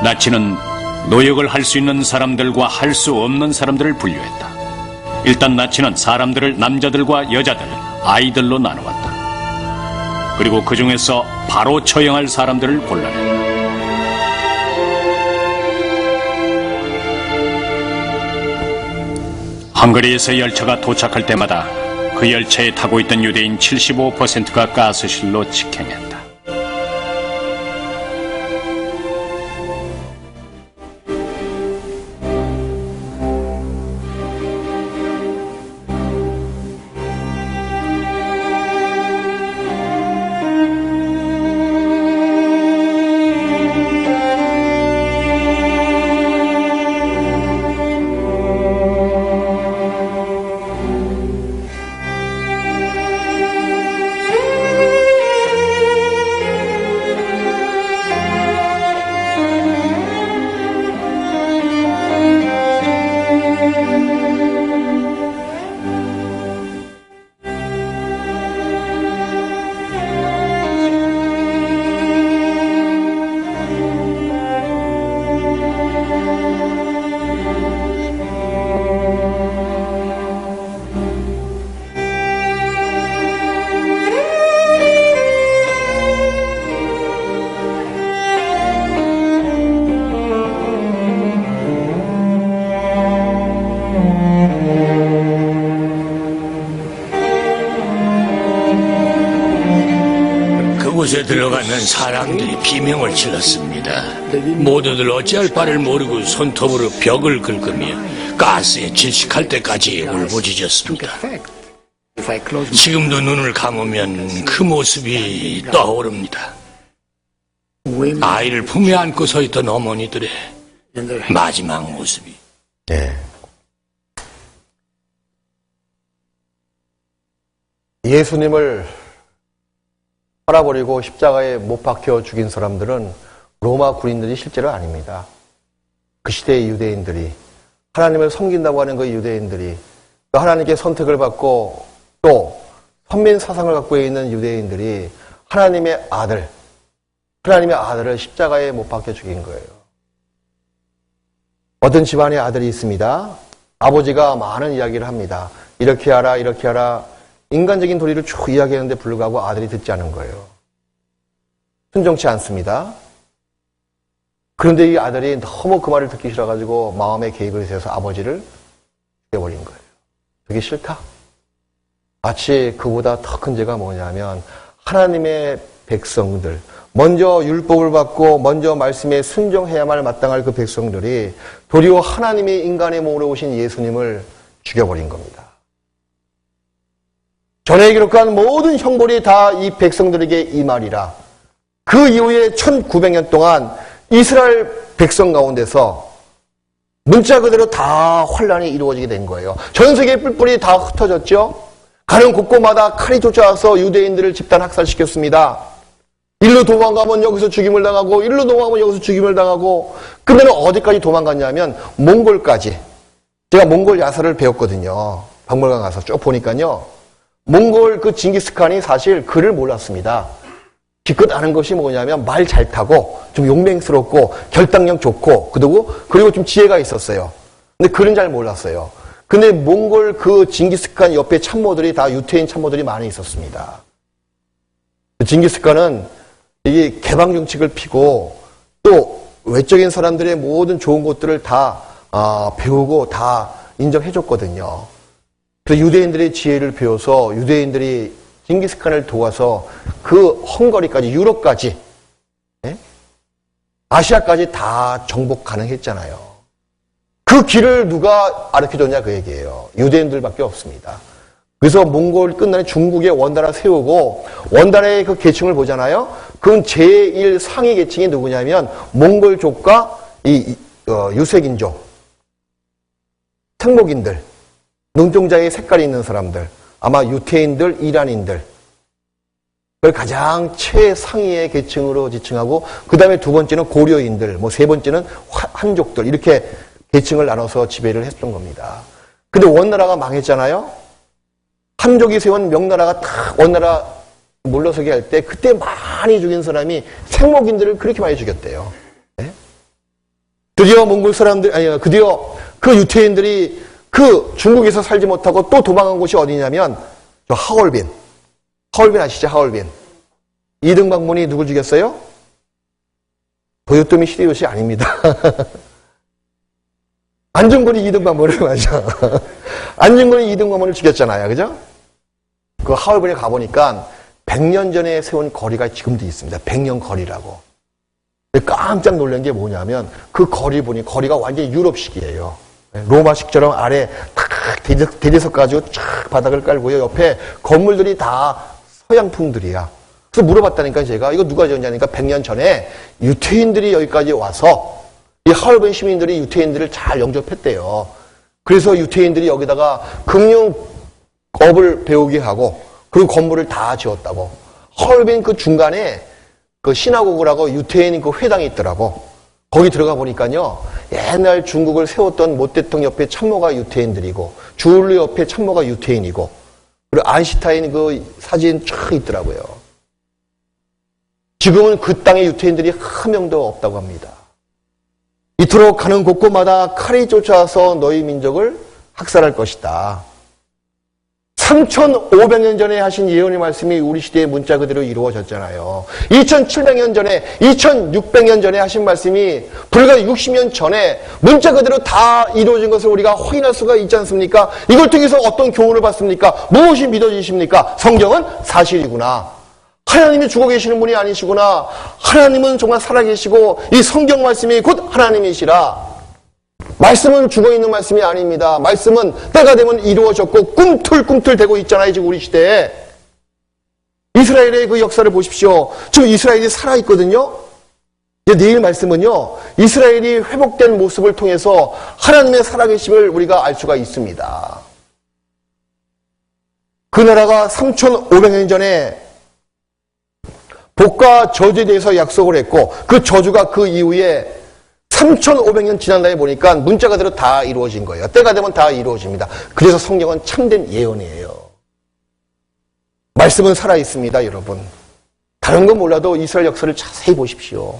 나치는 노역을 할 수 있는 사람들과 할 수 없는 사람들을 분류했다. 일단 나치는 사람들을 남자들과 여자들, 아이들로 나누었다. 그리고 그 중에서 바로 처형할 사람들을 골라낸다. 헝가리에서 열차가 도착할 때마다 그 열차에 타고 있던 유대인 75%가 가스실로 직행했다. 그곳에 들어가면 사람들이 비명을 질렀습니다. 모두들 어찌할 바를 모르고 손톱으로 벽을 긁으며 가스에 질식할 때까지 울부짖었습니다. 지금도 눈을 감으면 그 모습이 떠오릅니다. 아이를 품에 안고 서 있던 어머니들의 마지막 모습이. 네. 예수님을 팔아버리고 십자가에 못 박혀 죽인 사람들은 로마 군인들이 실제로 아닙니다. 그 시대의 유대인들이, 하나님을 섬긴다고 하는 그 유대인들이, 또 하나님께 선택을 받고 또 선민 사상을 갖고 있는 유대인들이 하나님의 아들을 십자가에 못 박혀 죽인 거예요. 어떤 집안에 아들이 있습니다. 아버지가 많은 이야기를 합니다. 이렇게 하라, 이렇게 하라. 인간적인 도리를 쭉 이야기하는데 불구하고 아들이 듣지 않은 거예요. 순종치 않습니다. 그런데 이 아들이 너무 그 말을 듣기 싫어가지고 마음에 계획을 세워서 아버지를 죽여버린 거예요. 그게 싫다? 마치 그보다 더 큰 죄가 뭐냐면 하나님의 백성들, 먼저 율법을 받고 먼저 말씀에 순종해야만 마땅할 그 백성들이 도리어 하나님이 인간의 몸으로 오신 예수님을 죽여버린 겁니다. 전에 기록한 모든 형벌이 다 이 백성들에게 임하리라. 그 이후에 1900년 동안 이스라엘 백성 가운데서 문자 그대로 다 환란이 이루어지게 된 거예요. 전 세계 뿔뿔이 다 흩어졌죠. 가는 곳곳마다 칼이 쫓아와서 유대인들을 집단 학살시켰습니다. 일로 도망가면 여기서 죽임을 당하고 일로 도망가면 여기서 죽임을 당하고 그들은 어디까지 도망갔냐면 몽골까지. 제가 몽골 야사를 배웠거든요. 박물관 가서 쭉 보니까요. 몽골 그 징기스칸이 사실 글을 몰랐습니다. 기껏 아는 것이 뭐냐면 말 잘 타고 좀 용맹스럽고 결단력 좋고 그리고 좀 지혜가 있었어요. 근데 글은 잘 몰랐어요. 근데 몽골 그 징기스칸 옆에 참모들이 다 유태인 참모들이 많이 있었습니다. 징기스칸은 이게 개방 정책을 피고 또 외적인 사람들의 모든 좋은 것들을 다 배우고 다 인정해줬거든요. 그래서 유대인들의 지혜를 배워서 유대인들이 징기스칸을 도와서 그 헝가리까지 유럽까지 아시아까지 다 정복 가능했잖아요. 그 길을 누가 가르쳐줬냐 그 얘기예요. 유대인들밖에 없습니다. 그래서 몽골 끝나는 중국에 원나라 세우고 원나라의 그 계층을 보잖아요. 그건 제1 상위 계층이 누구냐면 몽골족과 유색인족, 생목인들, 눈동자에 색깔이 있는 사람들, 아마 유태인들, 이란인들, 그걸 가장 최상위의 계층으로 지칭하고 그 다음에 두 번째는 고려인들, 세 번째는 한족들 이렇게 계층을 나눠서 지배를 했던 겁니다. 근데 원나라가 망했잖아요. 한족이 세운 명나라가 딱 원나라 물러서게 할 때 그때 많이 죽인 사람이 생목인들을 그렇게 많이 죽였대요. 네? 드디어 몽골 사람들 드디어 그 유태인들이 그 중국에서 살지 못하고 또 도망간 곳이 어디냐면 저 하얼빈 아시죠? 하얼빈. 2등 방문이 누굴 죽였어요? 도요토미 히데요시 아닙니다. 안중근이 2등 방문을 맞아. 안중근이 2등 방문을 죽였잖아요. 그죠? 그 하얼빈에 가보니까 100년 전에 세운 거리가 지금도 있습니다. 100년 거리라고. 깜짝 놀란 게 뭐냐면 그 거리 보니 거리가 완전히 유럽식이에요. 로마식처럼 아래 탁 대리석 가지고 쫙 바닥을 깔고요. 옆에 건물들이 다 서양풍들이야. 그래서 물어봤다니까 제가 이거 누가 지었냐니까 100년 전에 유태인들이 여기까지 와서 이 하얼빈 시민들이 유태인들을 잘 영접했대요. 그래서 유태인들이 여기다가 금융업을 배우게 하고 그리고 건물을 다 지었다고. 하얼빈 그 중간에 그 시나고그라고 유태인 그 회당이 있더라고. 거기 들어가 보니까요. 옛날 중국을 세웠던 모 대통령 옆에 참모가 유태인들이고 주울리 옆에 참모가 유태인이고 그리고 아인슈타인 그 사진 쫙 있더라고요. 지금은 그 땅에 유태인들이 한 명도 없다고 합니다. 이토록 가는 곳곳마다 칼이 쫓아와서 너희 민족을 학살할 것이다. 3,500년 전에 하신 예언의 말씀이 우리 시대의 문자 그대로 이루어졌잖아요. 2,700년 전에, 2,600년 전에 하신 말씀이 불과 60년 전에 문자 그대로 다 이루어진 것을 우리가 확인할 수가 있지 않습니까? 이걸 통해서 어떤 교훈을 받습니까? 무엇이 믿어지십니까? 성경은 사실이구나. 하나님이 죽어 계시는 분이 아니시구나. 하나님은 정말 살아계시고 이 성경 말씀이 곧 하나님이시라. 말씀은 죽어있는 말씀이 아닙니다. 말씀은 때가 되면 이루어졌고 꿈틀꿈틀대고 있잖아요. 지금 우리 시대에. 이스라엘의 그 역사를 보십시오. 지금 이스라엘이 살아있거든요. 내일 말씀은요. 이스라엘이 회복된 모습을 통해서 하나님의 살아계심을 우리가 알 수가 있습니다. 그 나라가 3,500년 전에 복과 저주에 대해서 약속을 했고 그 저주가 그 이후에 3,500년 지난 다음에 보니까 문자 그대로 다 이루어진 거예요. 때가 되면 다 이루어집니다. 그래서 성경은 참된 예언이에요. 말씀은 살아있습니다, 여러분. 다른 건 몰라도 이스라엘 역사를 자세히 보십시오.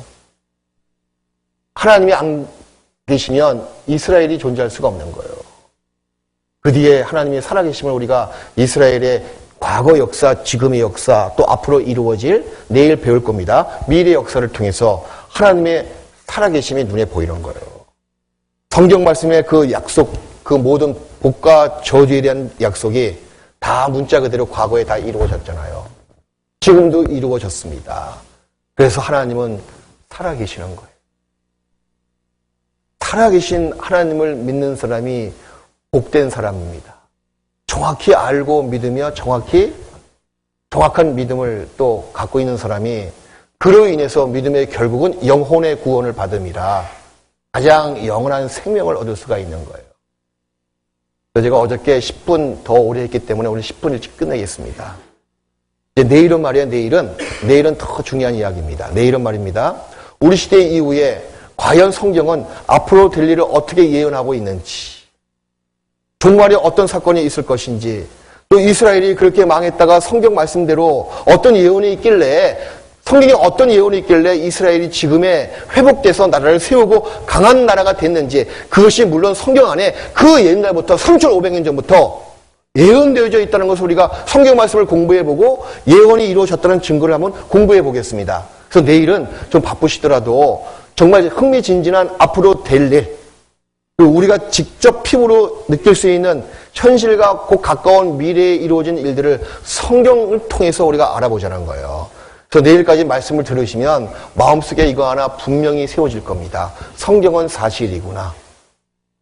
하나님이 안 계시면 이스라엘이 존재할 수가 없는 거예요. 그 뒤에 하나님이 살아계심을 우리가 이스라엘의 과거 역사, 지금의 역사, 또 앞으로 이루어질 내일 배울 겁니다. 미래 역사를 통해서 하나님의 살아계심이 눈에 보이는 거예요. 성경 말씀의 그 약속, 그 모든 복과 저주에 대한 약속이 다 문자 그대로 과거에 다 이루어졌잖아요. 지금도 이루어졌습니다. 그래서 하나님은 살아계시는 거예요. 살아계신 하나님을 믿는 사람이 복된 사람입니다. 정확히 알고 믿으며 정확한 믿음을 또 갖고 있는 사람이 그로 인해서 믿음의 결국은 영혼의 구원을 받음이라 가장 영원한 생명을 얻을 수가 있는 거예요. 제가 어저께 10분 더 오래 했기 때문에 오늘 10분 일찍 끝내겠습니다. 이제 내일은 말이에요. 내일은 더 중요한 이야기입니다. 내일은 말입니다. 우리 시대 이후에 과연 성경은 앞으로 될 일을 어떻게 예언하고 있는지, 종말에 어떤 사건이 있을 것인지, 또 이스라엘이 그렇게 망했다가 성경 말씀대로 어떤 예언이 있길래 성경에 어떤 예언이 있길래 이스라엘이 지금에 회복돼서 나라를 세우고 강한 나라가 됐는지 그것이 물론 성경 안에 그 옛날부터 3,500년 전부터 예언되어져 있다는 것을 우리가 성경 말씀을 공부해보고 예언이 이루어졌다는 증거를 한번 공부해보겠습니다. 그래서 내일은 좀 바쁘시더라도 정말 흥미진진한 앞으로 될 일, 우리가 직접 피부로 느낄 수 있는 현실과 곧 가까운 미래에 이루어진 일들을 성경을 통해서 우리가 알아보자는 거예요. 그래서 내일까지 말씀을 들으시면 마음속에 이거 하나 분명히 세워질 겁니다. 성경은 사실이구나.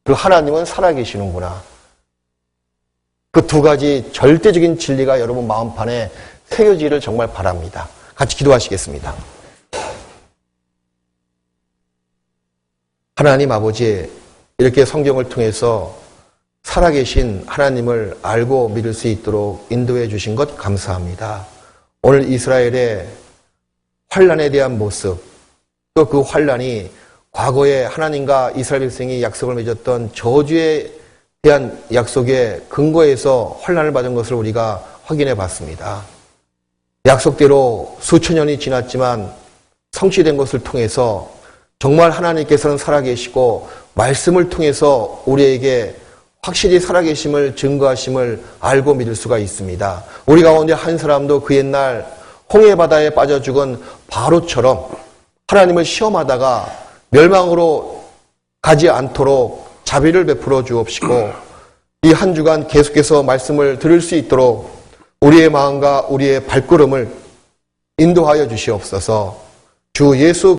그리고 하나님은 살아계시는구나. 그 두 가지 절대적인 진리가 여러분 마음판에 새겨지기를 정말 바랍니다. 같이 기도하시겠습니다. 하나님 아버지, 이렇게 성경을 통해서 살아계신 하나님을 알고 믿을 수 있도록 인도해 주신 것 감사합니다. 오늘 이스라엘의 환난에 대한 모습, 또 그 환난이 과거에 하나님과 이스라엘 백성이 약속을 맺었던 저주에 대한 약속의 근거에서 환난을 받은 것을 우리가 확인해 봤습니다. 약속대로 수천 년이 지났지만 성취된 것을 통해서 정말 하나님께서는 살아계시고 말씀을 통해서 우리에게 확실히 살아계심을 증거하심을 알고 믿을 수가 있습니다. 우리 가운데 한 사람도 그 옛날 홍해 바다에 빠져 죽은 바로처럼 하나님을 시험하다가 멸망으로 가지 않도록 자비를 베풀어 주옵시고 이 한 주간 계속해서 말씀을 들을 수 있도록 우리의 마음과 우리의 발걸음을 인도하여 주시옵소서. 주 예수